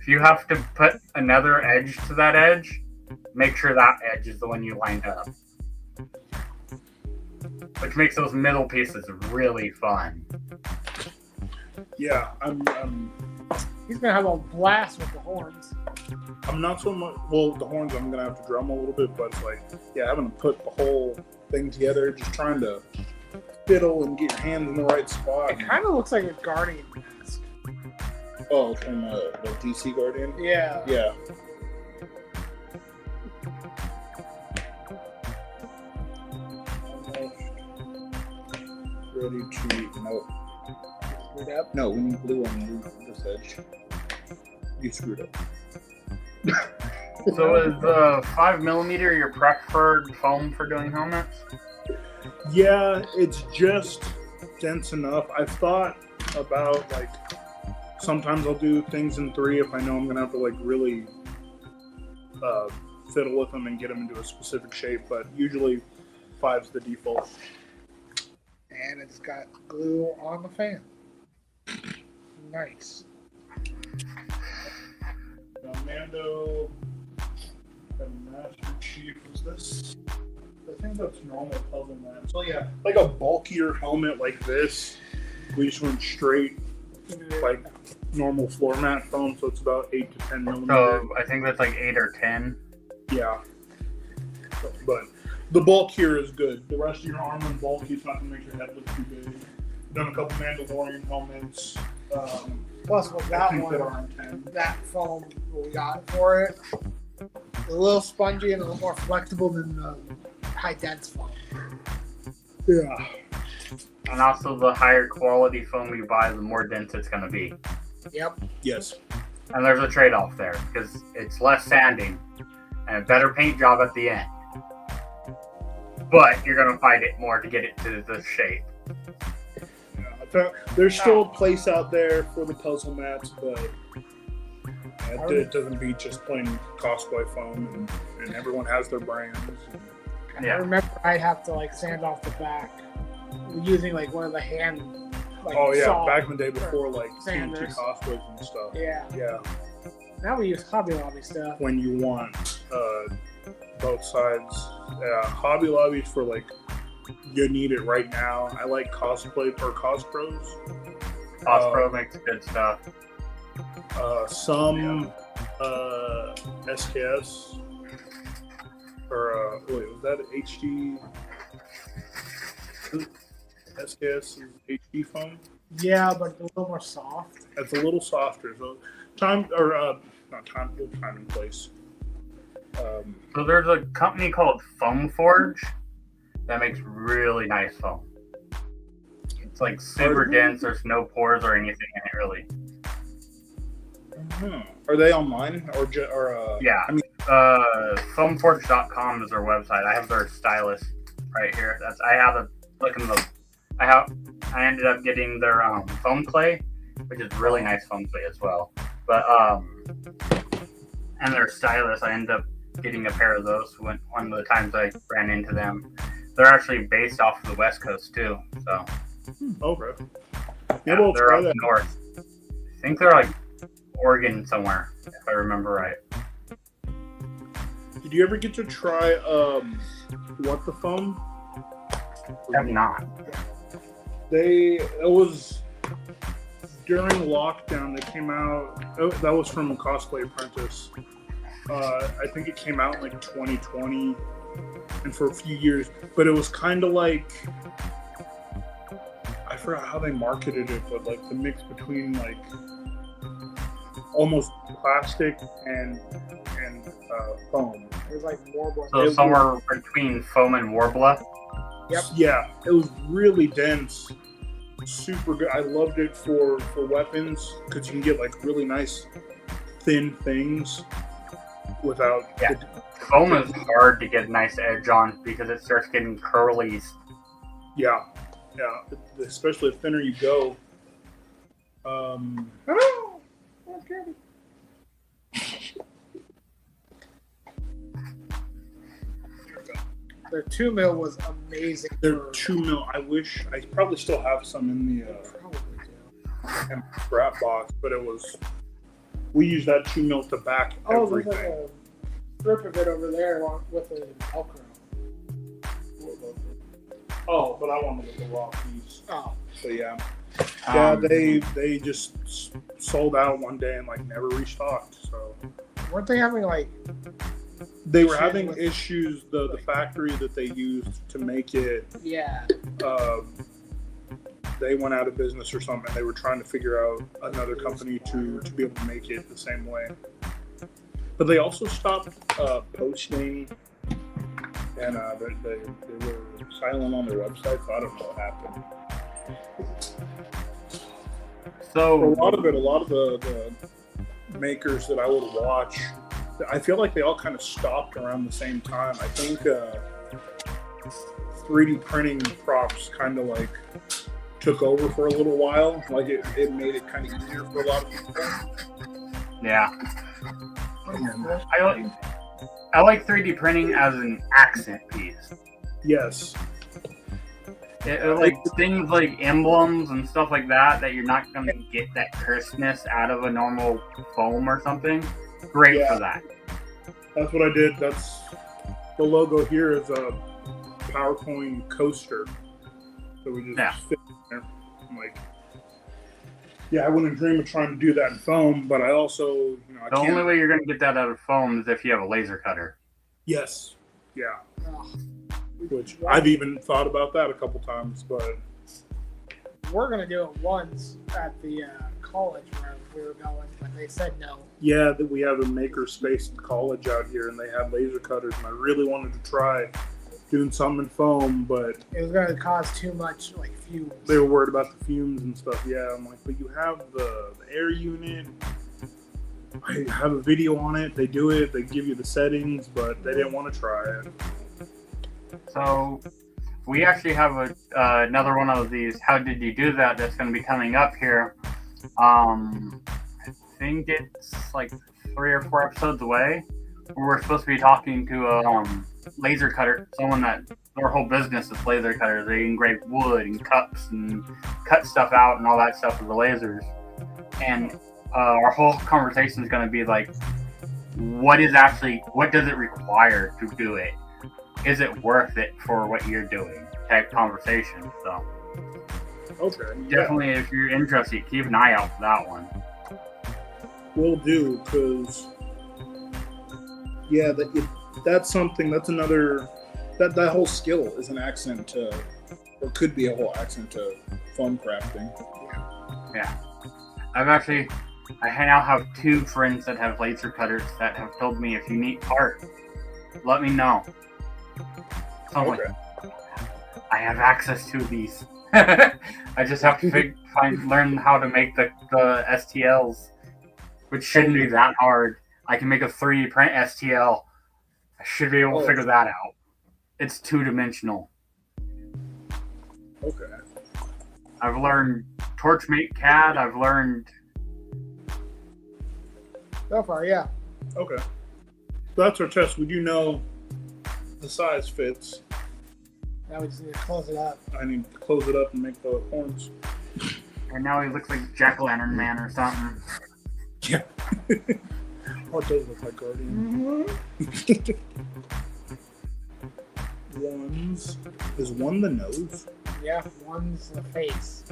[SPEAKER 1] if you have to put another edge to that edge, make sure that edge is the one you lined up. Which makes those middle pieces really fun.
[SPEAKER 2] Yeah,
[SPEAKER 4] He's gonna have a blast with the horns.
[SPEAKER 2] I'm not so much. Well, the horns, I'm gonna have to drum a little bit, but it's like, yeah, having to put the whole thing together, just trying to fiddle and get your hands in the right spot.
[SPEAKER 4] It kind of looks like a Guardian mask.
[SPEAKER 2] Oh, from the DC Guardian.
[SPEAKER 4] Yeah.
[SPEAKER 2] Yeah. Almost ready to no, we need blue on this edge. You screwed up.
[SPEAKER 1] So is the 5mm your preferred foam for doing helmets?
[SPEAKER 2] Yeah, it's just dense enough. I've thought about like sometimes I'll do things in 3 if I know I'm gonna have to like really fiddle with them and get them into a specific shape, but usually 5's the default.
[SPEAKER 4] And it's got glue on the fan. Nice.
[SPEAKER 2] Mando, the Master Chief was this. I think that's normal puzzle man. So yeah, like a bulkier helmet like this. We just went straight like normal floor mat foam, so it's about 8 to 10 millimeters.
[SPEAKER 1] So I think that's like 8 or 10.
[SPEAKER 2] Yeah. But the bulk here is good. The rest of your armor and bulky, it's not gonna make your head look too big. Done a couple Mandalorian helmets.
[SPEAKER 4] Plus, with
[SPEAKER 2] I
[SPEAKER 4] that
[SPEAKER 2] think that
[SPEAKER 4] one,
[SPEAKER 2] are on 10.
[SPEAKER 4] that foam we got for it, a little spongy and a little more flexible than the high dense foam.
[SPEAKER 2] Yeah.
[SPEAKER 1] And also the higher quality foam you buy, the more dense it's going to be.
[SPEAKER 4] Yep.
[SPEAKER 2] Yes.
[SPEAKER 1] And there's a trade-off there, because it's less sanding and a better paint job at the end. But you're going to fight it more to get it to the shape.
[SPEAKER 2] There's still a place out there for the puzzle mats, but it doesn't beat just plain cosplay foam, and everyone has their brands.
[SPEAKER 4] I
[SPEAKER 1] Yeah.
[SPEAKER 4] remember I'd have to like sand off the back using like one of the hand. Like,
[SPEAKER 2] Oh yeah,
[SPEAKER 4] saw
[SPEAKER 2] back in the day before like TNT
[SPEAKER 4] sanders.
[SPEAKER 2] cosplays and stuff.
[SPEAKER 4] Yeah.
[SPEAKER 2] Yeah,
[SPEAKER 4] Now we use Hobby Lobby stuff.
[SPEAKER 2] when you want both sides. Hobby Lobby's for like you need it right now. I like cosplay or Cospros.
[SPEAKER 1] Cosplay makes good stuff.
[SPEAKER 2] Some SKS or wait, was that HD? SKS is HD foam.
[SPEAKER 4] Yeah, but it's a little more soft.
[SPEAKER 2] It's a little softer. So not time and place.
[SPEAKER 1] So there's a company called Foam Forge that makes really nice foam. It's like super dense. There's no pores or anything in it really.
[SPEAKER 2] Are they online or
[SPEAKER 1] Yeah.
[SPEAKER 2] I mean,
[SPEAKER 1] foamforge.com is their website. I have their stylus right here. I ended up getting their foam clay, which is really nice foam clay as well. But and their stylus, I ended up getting a pair of those one of the times I ran into them. They're actually based off of the West Coast too, so
[SPEAKER 2] okay.
[SPEAKER 1] yeah,
[SPEAKER 2] we'll
[SPEAKER 1] they're
[SPEAKER 2] try
[SPEAKER 1] up
[SPEAKER 2] that.
[SPEAKER 1] north. I think they're like Oregon somewhere, if I remember right.
[SPEAKER 2] Did you ever get to try What the Foam?
[SPEAKER 1] I have not.
[SPEAKER 2] It was during lockdown. They came out. Oh, that was from Cosplay Apprentice. I think it came out in like 2020, and for a few years. But it was kind of like, I forgot how they marketed it, but like the mix between like almost plastic and foam.
[SPEAKER 4] It was like more.
[SPEAKER 1] So somewhere between foam and warbler.
[SPEAKER 4] Yep.
[SPEAKER 2] Yeah, it was really dense, super good. I loved it for weapons because you can get like really nice thin things without.
[SPEAKER 1] Yeah. Foam is hard to get a nice edge on because it starts getting curlies.
[SPEAKER 2] Yeah, especially the thinner you go.
[SPEAKER 4] Their 2 mil was amazing.
[SPEAKER 2] They're
[SPEAKER 4] for-
[SPEAKER 2] 2 mil. I wish I probably still have some in the
[SPEAKER 4] Probably do.
[SPEAKER 2] scrap box, but we use that 2 mil to back
[SPEAKER 4] Oh, there's like
[SPEAKER 2] everything.
[SPEAKER 4] a strip of it over there along with the Velcro.
[SPEAKER 2] Oh, but I wanted the raw piece.
[SPEAKER 4] Oh,
[SPEAKER 2] So yeah, yeah,
[SPEAKER 1] Um,
[SPEAKER 2] they just sold out one day and like never restocked. So
[SPEAKER 4] weren't they having like?
[SPEAKER 2] they were
[SPEAKER 4] Issues
[SPEAKER 2] having
[SPEAKER 4] with-
[SPEAKER 2] issues. The factory that they used to make it,
[SPEAKER 4] Yeah.
[SPEAKER 2] they went out of business or something. They were trying to figure out another company to be able to make it the same way. But they also stopped posting, and they were silent on their website. So I don't know what happened.
[SPEAKER 1] So
[SPEAKER 2] A lot of the makers that I would watch, I feel like they all kind of stopped around the same time. I think 3D printing props kind of like took over for a little while. Like it made it kind of easier for a lot of people.
[SPEAKER 1] yeah,
[SPEAKER 2] And
[SPEAKER 1] I like 3D printing as an accent piece.
[SPEAKER 2] yes,
[SPEAKER 1] Like things like emblems and stuff like that you're not going to get that crispness out of a normal foam or something. Great
[SPEAKER 2] Yeah.
[SPEAKER 1] for that.
[SPEAKER 2] that's what I did. That's the logo here is a PowerPoint coaster. So we just
[SPEAKER 1] Yeah.
[SPEAKER 2] fit in there. I'm like, yeah, I wouldn't dream of trying to do that in foam, but I also, I
[SPEAKER 1] The
[SPEAKER 2] can't.
[SPEAKER 1] only way you're going to get that out of foam is if you have a laser cutter.
[SPEAKER 2] Yes, yeah.
[SPEAKER 4] Oh,
[SPEAKER 2] Which I've even thought about that a couple times, but
[SPEAKER 4] we're gonna do it once at the college where we were going, but they said no.
[SPEAKER 2] yeah, that we have a maker space in college out here, and they have laser cutters, and I really wanted to try doing something in foam, but
[SPEAKER 4] It was gonna cause too much like fumes.
[SPEAKER 2] they were worried about the fumes and stuff. Yeah, I'm like, but you have the air unit. I have a video on it. They do it. They give you the settings, but they didn't want to try it.
[SPEAKER 1] So we actually have another one of these How Did You Do That that's going to be coming up here. I think it's like 3 or 4 episodes away. We're supposed to be talking to a laser cutter, someone that their whole business is laser cutters. They engrave wood and cups and cut stuff out and all that stuff with the lasers. And our whole conversation is going to be like, what does it require to do it? Is it worth it for what you're doing? Type conversation. So
[SPEAKER 2] Okay, yeah,
[SPEAKER 1] definitely, if you're interested, keep an eye out for that one.
[SPEAKER 2] will do, because yeah, that's something. That's another. That whole skill is an accent to, or could be a whole accent to foam crafting.
[SPEAKER 1] I now have 2 friends that have laser cutters that have told me if you need parts, let me know. So I'm like,
[SPEAKER 2] Okay.
[SPEAKER 1] I have access to these. I just have to learn how to make the STLs, which shouldn't be that hard. I can make a 3D print STL. I should be able to figure that out. It's 2-dimensional.
[SPEAKER 2] Okay.
[SPEAKER 1] I've learned Torchmate CAD. I've learned.
[SPEAKER 4] So far, yeah.
[SPEAKER 2] Okay. So that's our test. We do know the size fits.
[SPEAKER 4] Now we just need to close it up.
[SPEAKER 2] I need to close it up and make the horns.
[SPEAKER 1] And now he looks like Jack-o'-lantern Man or something.
[SPEAKER 2] Yeah. Oh, it does look like Guardian. Is one the nose?
[SPEAKER 4] Yeah, one's the face.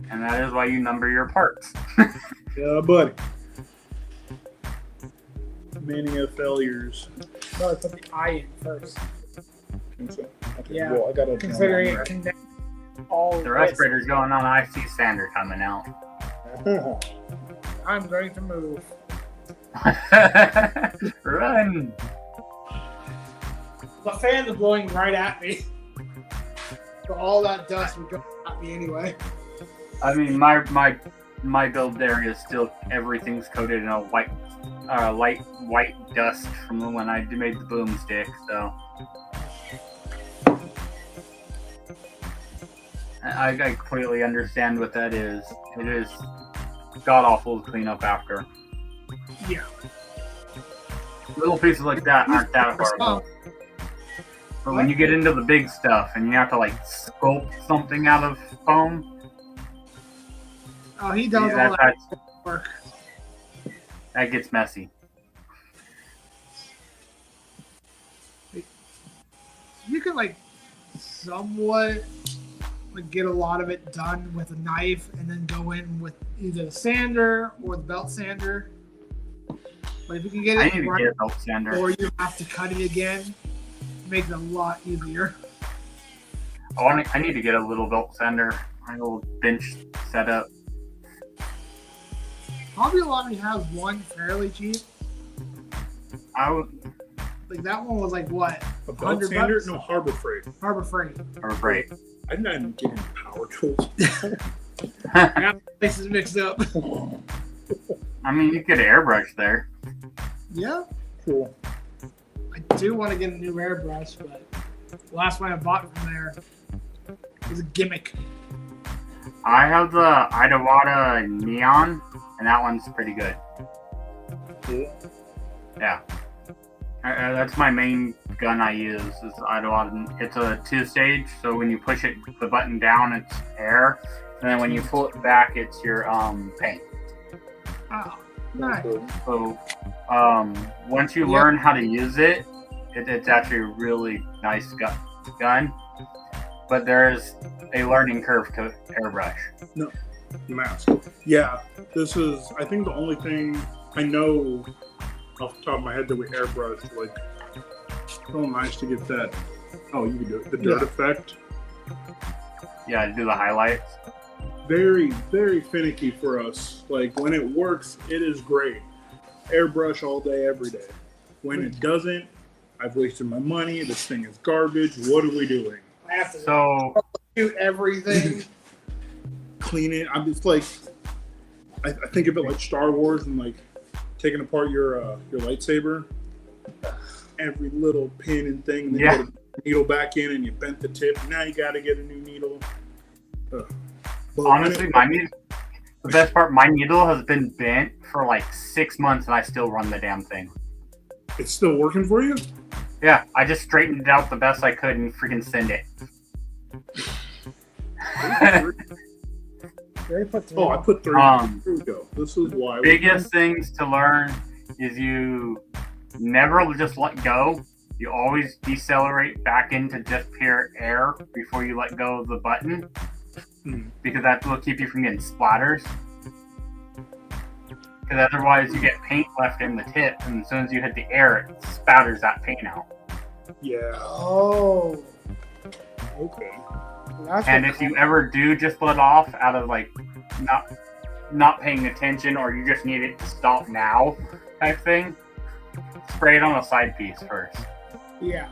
[SPEAKER 1] And that is why you number your parts.
[SPEAKER 2] Yeah, buddy. Many of failures.
[SPEAKER 4] No, I put the eye in first.
[SPEAKER 2] Think so? Okay,
[SPEAKER 4] Yeah.
[SPEAKER 2] well, I gotta
[SPEAKER 4] Considering it connects all
[SPEAKER 1] The respirator's going on. I see Sander coming out.
[SPEAKER 4] I'm going to move.
[SPEAKER 1] Run!
[SPEAKER 4] The fan is blowing right at me. So all that dust would go at me anyway.
[SPEAKER 1] I mean, my build area is still, everything's coated in a light white dust from when I made the boomstick. So I completely understand what that is. It is god awful to clean up after.
[SPEAKER 2] Yeah.
[SPEAKER 1] Little pieces like that aren't that
[SPEAKER 4] For some,
[SPEAKER 1] horrible. But when you get into the big stuff and you have to like sculpt something out of foam,
[SPEAKER 4] Oh, he does
[SPEAKER 1] that,
[SPEAKER 4] all that work.
[SPEAKER 1] that gets messy.
[SPEAKER 4] You can like somewhat like get a lot of it done with a knife and then go in with either the sander or the belt sander. But if you can get
[SPEAKER 1] I
[SPEAKER 4] it
[SPEAKER 1] need to
[SPEAKER 4] right
[SPEAKER 1] get a belt sander.
[SPEAKER 4] or you have to cut it again, it makes it a lot easier.
[SPEAKER 1] I need to get a little belt sander, a little bench setup.
[SPEAKER 4] Hobby Lobby has one fairly cheap.
[SPEAKER 1] I would.
[SPEAKER 4] Like that one was like what?
[SPEAKER 2] A belt sander?
[SPEAKER 4] $100?
[SPEAKER 2] No, Harbor Freight.
[SPEAKER 4] Harbor Freight.
[SPEAKER 1] Or great.
[SPEAKER 2] I'm not even getting power tools.
[SPEAKER 4] I got places mixed up.
[SPEAKER 1] I mean, you could airbrush there.
[SPEAKER 4] Yeah.
[SPEAKER 2] Cool.
[SPEAKER 4] I do want to get a new airbrush, but the last one I bought from there was a gimmick.
[SPEAKER 1] I have the Idawata Neon, and that one's pretty good.
[SPEAKER 2] Cool.
[SPEAKER 1] Yeah. That's my main gun I use is Idawata. It's a 2-stage, so when you push it, the button down, it's air, and then when you pull it back, it's your paint.
[SPEAKER 4] Oh, nice.
[SPEAKER 1] So once you learn how to use it, it's actually a really nice gun. But there's a learning curve to airbrush.
[SPEAKER 2] Mask. Yeah, this is, I think, the only thing I know off the top of my head that we airbrush. Like, so nice to get that. Oh, you can do it. The dirt effect.
[SPEAKER 1] Yeah, to do the highlights.
[SPEAKER 2] Very, very finicky for us. Like, when it works, it is great. Airbrush all day, every day. When it doesn't, I've wasted my money. This thing is garbage. What are we doing?
[SPEAKER 4] I have to
[SPEAKER 1] So
[SPEAKER 4] shoot everything.
[SPEAKER 2] Clean it. I'm just like, I think of it like Star Wars and like taking apart your lightsaber. Every little pin and thing. Then
[SPEAKER 1] Yeah.
[SPEAKER 2] you put a needle back in and you bent the tip. Now you got to get a new needle. But
[SPEAKER 1] honestly, the best part, my needle has been bent for like 6 months, and I still run the damn thing.
[SPEAKER 2] it's still working for you?
[SPEAKER 1] Yeah, I just straightened it out the best I could and freaking send it.
[SPEAKER 3] They put
[SPEAKER 2] Oh, I put 3. Here we go. This is why.
[SPEAKER 1] Biggest things to learn is you never just let go. You always decelerate back into just pure air before you let go of the button, because that will keep you from getting splatters. Because otherwise you get paint left in the tip, and as soon as you hit the air, it spatters that paint out.
[SPEAKER 2] Yeah.
[SPEAKER 3] Oh,
[SPEAKER 2] Okay.
[SPEAKER 3] that's
[SPEAKER 1] And
[SPEAKER 3] what-
[SPEAKER 1] if you ever do just let off out of like not paying attention, or you just need it to stop now type thing, spray it on a side piece first.
[SPEAKER 3] yeah.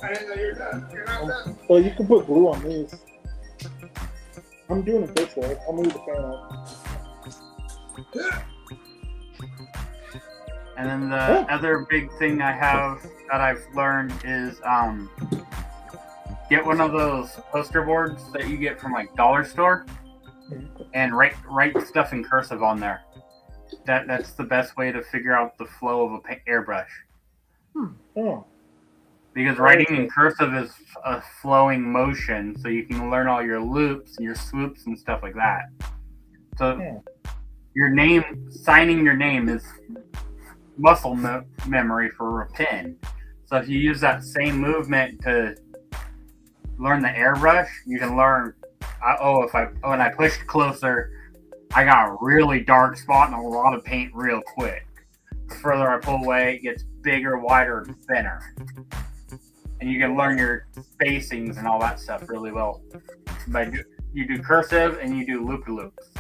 [SPEAKER 4] I didn't know you're done. You're not done.
[SPEAKER 5] Well, you can put glue on these. I'm doing it this way. I'll move the fan up.
[SPEAKER 1] And then the other big thing I have that I've learned is get one of those poster boards that you get from like dollar store and write stuff in cursive on there. That's the best way to figure out the flow of a airbrush.
[SPEAKER 5] Oh,
[SPEAKER 1] Because writing in cursive is a flowing motion, so you can learn all your loops and your swoops and stuff like that. So your name, signing your name is muscle memory for a pen. So if you use that same movement to learn the airbrush, you can learn, when I pushed closer, I got a really dark spot and a lot of paint real quick. The further I pull away, it gets bigger, wider, and thinner. And you can learn your spacings and all that stuff really well. You do cursive and you do loop-de-loops.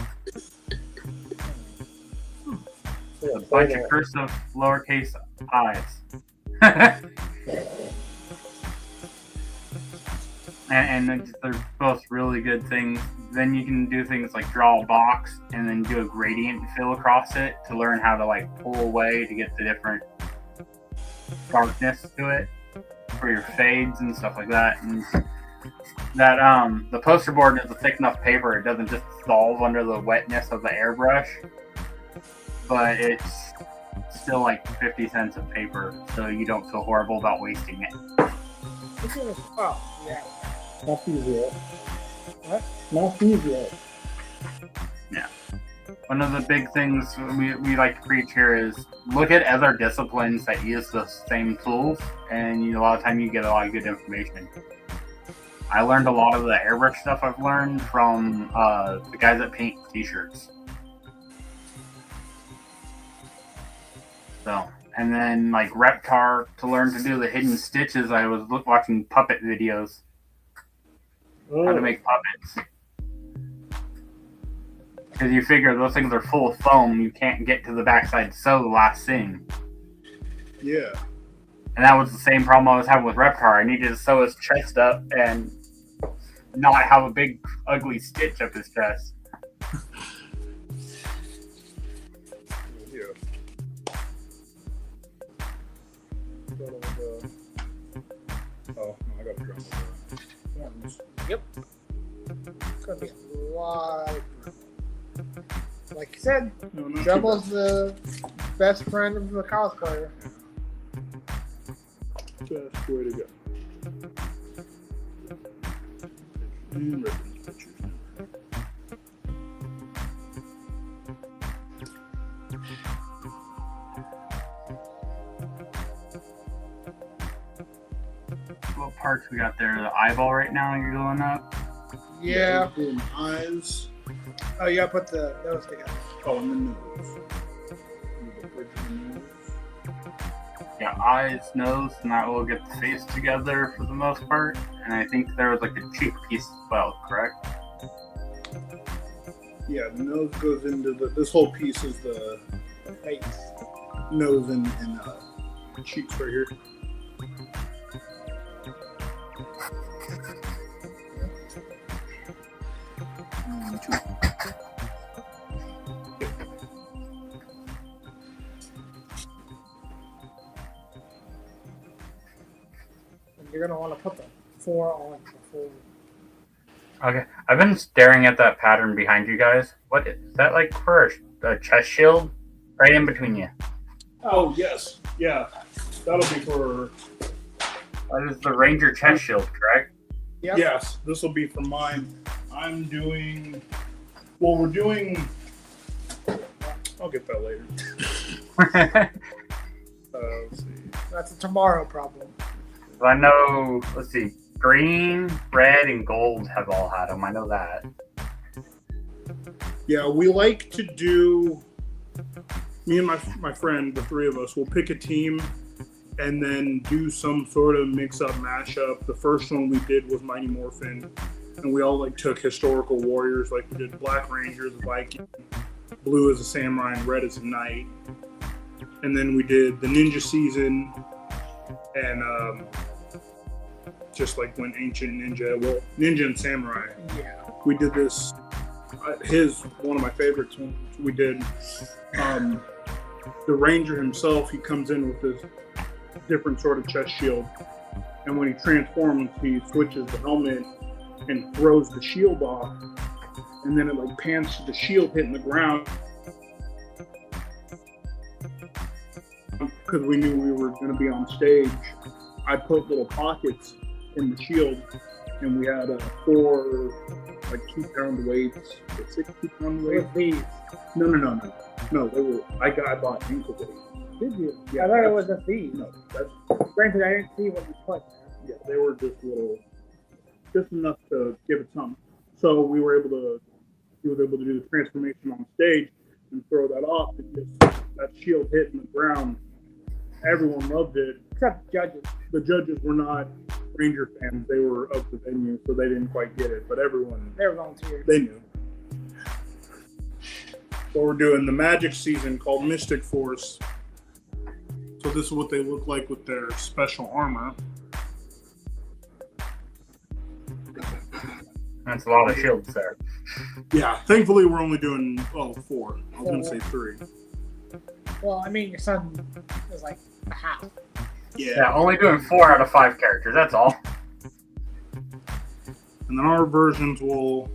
[SPEAKER 1] A bunch of cursive lowercase i's. and they're both really good things. Then you can do things like draw a box and then do a gradient fill across it to learn how to like pull away to get the different darkness to it for your fades and stuff like that. And that the poster board is a thick enough paper, it doesn't just dissolve under the wetness of the airbrush, but it's it's still like 50 cents of paper, so you don't feel horrible about wasting it.
[SPEAKER 3] Oh, yeah.
[SPEAKER 5] Not these yet.
[SPEAKER 3] What?
[SPEAKER 5] Not these yet.
[SPEAKER 1] One of the big things we like to preach here is look at other disciplines that use the same tools, and a lot of time you get a lot of good information. I learned a lot of the airbrush stuff I've learned from the guys that paint t-shirts. So, and then like Reptar to learn to do the hidden stitches, I was watching puppet videos, how to make puppets. Because you figure those things are full of foam, you can't get to the backside to sew the last seam.
[SPEAKER 2] Yeah.
[SPEAKER 1] And that was the same problem I was having with Reptar. I needed to sew his chest up and not have a big, ugly stitch up his chest.
[SPEAKER 2] Yeah. Oh, no, I got to drum with the horns.
[SPEAKER 3] Yep. It's gonna be a lot of like you said,
[SPEAKER 2] No, not too
[SPEAKER 3] Drumble's the best friend of the cosplayer.
[SPEAKER 2] bad. Best way to go. And ribbon pictures.
[SPEAKER 1] What parts we got there? The eyeball right now you're going up?
[SPEAKER 3] Yeah.
[SPEAKER 2] Doing eyes.
[SPEAKER 3] Oh, you gotta put the nose together.
[SPEAKER 2] Oh, and the nose. The bridge of the nose.
[SPEAKER 1] Yeah, eyes, nose, and that will get the face together for the most part. And I think there was like a cheek piece as well, correct?
[SPEAKER 2] Yeah, the nose goes into this whole piece is the
[SPEAKER 3] Face.
[SPEAKER 2] nose and cheeks right here.
[SPEAKER 3] And you're gonna want to put the 4 on before.
[SPEAKER 1] Okay, I've been staring at that pattern behind you guys. What is that like for a chest shield? Right in between you.
[SPEAKER 2] Oh yes, yeah, that'll be for.
[SPEAKER 1] That is the Ranger chest shield, correct?
[SPEAKER 3] Yep.
[SPEAKER 2] Yes, this will be for mine. I'm doing. Well, we're doing. I'll get that later. Let's see.
[SPEAKER 3] That's a tomorrow problem.
[SPEAKER 1] I know, let's see, green, red, and gold have all had them. I know that.
[SPEAKER 2] Yeah, we like to do. Me and my friend, the three of us, will pick a team and then do some sort of mix-up mashup. The first one we did was Mighty Morphin, and we all like took historical warriors. Like we did Black Ranger as a Viking, Blue as a Samurai, and Red as a Knight. And then we did the Ninja season, and just like went Ancient Ninja, well, Ninja and Samurai.
[SPEAKER 3] Yeah.
[SPEAKER 2] We did this. One of my favorites. We did. The Ranger himself, he comes in with this different sort of chest shield, and when he transforms, he switches the helmet and throws the shield off, and then it like pans to the shield hitting the ground, because we knew we were going to be on stage. I put little pockets in the shield, and we had 4 like 2-pound weights, or 6 2-pound weights.
[SPEAKER 3] With these.
[SPEAKER 2] No, they were. I bought ankle weights.
[SPEAKER 3] Did you?
[SPEAKER 2] Yeah,
[SPEAKER 3] I thought it
[SPEAKER 2] that's-
[SPEAKER 3] was just these.
[SPEAKER 2] No, that's
[SPEAKER 3] Granted, I didn't see what you put there.
[SPEAKER 2] yeah. They were just enough to give it something. So he was able to do the transformation on stage and throw that off, and just that shield hit in the ground. Everyone loved it.
[SPEAKER 3] Except judges.
[SPEAKER 2] The judges were not Ranger fans; they were of the venue, so they didn't quite get it. But everyone,
[SPEAKER 3] They were volunteers.
[SPEAKER 2] they knew. So we're doing the Magic season called Mystic Force. So this is what they look like with their special armor.
[SPEAKER 1] That's a lot of shields there.
[SPEAKER 2] Yeah, thankfully we're only doing 4. I was gonna say 3.
[SPEAKER 3] Well, I mean, your son is like a half.
[SPEAKER 1] Yeah, only doing 4 out of 5 characters, that's all.
[SPEAKER 2] And then our versions will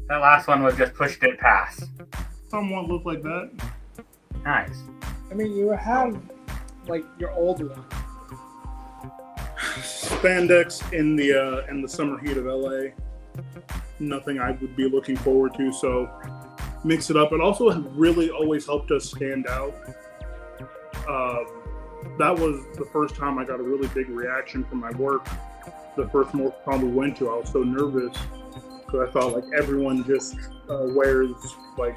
[SPEAKER 1] That last one was just pushed it past.
[SPEAKER 2] somewhat look like that.
[SPEAKER 1] Nice.
[SPEAKER 4] I mean, you have like your old one.
[SPEAKER 2] Spandex in the summer heat of LA. Nothing I would be looking forward to. So mix it up. It also really always helped us stand out. That was the first time I got a really big reaction from my work. The first Morphicon we went to, I was so nervous because I thought like everyone just wears like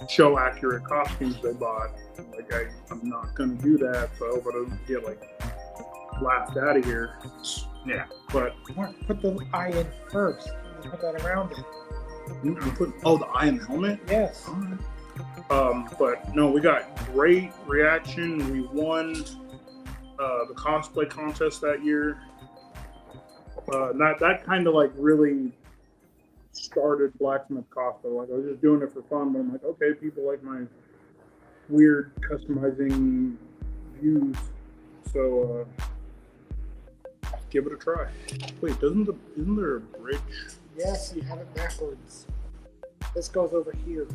[SPEAKER 2] show accurate costumes they bought. Like I'm not gonna do that, so I hope I don't get like laughed out of here.
[SPEAKER 1] Yeah.
[SPEAKER 2] But
[SPEAKER 4] Put the eye in first. And put that around it.
[SPEAKER 2] I'm putting the eye in the helmet.
[SPEAKER 4] Yes.
[SPEAKER 2] But no, we got great reaction. We won the cosplay contest that year. That kind of like really started Blacksmith cosplay. Like I was just doing it for fun, but I'm like, okay, people like my weird customizing views, so give it a try. Wait, isn't there a bridge?
[SPEAKER 4] Yes, you have it backwards. This goes over here.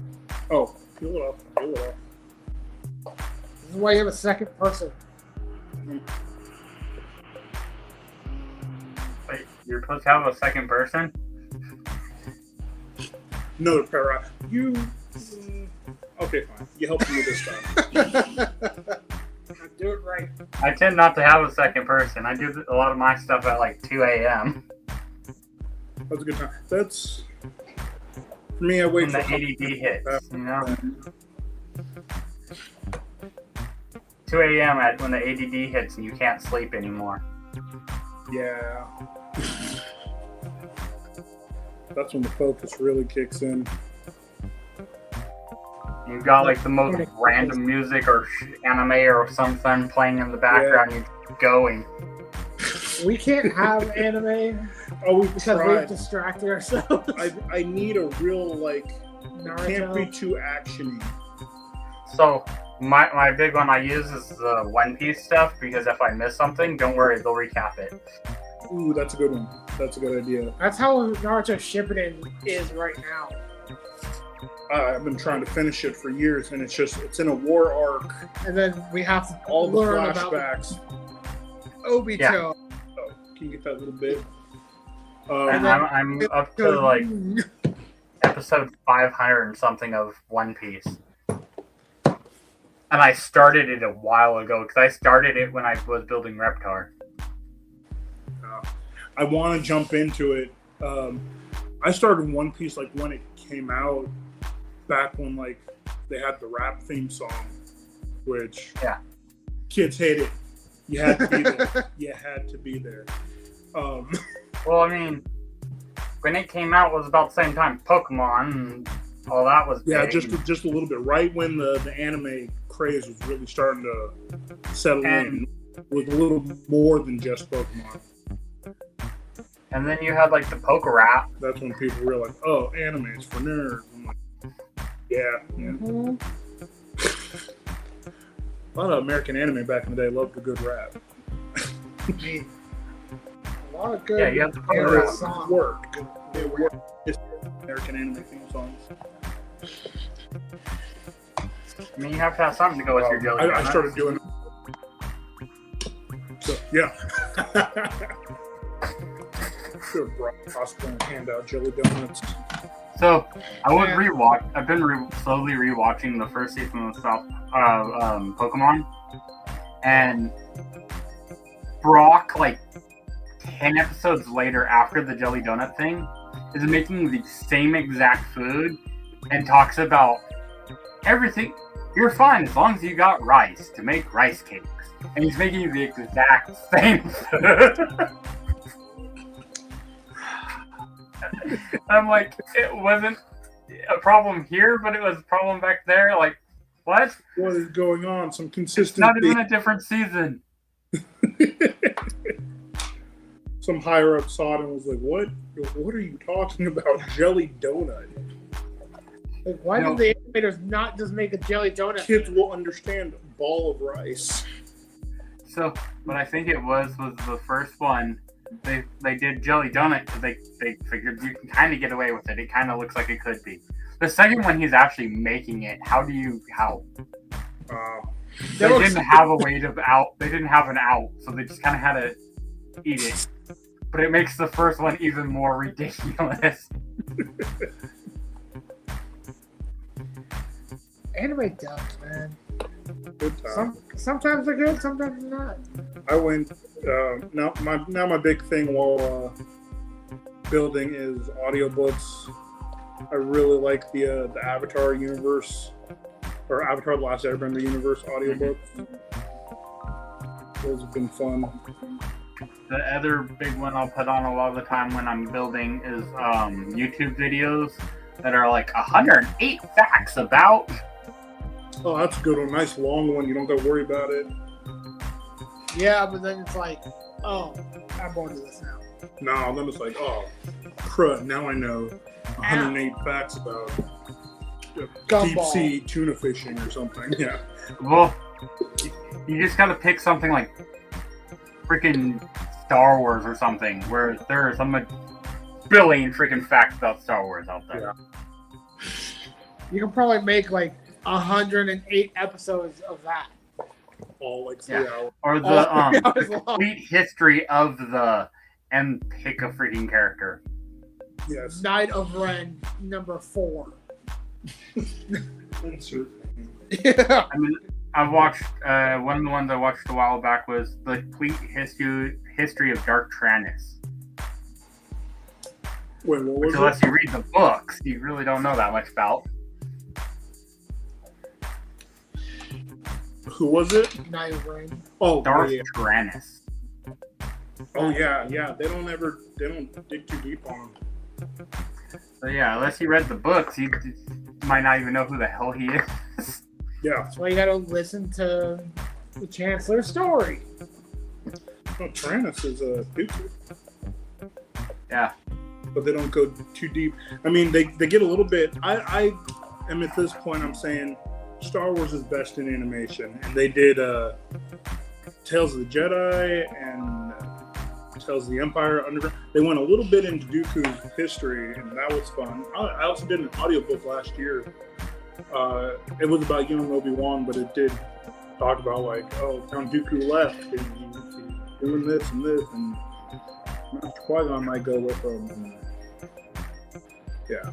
[SPEAKER 2] Oh, peel it off.
[SPEAKER 4] This is why you have a second person.
[SPEAKER 1] Wait, you're supposed to have a second person?
[SPEAKER 2] No, para. You. Okay, fine. You helped me this time.
[SPEAKER 4] Do it right.
[SPEAKER 1] I tend not to have a second person. I do a lot of my stuff at like 2 a.m.
[SPEAKER 2] That's a good time. That's for me. I wait
[SPEAKER 1] when the
[SPEAKER 2] for
[SPEAKER 1] ADD hits, you know? 2 a.m. when the ADD hits and you can't sleep anymore.
[SPEAKER 2] Yeah. That's when the focus really kicks in.
[SPEAKER 1] You've got like the most random music or anime or something playing in the background. You're going.
[SPEAKER 4] We can't have anime
[SPEAKER 2] Oh, we
[SPEAKER 4] because we've
[SPEAKER 2] tried.
[SPEAKER 4] distracted ourselves.
[SPEAKER 2] I need a real like. Can't be
[SPEAKER 4] Naruto.
[SPEAKER 2] too actiony.
[SPEAKER 1] So my big one I use is the One Piece stuff because if I miss something, don't worry, they'll recap it.
[SPEAKER 2] Ooh, that's a good one. That's a good idea.
[SPEAKER 4] That's how Naruto Shippuden is right now.
[SPEAKER 2] I've been trying to finish it for years, and it's in a war arc.
[SPEAKER 4] And then we have to
[SPEAKER 2] All the
[SPEAKER 4] learn about
[SPEAKER 2] flashbacks.
[SPEAKER 4] Obito.
[SPEAKER 1] Yeah.
[SPEAKER 2] Oh, can you get that little bit?
[SPEAKER 1] And I'm up to like episode 500 and something of One Piece. And I started it a while ago because I started it when I was building Reptar.
[SPEAKER 2] I want to jump into it. I started One Piece like when it came out, back when like they had the rap theme song, which kids hate it. You had to be there. You had to be there.
[SPEAKER 1] Well, I mean, when it came out, it was about the same time Pokemon and all that was big.
[SPEAKER 2] just a little bit. Right when the anime craze was really starting to settle in, it was a little more than just Pokemon.
[SPEAKER 1] And then you had like the Poke Rap.
[SPEAKER 2] That's when people realized, oh, anime is for nerds. I'm like, yeah.
[SPEAKER 4] Mhm.
[SPEAKER 2] A lot of American anime back in the day loved a good rap.
[SPEAKER 4] A lot of good.
[SPEAKER 1] Yeah, you have to put
[SPEAKER 2] It
[SPEAKER 1] it
[SPEAKER 4] era
[SPEAKER 1] around.
[SPEAKER 4] songs.
[SPEAKER 2] worked. It worked. It's American anime theme songs.
[SPEAKER 1] I mean, you have to have something to go with your jelly
[SPEAKER 2] I
[SPEAKER 1] donuts.
[SPEAKER 2] started doing it. So, yeah. Should have brought Costco and hand out jelly donuts.
[SPEAKER 1] So I was
[SPEAKER 4] Yeah.
[SPEAKER 1] rewatch. I've been slowly rewatching the first season of Pokemon, and Brock, like 10 episodes later, after the jelly donut thing, is making the same exact food and talks about everything. You're fine as long as you got rice to make rice cakes, and he's making the exact same food. I'm like, it wasn't a problem here, but it was a problem back there. Like, what?
[SPEAKER 2] What is going on? Some
[SPEAKER 1] It's
[SPEAKER 2] consistency.
[SPEAKER 1] not even a different season.
[SPEAKER 2] Some higher up saw it and was like, what? What are you talking about? Jelly donut.
[SPEAKER 4] Like, why
[SPEAKER 1] No.
[SPEAKER 4] did the animators not just make a jelly donut?
[SPEAKER 2] Kids will understand a ball of rice.
[SPEAKER 1] So, what I think it was the first one. They did jelly donut because they figured you can kind of get away with it. It kind of looks like it could be. The second one, he's actually making it. How? They didn't have a way to out. They didn't have an out, so they just kind of had to eat it. But it makes the first one even more ridiculous.
[SPEAKER 3] Anime dubs, man.
[SPEAKER 5] Good time.
[SPEAKER 3] Sometimes they're good, sometimes they're not.
[SPEAKER 5] I went. Now my big thing while building is audiobooks. I really like the Avatar universe or Avatar: The Last Airbender universe audiobooks. Those have been fun.
[SPEAKER 1] The other big one I'll put on a lot of the time when I'm building is YouTube videos that are like 108 facts about.
[SPEAKER 5] Oh, that's a good one. Nice long one. You don't got to worry about it.
[SPEAKER 3] Yeah, but then it's like, oh, I'm bored of this now.
[SPEAKER 5] No, then it's like, oh, crud. Now I know 108 facts about deep
[SPEAKER 3] Gumball.
[SPEAKER 5] sea tuna fishing or something. Yeah.
[SPEAKER 1] Well, you just gotta pick something like freaking Star Wars or something, where there are some billion freaking facts about Star Wars out there.
[SPEAKER 5] Yeah.
[SPEAKER 3] You can probably make like 108 episodes of that.
[SPEAKER 5] All like 3 hours.
[SPEAKER 1] Or the
[SPEAKER 3] that was
[SPEAKER 1] the
[SPEAKER 3] long.
[SPEAKER 1] complete history of and pick a freaking character.
[SPEAKER 5] Yes.
[SPEAKER 3] Knight of Ren, number 4.
[SPEAKER 5] Insert.
[SPEAKER 3] Yeah.
[SPEAKER 1] I mean, I watched one of the ones I watched a while back was the complete history of Dark Tranus.
[SPEAKER 5] Wait, what
[SPEAKER 1] Which,
[SPEAKER 5] was
[SPEAKER 1] unless
[SPEAKER 5] it?
[SPEAKER 1] you read the books, you really don't know that much about.
[SPEAKER 5] Who was it?
[SPEAKER 3] Knight of Ren.
[SPEAKER 5] Oh,
[SPEAKER 1] Darth
[SPEAKER 5] yeah.
[SPEAKER 1] Tranus.
[SPEAKER 5] Oh yeah. They don't dig too deep on them.
[SPEAKER 1] So yeah, unless you read the books, you might not even know who the hell he is.
[SPEAKER 5] Yeah.
[SPEAKER 3] That's why you gotta listen to the Chancellor's story.
[SPEAKER 5] No, Tyrannus is a Dooku.
[SPEAKER 1] Yeah.
[SPEAKER 5] But they don't go too deep. I mean, they get a little bit. I am at this point. I'm saying Star Wars is best in animation, and they did Tales of the Jedi and Tales of the Empire Underground. They went a little bit into Dooku's history, and that was fun. I also did an audiobook last year. It was about young Obi-Wan, but it did talk about like, oh, Count Dooku left, and he's doing this and this, and Master Qui-Gon might go with him. And, yeah,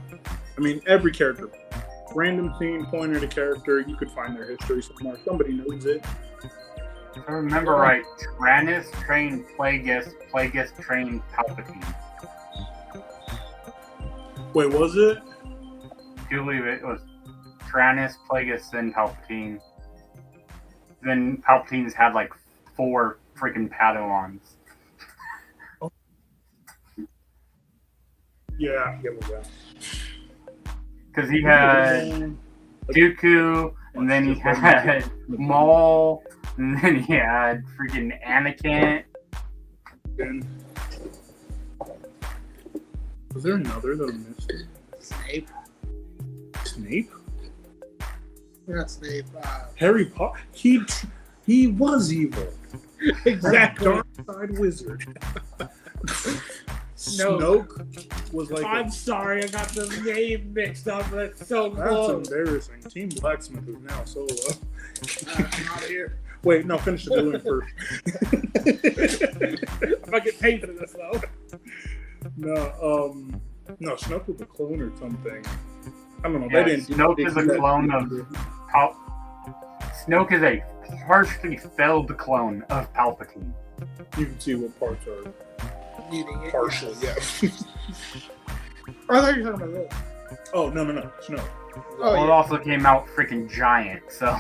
[SPEAKER 5] I mean, every character, random scene, point at a character, you could find their history somewhere. Somebody knows it.
[SPEAKER 1] If I remember right, Tranus trained Plagueis, Plagueis trained Palpatine.
[SPEAKER 5] Wait, was it?
[SPEAKER 1] I do believe it was Tranus, Plagueis, then Palpatine. Then Palpatine's had like 4 freaking Padawans.
[SPEAKER 5] Yeah.
[SPEAKER 1] Because he had Dooku, and then he had Maul, and then he had freaking Anakin.
[SPEAKER 5] And was there another that I missed?
[SPEAKER 3] Snape.
[SPEAKER 5] Snape?
[SPEAKER 3] Not Snape.
[SPEAKER 5] Harry Potter. He was evil.
[SPEAKER 3] Exactly.
[SPEAKER 5] Dark side wizard. Snoke was like
[SPEAKER 3] I'm sorry, I got the name mixed up, but it's so
[SPEAKER 5] that's
[SPEAKER 3] close.
[SPEAKER 5] embarrassing. Team Blacksmith is now solo.
[SPEAKER 3] Out of here.
[SPEAKER 5] Wait, no, finish the doing first.
[SPEAKER 3] I'm not getting paid for this though.
[SPEAKER 5] No, Snoke was a clone or something. I don't know.
[SPEAKER 1] Yeah,
[SPEAKER 5] They didn't.
[SPEAKER 1] Snoke is a clone of Snoke is a partially failed clone of Palpatine.
[SPEAKER 5] You can see what parts are
[SPEAKER 3] Needing it.
[SPEAKER 5] partial. Yeah.
[SPEAKER 3] Oh, I thought you were talking about this.
[SPEAKER 5] Oh no, Snoke.
[SPEAKER 3] Oh,
[SPEAKER 1] Well, it
[SPEAKER 3] yeah.
[SPEAKER 1] also came out freaking giant, so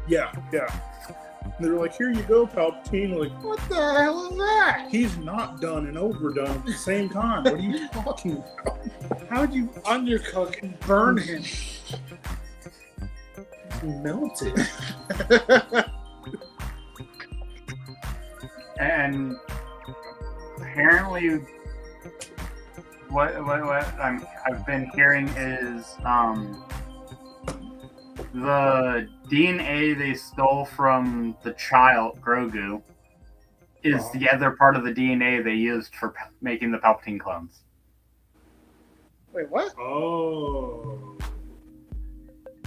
[SPEAKER 5] Yeah. They were like, "Here you go, Palpatine." Like,
[SPEAKER 3] What the hell is that?
[SPEAKER 5] he's not done and overdone at the same time. What are you talking about?
[SPEAKER 3] How'd you undercook and burn him?
[SPEAKER 5] He melted.
[SPEAKER 1] and apparently what I've been hearing is the DNA they stole from the child Grogu is the other part of the DNA they used for making the Palpatine clones.
[SPEAKER 3] Wait, what?
[SPEAKER 5] Oh.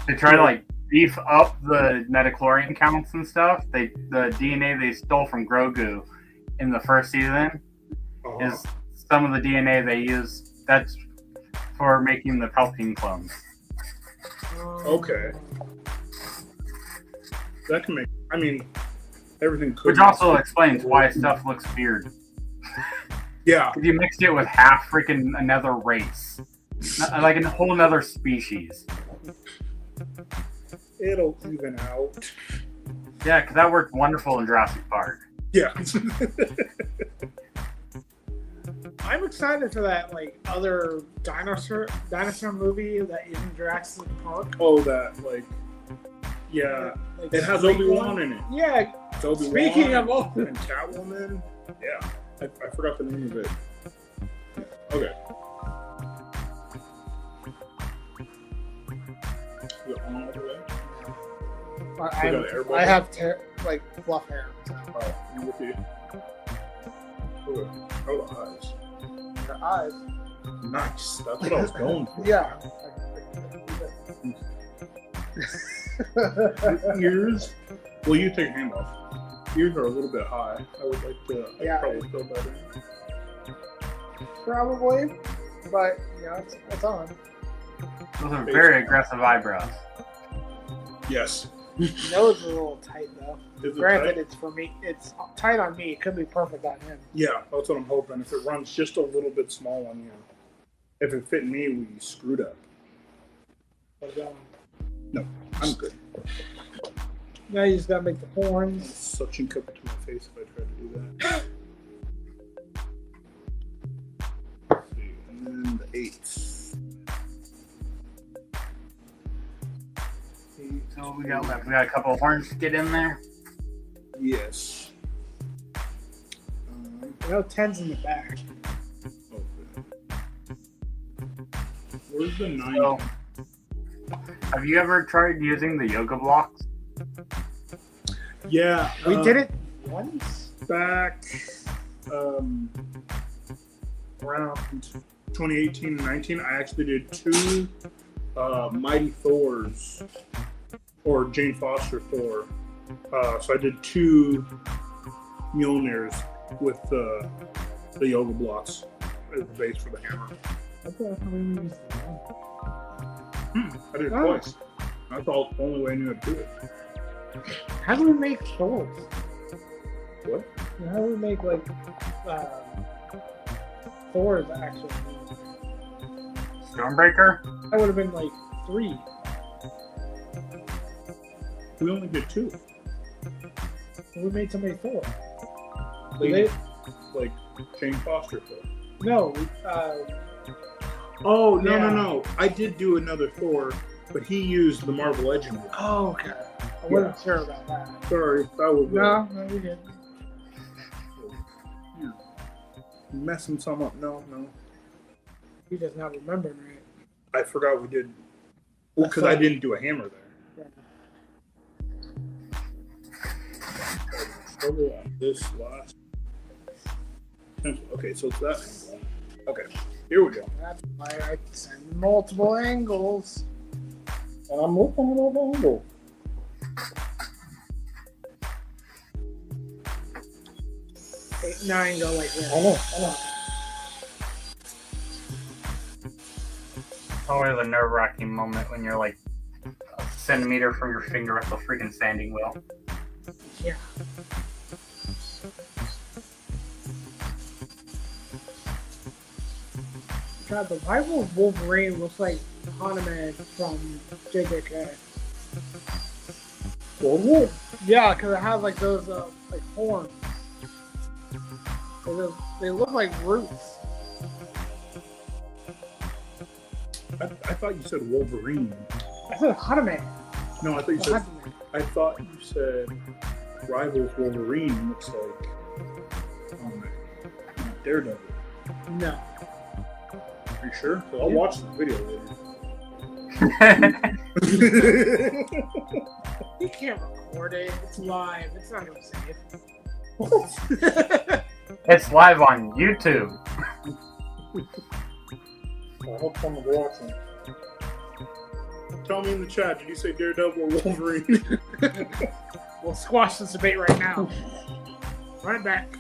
[SPEAKER 1] They try to like beef up the metachlorian counts and stuff, the DNA they stole from Grogu in the first season is some of the DNA they use. That's for making the Palpatine clones.
[SPEAKER 5] Okay. That can make. I mean, everything could.
[SPEAKER 1] Which also explains why stuff looks weird.
[SPEAKER 5] Yeah.
[SPEAKER 1] Because you mixed it with half freaking another race. Like a whole another species.
[SPEAKER 5] It'll even out.
[SPEAKER 1] Yeah, because that worked wonderful in Jurassic Park.
[SPEAKER 5] Yeah.
[SPEAKER 4] I'm excited for that like other dinosaur movie that is in Jurassic Park.
[SPEAKER 5] Oh, that like. Yeah.
[SPEAKER 4] Like,
[SPEAKER 5] It has Obi-Wan in it.
[SPEAKER 4] Yeah.
[SPEAKER 5] It's Obi-Wan
[SPEAKER 4] Speaking of Obi,
[SPEAKER 5] and Catwoman. Yeah. I forgot the name of it. Okay. Is it on all the way? We got air
[SPEAKER 4] I have like fluff hair. So.
[SPEAKER 5] Oh, you with you? Oh, the eyes.
[SPEAKER 4] The eyes.
[SPEAKER 5] Nice. That's what I was going for.
[SPEAKER 4] Yeah.
[SPEAKER 5] Ears. Well, you take your hand off. Ears are a little bit high. I would like to.
[SPEAKER 4] Yeah.
[SPEAKER 5] Probably feel better.
[SPEAKER 4] Probably, but yeah, it's on.
[SPEAKER 1] Those are very aggressive eyebrows.
[SPEAKER 5] Yes.
[SPEAKER 4] Nose is a little tight though.
[SPEAKER 5] Is it
[SPEAKER 4] Granted,
[SPEAKER 5] tight?
[SPEAKER 4] it's for me. It's tight on me. It could be perfect on him.
[SPEAKER 5] Yeah, that's what I'm hoping. If it runs just a little bit small on you, if it fit me, we screwed up.
[SPEAKER 4] But,
[SPEAKER 5] I'm good.
[SPEAKER 4] now you just gotta make the horns.
[SPEAKER 5] Suction cup to my face if I tried to do that. Let's see, and then the 8s.
[SPEAKER 1] So we got left. We got a couple of horns to get in there.
[SPEAKER 5] Yes.
[SPEAKER 4] You know, 10's in the back.
[SPEAKER 5] Okay. Where's the 9?
[SPEAKER 1] So, have you ever tried using the yoga blocks?
[SPEAKER 5] Yeah,
[SPEAKER 4] We did it once.
[SPEAKER 5] back around 2018 and 19. I actually did 2 Mighty Thors, or Jane Foster Thor. So I did 2 Mjolnirs with the yoga blocks as the base for the hammer.
[SPEAKER 4] Okay, I mean,
[SPEAKER 5] I did it
[SPEAKER 4] Oh.
[SPEAKER 5] twice. That's the only way I knew how to do it.
[SPEAKER 4] how do we make swords?
[SPEAKER 5] What?
[SPEAKER 4] How do we make like swords actually?
[SPEAKER 1] Stormbreaker?
[SPEAKER 4] That would have been like 3.
[SPEAKER 5] We only did 2.
[SPEAKER 4] We made so many 4.
[SPEAKER 5] Like Jane Foster Thor.
[SPEAKER 4] No,
[SPEAKER 5] Oh, no,
[SPEAKER 4] Yeah.
[SPEAKER 5] no. I did do another Thor, but he used the Marvel Legend.
[SPEAKER 4] oh, okay. I wasn't sure about that.
[SPEAKER 5] Sorry, that was
[SPEAKER 4] No, you didn't.
[SPEAKER 5] messing some up. No.
[SPEAKER 4] You just not remembering right.
[SPEAKER 5] I forgot we did. Well, because I didn't do a hammer there. This last. Okay, so it's that angle. Okay, here we go.
[SPEAKER 4] That's why I send multiple angles.
[SPEAKER 5] And I'm looking at the angle.
[SPEAKER 4] Eight, 9 go like this.
[SPEAKER 5] I know.
[SPEAKER 1] Always a nerve-wracking moment when you're like a centimeter from your finger at the freaking sanding wheel.
[SPEAKER 4] Yeah. God, the rival of Wolverine looks like Hanuman from JJK.
[SPEAKER 5] Well,
[SPEAKER 4] Yeah, because it has like those like horns. They look like roots.
[SPEAKER 5] I thought you said Wolverine.
[SPEAKER 4] I said Hanuman.
[SPEAKER 5] No, I thought you said.
[SPEAKER 4] Hanuman.
[SPEAKER 5] I thought you said Rivals Wolverine looks like Daredevil.
[SPEAKER 4] No.
[SPEAKER 5] Are you sure? 'Cause I'll watch the video later.
[SPEAKER 4] You can't record it. It's live. It's not gonna save.
[SPEAKER 1] It's live on YouTube.
[SPEAKER 5] I hope someone's watching. Tell me in the chat, did you say Daredevil or Wolverine?
[SPEAKER 4] We'll squash this debate right now. Run it back.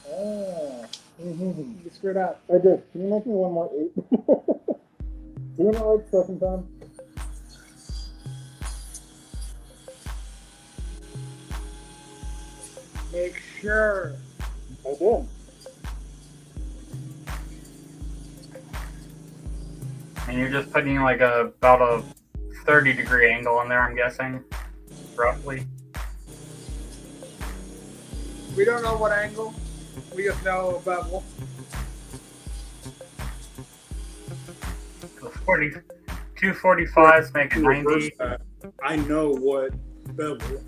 [SPEAKER 6] Oh.
[SPEAKER 3] You screwed up.
[SPEAKER 6] I did. Can you make me one more 8? Do you know like second time?
[SPEAKER 3] Make sure.
[SPEAKER 6] I did.
[SPEAKER 1] And you're just putting like about a 30-degree angle in there, I'm guessing, roughly.
[SPEAKER 4] We don't know what angle. We just know a bevel.
[SPEAKER 1] 245s make a
[SPEAKER 5] To reverse
[SPEAKER 1] 90.
[SPEAKER 5] that, I know what bevel.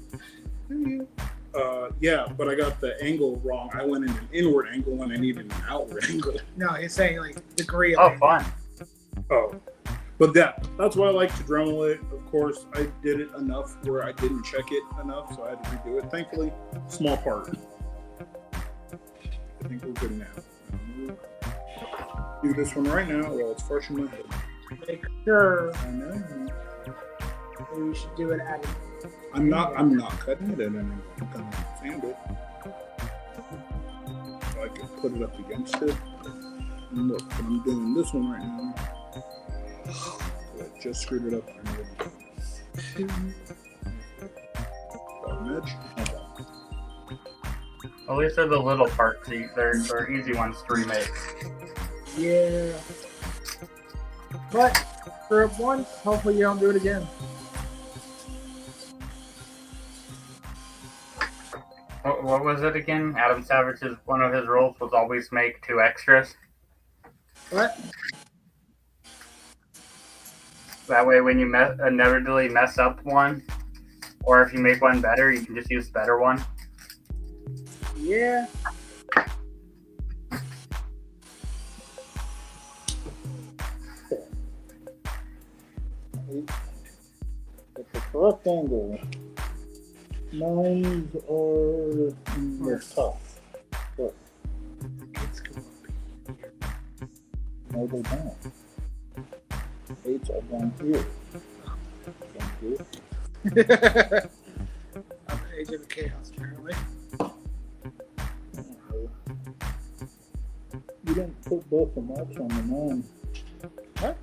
[SPEAKER 5] Yeah, but I got the angle wrong. I went in an inward angle when I needed an outward angle.
[SPEAKER 4] No, he's saying like degree of
[SPEAKER 1] Oh,
[SPEAKER 4] angle.
[SPEAKER 1] fun.
[SPEAKER 5] Oh, but that's why I like to Dremel it. Of course, I did it enough where I didn't check it enough, so I had to redo it. Thankfully, small part. I think we're good now. Do this one right now while it's fresh in my head.
[SPEAKER 3] Make sure
[SPEAKER 5] I know.
[SPEAKER 3] maybe you should do it at
[SPEAKER 5] I'm not cutting it in, and I'm gonna sand it. So I can put it up against it. And look, but I'm doing this one right now. I just screwed it up. Got an edge.
[SPEAKER 1] At least they're the little parts. They're easy ones to remake.
[SPEAKER 3] Yeah. But for once, hopefully you don't do it again.
[SPEAKER 1] What was it again? Adam Savage's one of his rules was always make 2 extras.
[SPEAKER 3] What?
[SPEAKER 1] That way, when you inevitably mess up one, or if you make one better, you can just use the better one.
[SPEAKER 3] Yeah.
[SPEAKER 6] At the correct angle. Nines are the top. Look. No, they don't. 8s are down here. Thank you.
[SPEAKER 4] I'm an agent of chaos, apparently.
[SPEAKER 6] You didn't put both the marks on the 9.
[SPEAKER 3] What?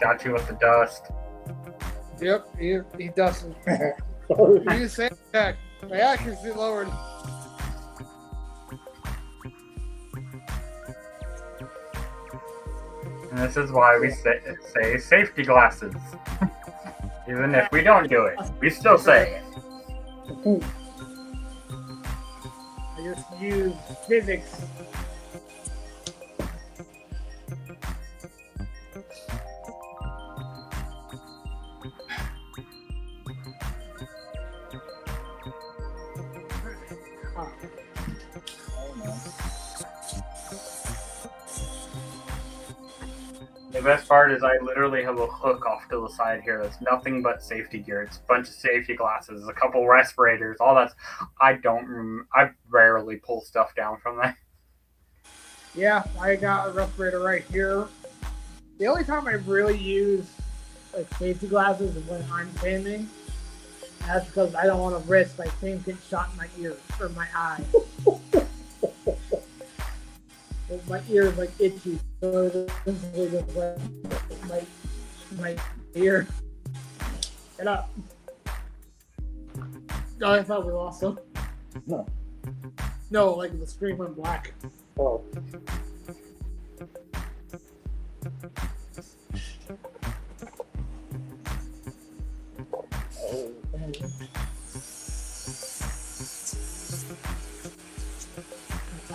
[SPEAKER 1] Got you with the dust.
[SPEAKER 4] Yep, he doesn't.
[SPEAKER 6] Sorry.
[SPEAKER 4] You say that. My accuracy lowered.
[SPEAKER 1] And this is why we say safety glasses. Even if we don't do it, we still say it.
[SPEAKER 3] I just use physics.
[SPEAKER 1] The best part is I literally have a hook off to the side here that's nothing but safety gear. It's a bunch of safety glasses, a couple respirators, all that. I rarely pull stuff down from that.
[SPEAKER 3] Yeah, I got a respirator right here. The only time I really use like safety glasses is when I'm sanding. That's because I don't want to risk like things getting shot in my ear or my eye. My ear is like itchy, so eventually just like my ear. Get up. Oh, I thought we lost him.
[SPEAKER 6] No.
[SPEAKER 3] No, like the screen went black.
[SPEAKER 6] Oh.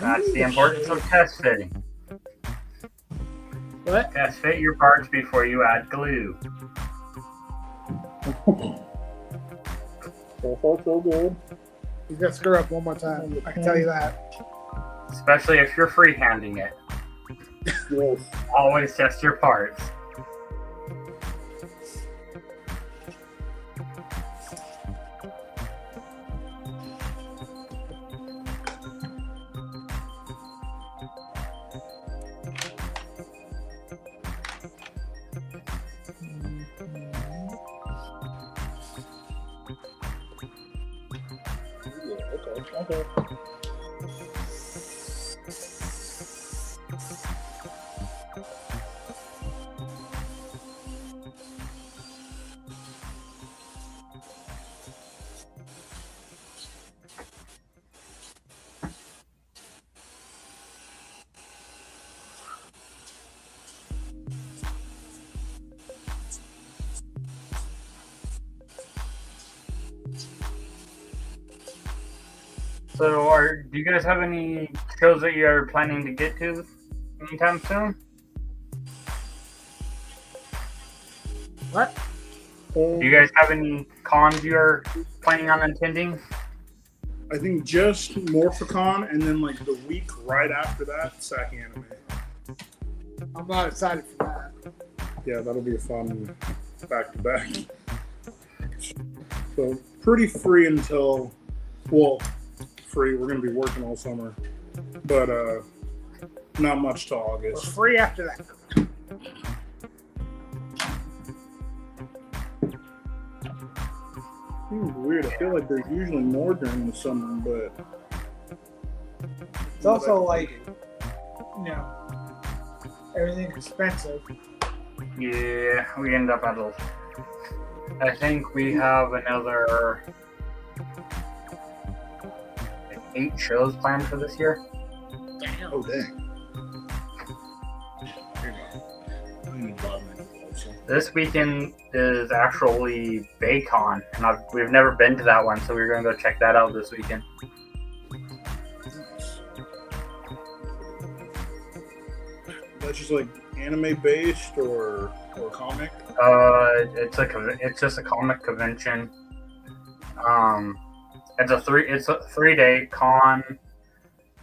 [SPEAKER 1] That's the importance of test fitting.
[SPEAKER 3] What?
[SPEAKER 1] Test fit your parts before you add glue.
[SPEAKER 6] So far, so good.
[SPEAKER 3] He's gonna screw up one more time. I can tell you that.
[SPEAKER 1] Especially if you're freehanding it.
[SPEAKER 6] Yes.
[SPEAKER 1] Always test your parts.
[SPEAKER 6] Okay.
[SPEAKER 1] So, do you guys have any shows that you're planning to get to anytime soon?
[SPEAKER 3] What?
[SPEAKER 1] Do you guys have any cons you're planning on attending?
[SPEAKER 5] I think just Morphicon, and then like the week right after that, SAC Anime.
[SPEAKER 3] I'm not excited for that.
[SPEAKER 5] Yeah, that'll be a fun back to back. So pretty free until, well, free. We're gonna be working all summer, but not much till
[SPEAKER 3] We're
[SPEAKER 5] August.
[SPEAKER 3] free after that.
[SPEAKER 5] Seems weird. I feel like there's usually more during the summer, but
[SPEAKER 3] It's also like, you know, everything's expensive.
[SPEAKER 1] Yeah, we end up at a. I think we have another 8 shows planned for this year.
[SPEAKER 3] Damn.
[SPEAKER 5] oh dang.
[SPEAKER 1] This weekend is actually Baycon, and we've never been to that one, so we're going to go check that out this weekend.
[SPEAKER 5] That's just like anime based or comic.
[SPEAKER 1] It's just a comic convention. It's a 3-day con.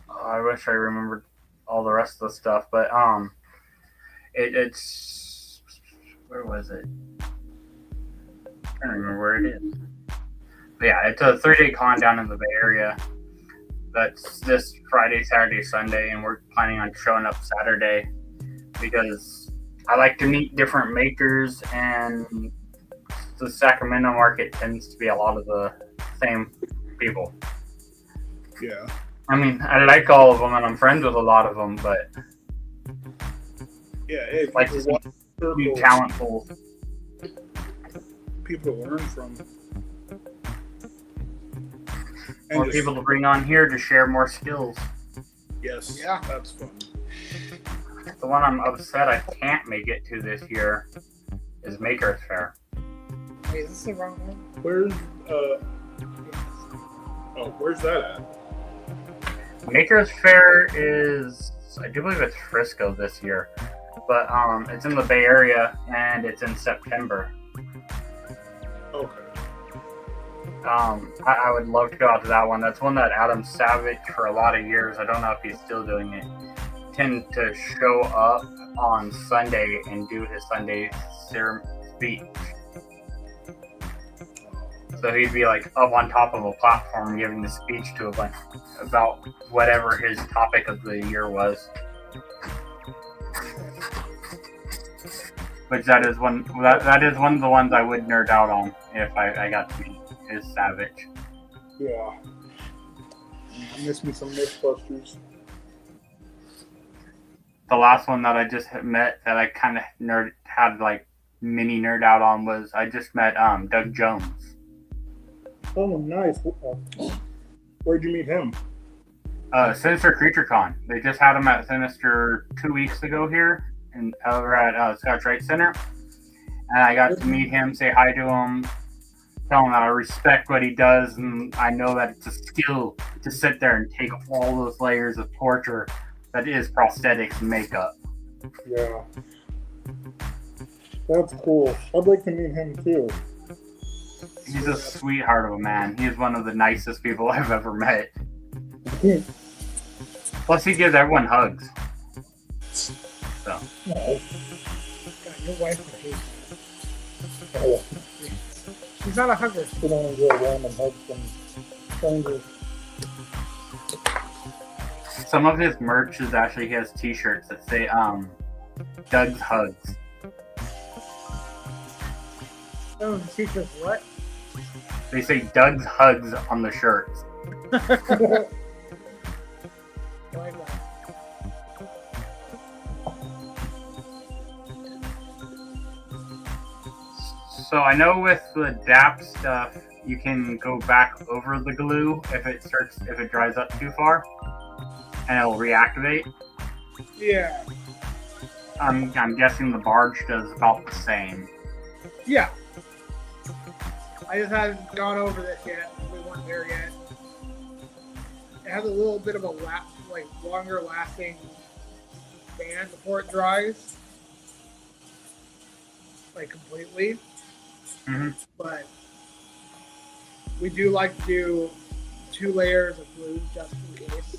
[SPEAKER 1] I wish I remembered all the rest of the stuff, but it's where was it? I can't remember where it is. But yeah, it's a 3-day con down in the Bay Area. That's this Friday, Saturday, Sunday, and we're planning on showing up Saturday because I like to meet different makers, and the Sacramento market tends to be a lot of the same people.
[SPEAKER 5] Yeah.
[SPEAKER 1] I mean, I like all of them, and I'm friends with a lot of them, but
[SPEAKER 5] Yeah. Hey,
[SPEAKER 1] like
[SPEAKER 5] people
[SPEAKER 1] to
[SPEAKER 5] watch
[SPEAKER 1] be
[SPEAKER 5] circles,
[SPEAKER 1] talent pools.
[SPEAKER 5] people to learn from. And
[SPEAKER 1] More
[SPEAKER 5] just-
[SPEAKER 1] people to bring on here to share more skills.
[SPEAKER 5] Yes.
[SPEAKER 3] Yeah.
[SPEAKER 5] That's fun.
[SPEAKER 1] The one I'm upset I can't make it to this year is Maker's Fair.
[SPEAKER 3] Wait, is this the wrong one?
[SPEAKER 5] Where's where's that at?
[SPEAKER 1] Maker's Fair is, I do believe it's Frisco this year, but it's in the Bay Area and it's in September.
[SPEAKER 5] Okay.
[SPEAKER 1] I would love to go out to that one. That's one that Adam Savage, for a lot of years, I don't know if he's still doing it, tend to show up on Sunday and do his Sunday speech. So he'd be like up on top of a platform giving the speech to a bunch about whatever his topic of the year was. Which that is one of the ones I would nerd out on if I got to meet is Savage.
[SPEAKER 5] Yeah. I miss me some Mythbusters.
[SPEAKER 1] The last one that I just met that I kind of had like mini nerd out on was I just met Doug Jones.
[SPEAKER 5] Oh, nice. Where'd you meet him?
[SPEAKER 1] Sinister Creature Con. They just had him at Sinister 2 weeks ago here and over at Scotch Rite Center, and I got to meet him, say hi to him, tell him that I respect what he does, and I know that it's a skill to sit there and take all those layers of torture that is prosthetics and makeup.
[SPEAKER 6] Yeah. That's cool. I'd like to meet him too.
[SPEAKER 1] He's a sweetheart of a man. He's one of the nicest people I've ever met. Plus, he gives everyone hugs. So.
[SPEAKER 6] No.
[SPEAKER 3] God, your wife would hate that.
[SPEAKER 6] Oh,
[SPEAKER 3] She's not a hugger.
[SPEAKER 6] we don't enjoy random hugs from strangers.
[SPEAKER 1] Some of his merch is actually, he has t-shirts that say, Doug's Hugs.
[SPEAKER 3] Oh, the teacher's what?
[SPEAKER 1] They say Doug's Hugs on the shirts.
[SPEAKER 3] Like that.
[SPEAKER 1] So I know with the DAP stuff, you can go back over the glue if it dries up too far, and it'll reactivate.
[SPEAKER 4] Yeah.
[SPEAKER 1] I'm guessing the barge does about the same.
[SPEAKER 4] Yeah. I just haven't gone over this yet. We weren't there yet. It has a little bit of a longer lasting band before it dries. Like completely.
[SPEAKER 1] Mhm.
[SPEAKER 4] But we do like to do 2 layers of glue just in case.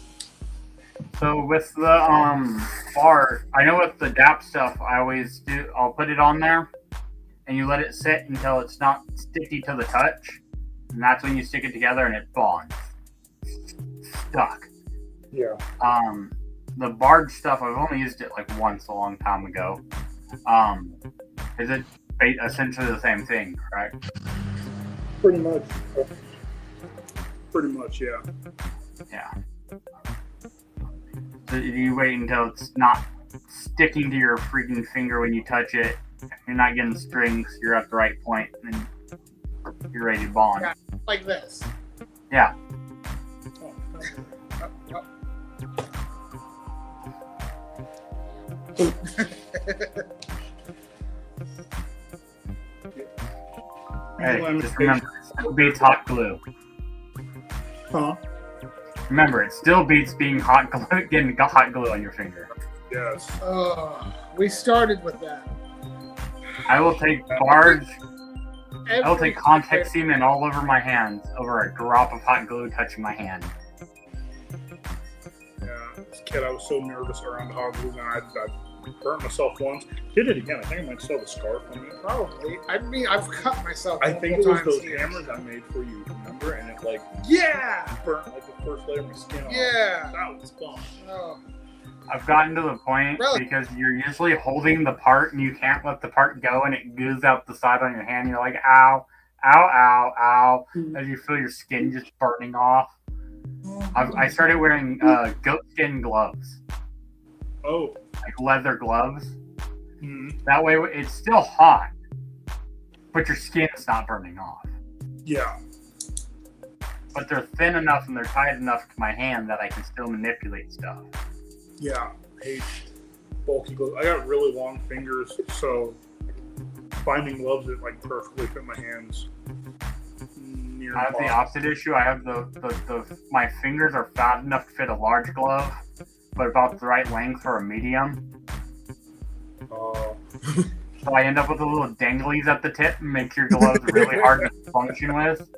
[SPEAKER 1] So with the bar, I know with the DAP stuff, I'll put it on there, and you let it sit until it's not sticky to the touch, and that's when you stick it together and it bonds. Stuck.
[SPEAKER 5] Yeah.
[SPEAKER 1] The barge stuff, I've only used it like once a long time ago. Is it essentially the same thing, correct?
[SPEAKER 5] Pretty much. Pretty much, yeah.
[SPEAKER 1] Yeah. So you wait until it's not sticking to your freaking finger when you touch it. You're not getting strings. You're at the right point, and you're ready to bond.
[SPEAKER 4] Yeah. Like this.
[SPEAKER 1] Yeah. Hey, just remember, it still beats hot glue.
[SPEAKER 5] Huh?
[SPEAKER 1] Remember, it still beats being hot glue, getting hot glue on your finger.
[SPEAKER 5] Yes.
[SPEAKER 4] We started with that.
[SPEAKER 1] I will take barge. I will take
[SPEAKER 4] Every-
[SPEAKER 1] contact semen all over my hands over a drop of hot glue touching my hand.
[SPEAKER 5] Yeah. As a kid, I was so nervous around hot glue, and I burnt myself once. Did it again. I think I might still have a scar from it.
[SPEAKER 4] Probably. I mean, I've cut myself.
[SPEAKER 5] I think it was
[SPEAKER 4] multiple
[SPEAKER 5] those
[SPEAKER 4] times here.
[SPEAKER 5] hammers I made for you, remember? And it like
[SPEAKER 4] Yeah.
[SPEAKER 5] burnt like the first layer of my skin off.
[SPEAKER 4] Yeah.
[SPEAKER 5] That was fun.
[SPEAKER 4] Oh.
[SPEAKER 1] I've gotten to the point
[SPEAKER 4] Really?
[SPEAKER 1] because you're usually holding the part and you can't let the part go and it goes out the side on your hand. You're like, ow, ow, ow, ow, as you feel your skin just burning off. I started wearing goat skin gloves,
[SPEAKER 5] Oh.
[SPEAKER 1] like leather gloves.
[SPEAKER 5] Mhm.
[SPEAKER 1] That way it's still hot, but your skin's not burning off.
[SPEAKER 5] Yeah.
[SPEAKER 1] But they're thin enough and they're tight enough to my hand that I can still manipulate stuff.
[SPEAKER 5] Yeah. Hate bulky gloves. I got really long fingers, so finding gloves that like perfectly fit my hands. Near
[SPEAKER 1] I have the
[SPEAKER 5] impossible.
[SPEAKER 1] opposite issue. I have my fingers are fat enough to fit a large glove, but about the right length for a medium. So I end up with the little danglies at the tip and make your gloves really hard to function with.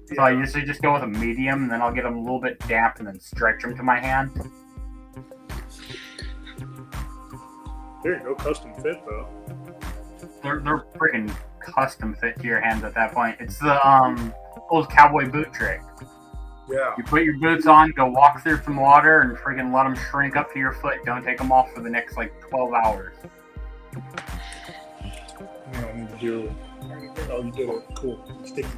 [SPEAKER 1] So I usually just go with a medium, and then I'll get them a little bit damp, and then stretch them to my hand.
[SPEAKER 5] There you go, custom fit though.
[SPEAKER 1] They're freaking custom fit to your hands at that point. It's the old cowboy boot trick.
[SPEAKER 5] Yeah.
[SPEAKER 1] You put your boots on, go walk through some water, and freaking let them shrink up to your foot. Don't take them off for the next like 12 hours.
[SPEAKER 5] You don't need to do. Oh, you did it. Cool. Sticky.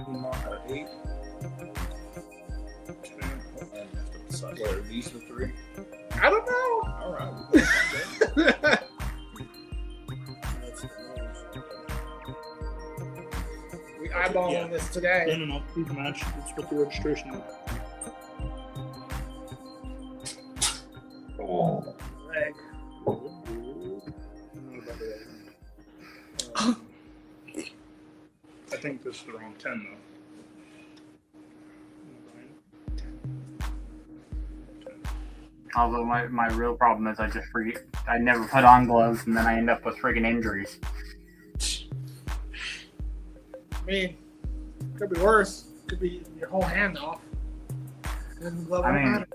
[SPEAKER 5] Not at 8. Okay. What are these the 3?
[SPEAKER 4] I don't know.
[SPEAKER 5] All right. That's the nose.
[SPEAKER 4] We eyeballing
[SPEAKER 5] Yeah.
[SPEAKER 4] this today.
[SPEAKER 5] No. Please match. That's what the registration is. Oh.
[SPEAKER 4] Leg.
[SPEAKER 5] I think this is the wrong 10 though.
[SPEAKER 1] Although my real problem is I just forget. I never put on gloves, and then I end up with freaking injuries.
[SPEAKER 4] I mean, could be worse. Could be your whole hand off. And the glove
[SPEAKER 1] I
[SPEAKER 4] won't
[SPEAKER 1] mean,
[SPEAKER 4] matter.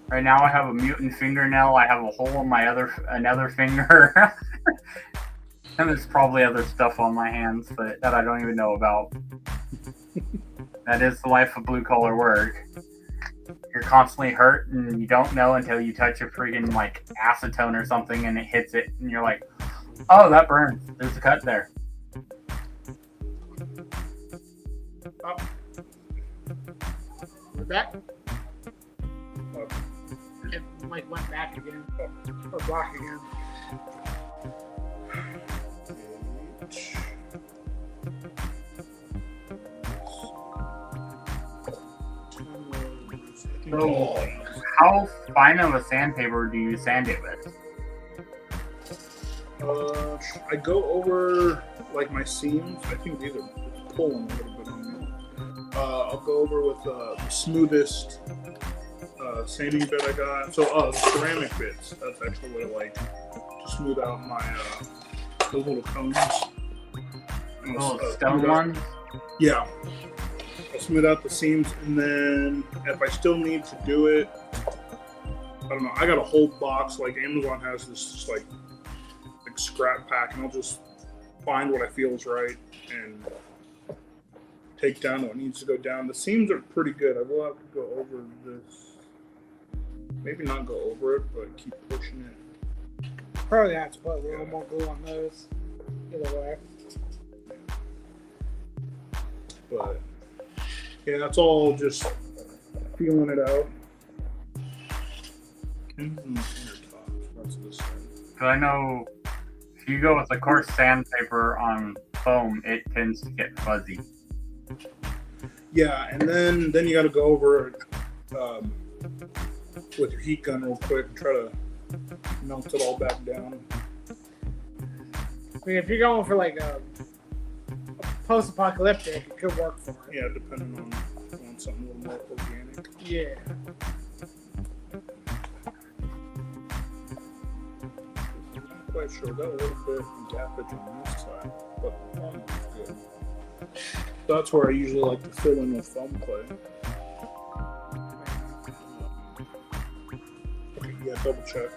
[SPEAKER 1] right now I have a mutant fingernail. I have a hole in my another finger. And there's probably other stuff on my hands that I don't even know about. That is the life of blue collar work. You're constantly hurt and you don't know until you touch a freaking like acetone or something and it hits it and you're like, oh, that burns. There's a cut there.
[SPEAKER 3] Back. It like went back again. Or block again.
[SPEAKER 1] So, how fine of a sandpaper do you sand it with?
[SPEAKER 5] I go over like my seams. I think these are pulling a little bit on me. I'll go over with the smoothest sanding bit I got. So the ceramic bits. That's actually what I like to smooth out my those little cones.
[SPEAKER 1] Little
[SPEAKER 5] Smooth
[SPEAKER 1] stone
[SPEAKER 5] out-
[SPEAKER 1] ones?
[SPEAKER 5] Yeah. I'll smooth out the seams, and then if I still need to do it, I don't know. I got a whole box. Like Amazon has this just like scrap pack, and I'll just find what I feel is right and take down what needs to go down. The seams are pretty good. I will have to go over this. Maybe not go over it, but keep pushing it.
[SPEAKER 3] Probably have to put a little more glue on those. Either way.
[SPEAKER 5] But yeah, that's all just feeling it out. Pins and inner top. That's this side.
[SPEAKER 1] Because I know if you go with a coarse sandpaper on foam, it tends to get fuzzy.
[SPEAKER 5] Yeah, and then you got to go over it with your heat gun real quick and try to melt it all back down.
[SPEAKER 3] I mean, if you're going for like a post-apocalyptic, it could work for it.
[SPEAKER 5] Yeah, depending on something a little more organic.
[SPEAKER 3] Yeah.
[SPEAKER 5] Not quite sure. Got a little bit of gappage on this side, but it's good. That's where I usually like to fill in with foam clay. Okay, yeah, double check.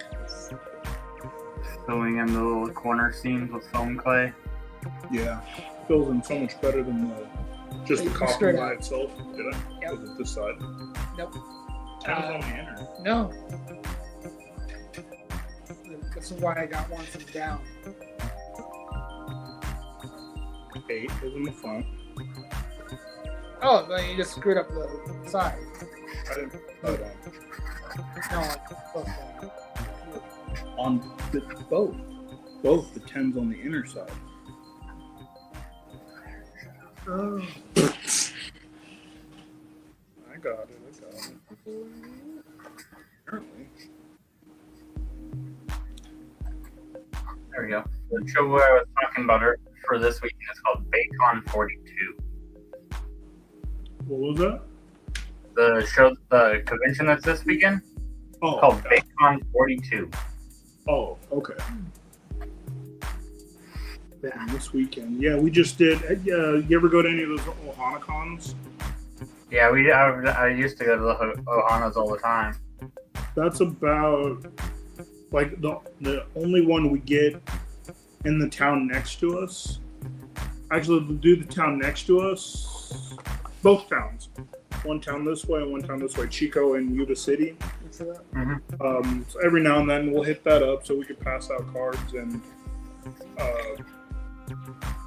[SPEAKER 1] Filling in the little corner seams with foam clay.
[SPEAKER 5] Yeah, fills in so much better than just the
[SPEAKER 3] You
[SPEAKER 5] coffee
[SPEAKER 3] screwed
[SPEAKER 5] by
[SPEAKER 3] up.
[SPEAKER 5] itself. Did I?
[SPEAKER 3] Yep.
[SPEAKER 5] Was it this side?
[SPEAKER 3] Nope.
[SPEAKER 5] Ten's on the inner.
[SPEAKER 3] No. This is why I got one from down.
[SPEAKER 5] 8 is in the front.
[SPEAKER 3] Oh, then you just screwed up the side.
[SPEAKER 5] I didn't. Hold
[SPEAKER 3] No, like, both
[SPEAKER 5] on the both the 10's on the inner side.
[SPEAKER 3] Oh.
[SPEAKER 5] I got it. Apparently.
[SPEAKER 1] There we go. The show I was talking about for this weekend is called Bacon 42.
[SPEAKER 5] What was that?
[SPEAKER 1] The convention that's this weekend
[SPEAKER 5] Oh,
[SPEAKER 1] called Bacon 42.
[SPEAKER 5] oh, okay. This weekend, yeah, we just did. You ever go to any of those Ohana cons?
[SPEAKER 1] Yeah, I used to go to the Ohanas all the time.
[SPEAKER 5] That's about like the only one we get in the town next to us. Actually, we'll do the town next to us. Both towns. One town this way and one town this way. Chico and Yuba City.
[SPEAKER 3] See that?
[SPEAKER 5] So every now and then we'll hit that up so we can pass out cards and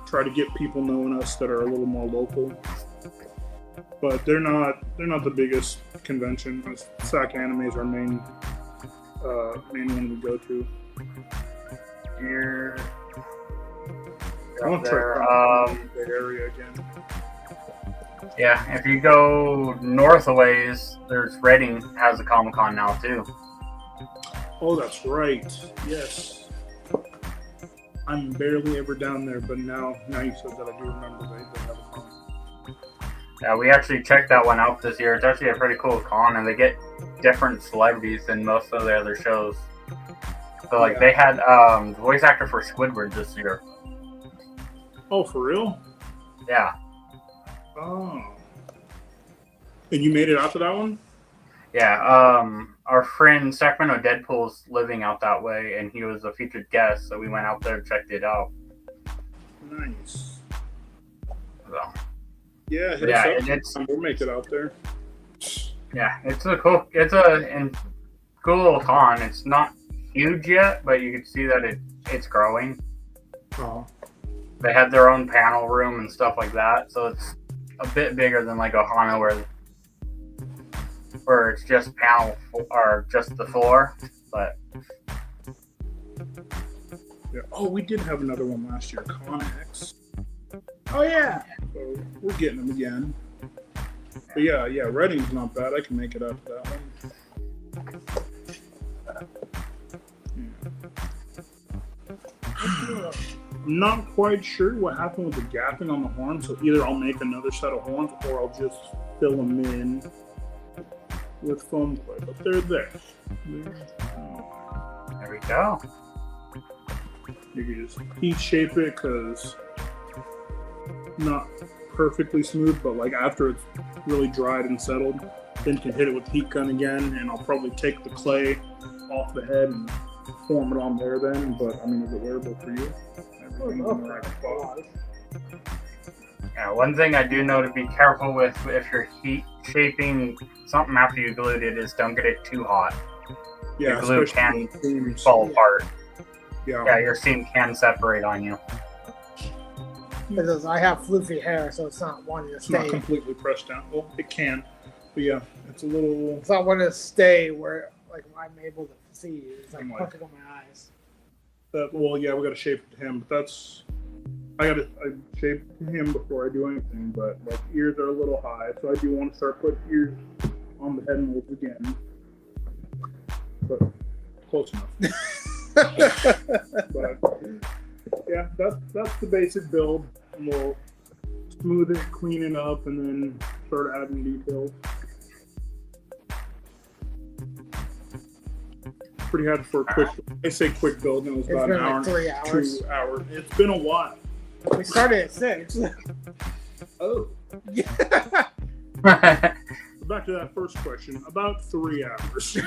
[SPEAKER 5] try to get people knowing us that are a little more local. But they're not the biggest convention. SAC Anime is our main one we go to.
[SPEAKER 1] Here,
[SPEAKER 5] I want to try
[SPEAKER 1] there,
[SPEAKER 5] the area again.
[SPEAKER 1] yeah, if you go north a ways, there's Reading has a Comic Con now too.
[SPEAKER 5] Oh, that's right. Yes. I'm barely ever down there, but now you said that, I do remember they have a con.
[SPEAKER 1] Yeah, we actually checked that one out this year. It's actually a pretty cool con, and they get different celebrities than most of the other shows. So, like, they had the voice actor for Squidward this year.
[SPEAKER 5] Oh, for real?
[SPEAKER 1] Yeah.
[SPEAKER 5] Oh. And you made it out to that one?
[SPEAKER 1] Yeah, our friend Sacramento Deadpool's living out that way, and he was a featured guest, so we went out there and checked it out.
[SPEAKER 5] Nice.
[SPEAKER 1] So,
[SPEAKER 5] Yeah, hit
[SPEAKER 1] yeah,
[SPEAKER 5] us up.
[SPEAKER 1] it's
[SPEAKER 5] We'll make it out there.
[SPEAKER 1] it's a cool little con. It's not huge yet, but you can see that it's growing.
[SPEAKER 5] Oh.
[SPEAKER 1] They have their own panel room and stuff like that, so it's a bit bigger than like Ohana, where where it's just panel or just the floor. But
[SPEAKER 5] Yeah. Oh, we did have another one last year, Connex.
[SPEAKER 3] Oh yeah.
[SPEAKER 5] So we're getting them again. But yeah, Reading's not bad. I can make it up to that one. Yeah. I'm not quite sure what happened with the gapping on the horn, so either I'll make another set of horns or I'll just fill them in with foam clay. But they're there.
[SPEAKER 1] there we go.
[SPEAKER 5] You can just heat shape it because not perfectly smooth, but like after it's really dried and settled, then you can hit it with the heat gun again, and I'll probably take the clay off the head and form it on there then. But I mean, is it wearable for you? Everything's in the right spot.
[SPEAKER 1] Yeah, one thing I do know to be careful with if you're heat shaping something after you glued it is don't get it too hot.
[SPEAKER 5] Yeah,
[SPEAKER 1] The glue
[SPEAKER 5] especially
[SPEAKER 1] can
[SPEAKER 5] seams.
[SPEAKER 1] fall apart.
[SPEAKER 5] Yeah.
[SPEAKER 1] Yeah, your seam can separate on you.
[SPEAKER 3] Because I have floofy hair, so it's not wanting to
[SPEAKER 5] It's not
[SPEAKER 3] stay.
[SPEAKER 5] completely pressed down. Well, it can, but yeah, it's a little.
[SPEAKER 3] It's not wanting to stay where like I'm able to see. It's like
[SPEAKER 5] I'm like-
[SPEAKER 3] puckered on my eyes.
[SPEAKER 5] Well, yeah, we got to shape it to him, but that's. I shape him before I do anything, but like ears are a little high, so I do want to start putting ears on the head molds again. But close enough. But yeah, that's the basic build, and we'll smooth it, clean it up, and then start adding details. Pretty hard for a quick. I say quick build, and it was
[SPEAKER 3] It's
[SPEAKER 5] about
[SPEAKER 3] been
[SPEAKER 5] an hour,
[SPEAKER 3] like 3 hours.
[SPEAKER 5] 2 hours. It's been a while.
[SPEAKER 3] We started at 6.
[SPEAKER 5] Oh.
[SPEAKER 3] Yeah.
[SPEAKER 5] Back to that first question. About 3 hours.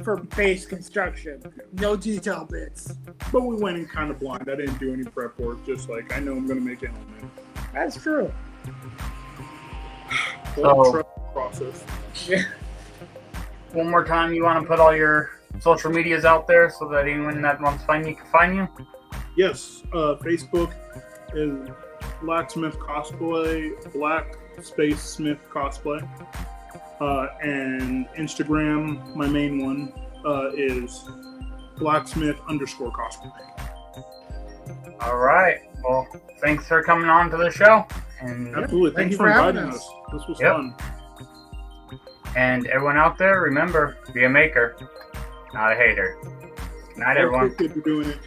[SPEAKER 3] For base construction, no detail bits.
[SPEAKER 5] But we went in kind of blind. I didn't do any prep work. Just like I know I'm going to make it on
[SPEAKER 3] That's true.
[SPEAKER 1] So-
[SPEAKER 5] trust process.
[SPEAKER 1] One more time, you want to put all your social medias out there so that anyone that wants to find you can find you?
[SPEAKER 5] Yes, Facebook is Blacksmith Cosplay, Black Space Smith Cosplay. And Instagram, my main one, is Blacksmith_cosplay.
[SPEAKER 1] All right. Well, thanks for coming on to the show. And
[SPEAKER 5] Absolutely.
[SPEAKER 3] Thank
[SPEAKER 5] Thanks
[SPEAKER 3] you
[SPEAKER 5] for
[SPEAKER 3] for having
[SPEAKER 5] inviting
[SPEAKER 3] us.
[SPEAKER 5] us. This was
[SPEAKER 1] Yep.
[SPEAKER 5] fun.
[SPEAKER 1] And everyone out there, remember, be a maker, not a hater. Good night, everyone.
[SPEAKER 5] Good for doing it.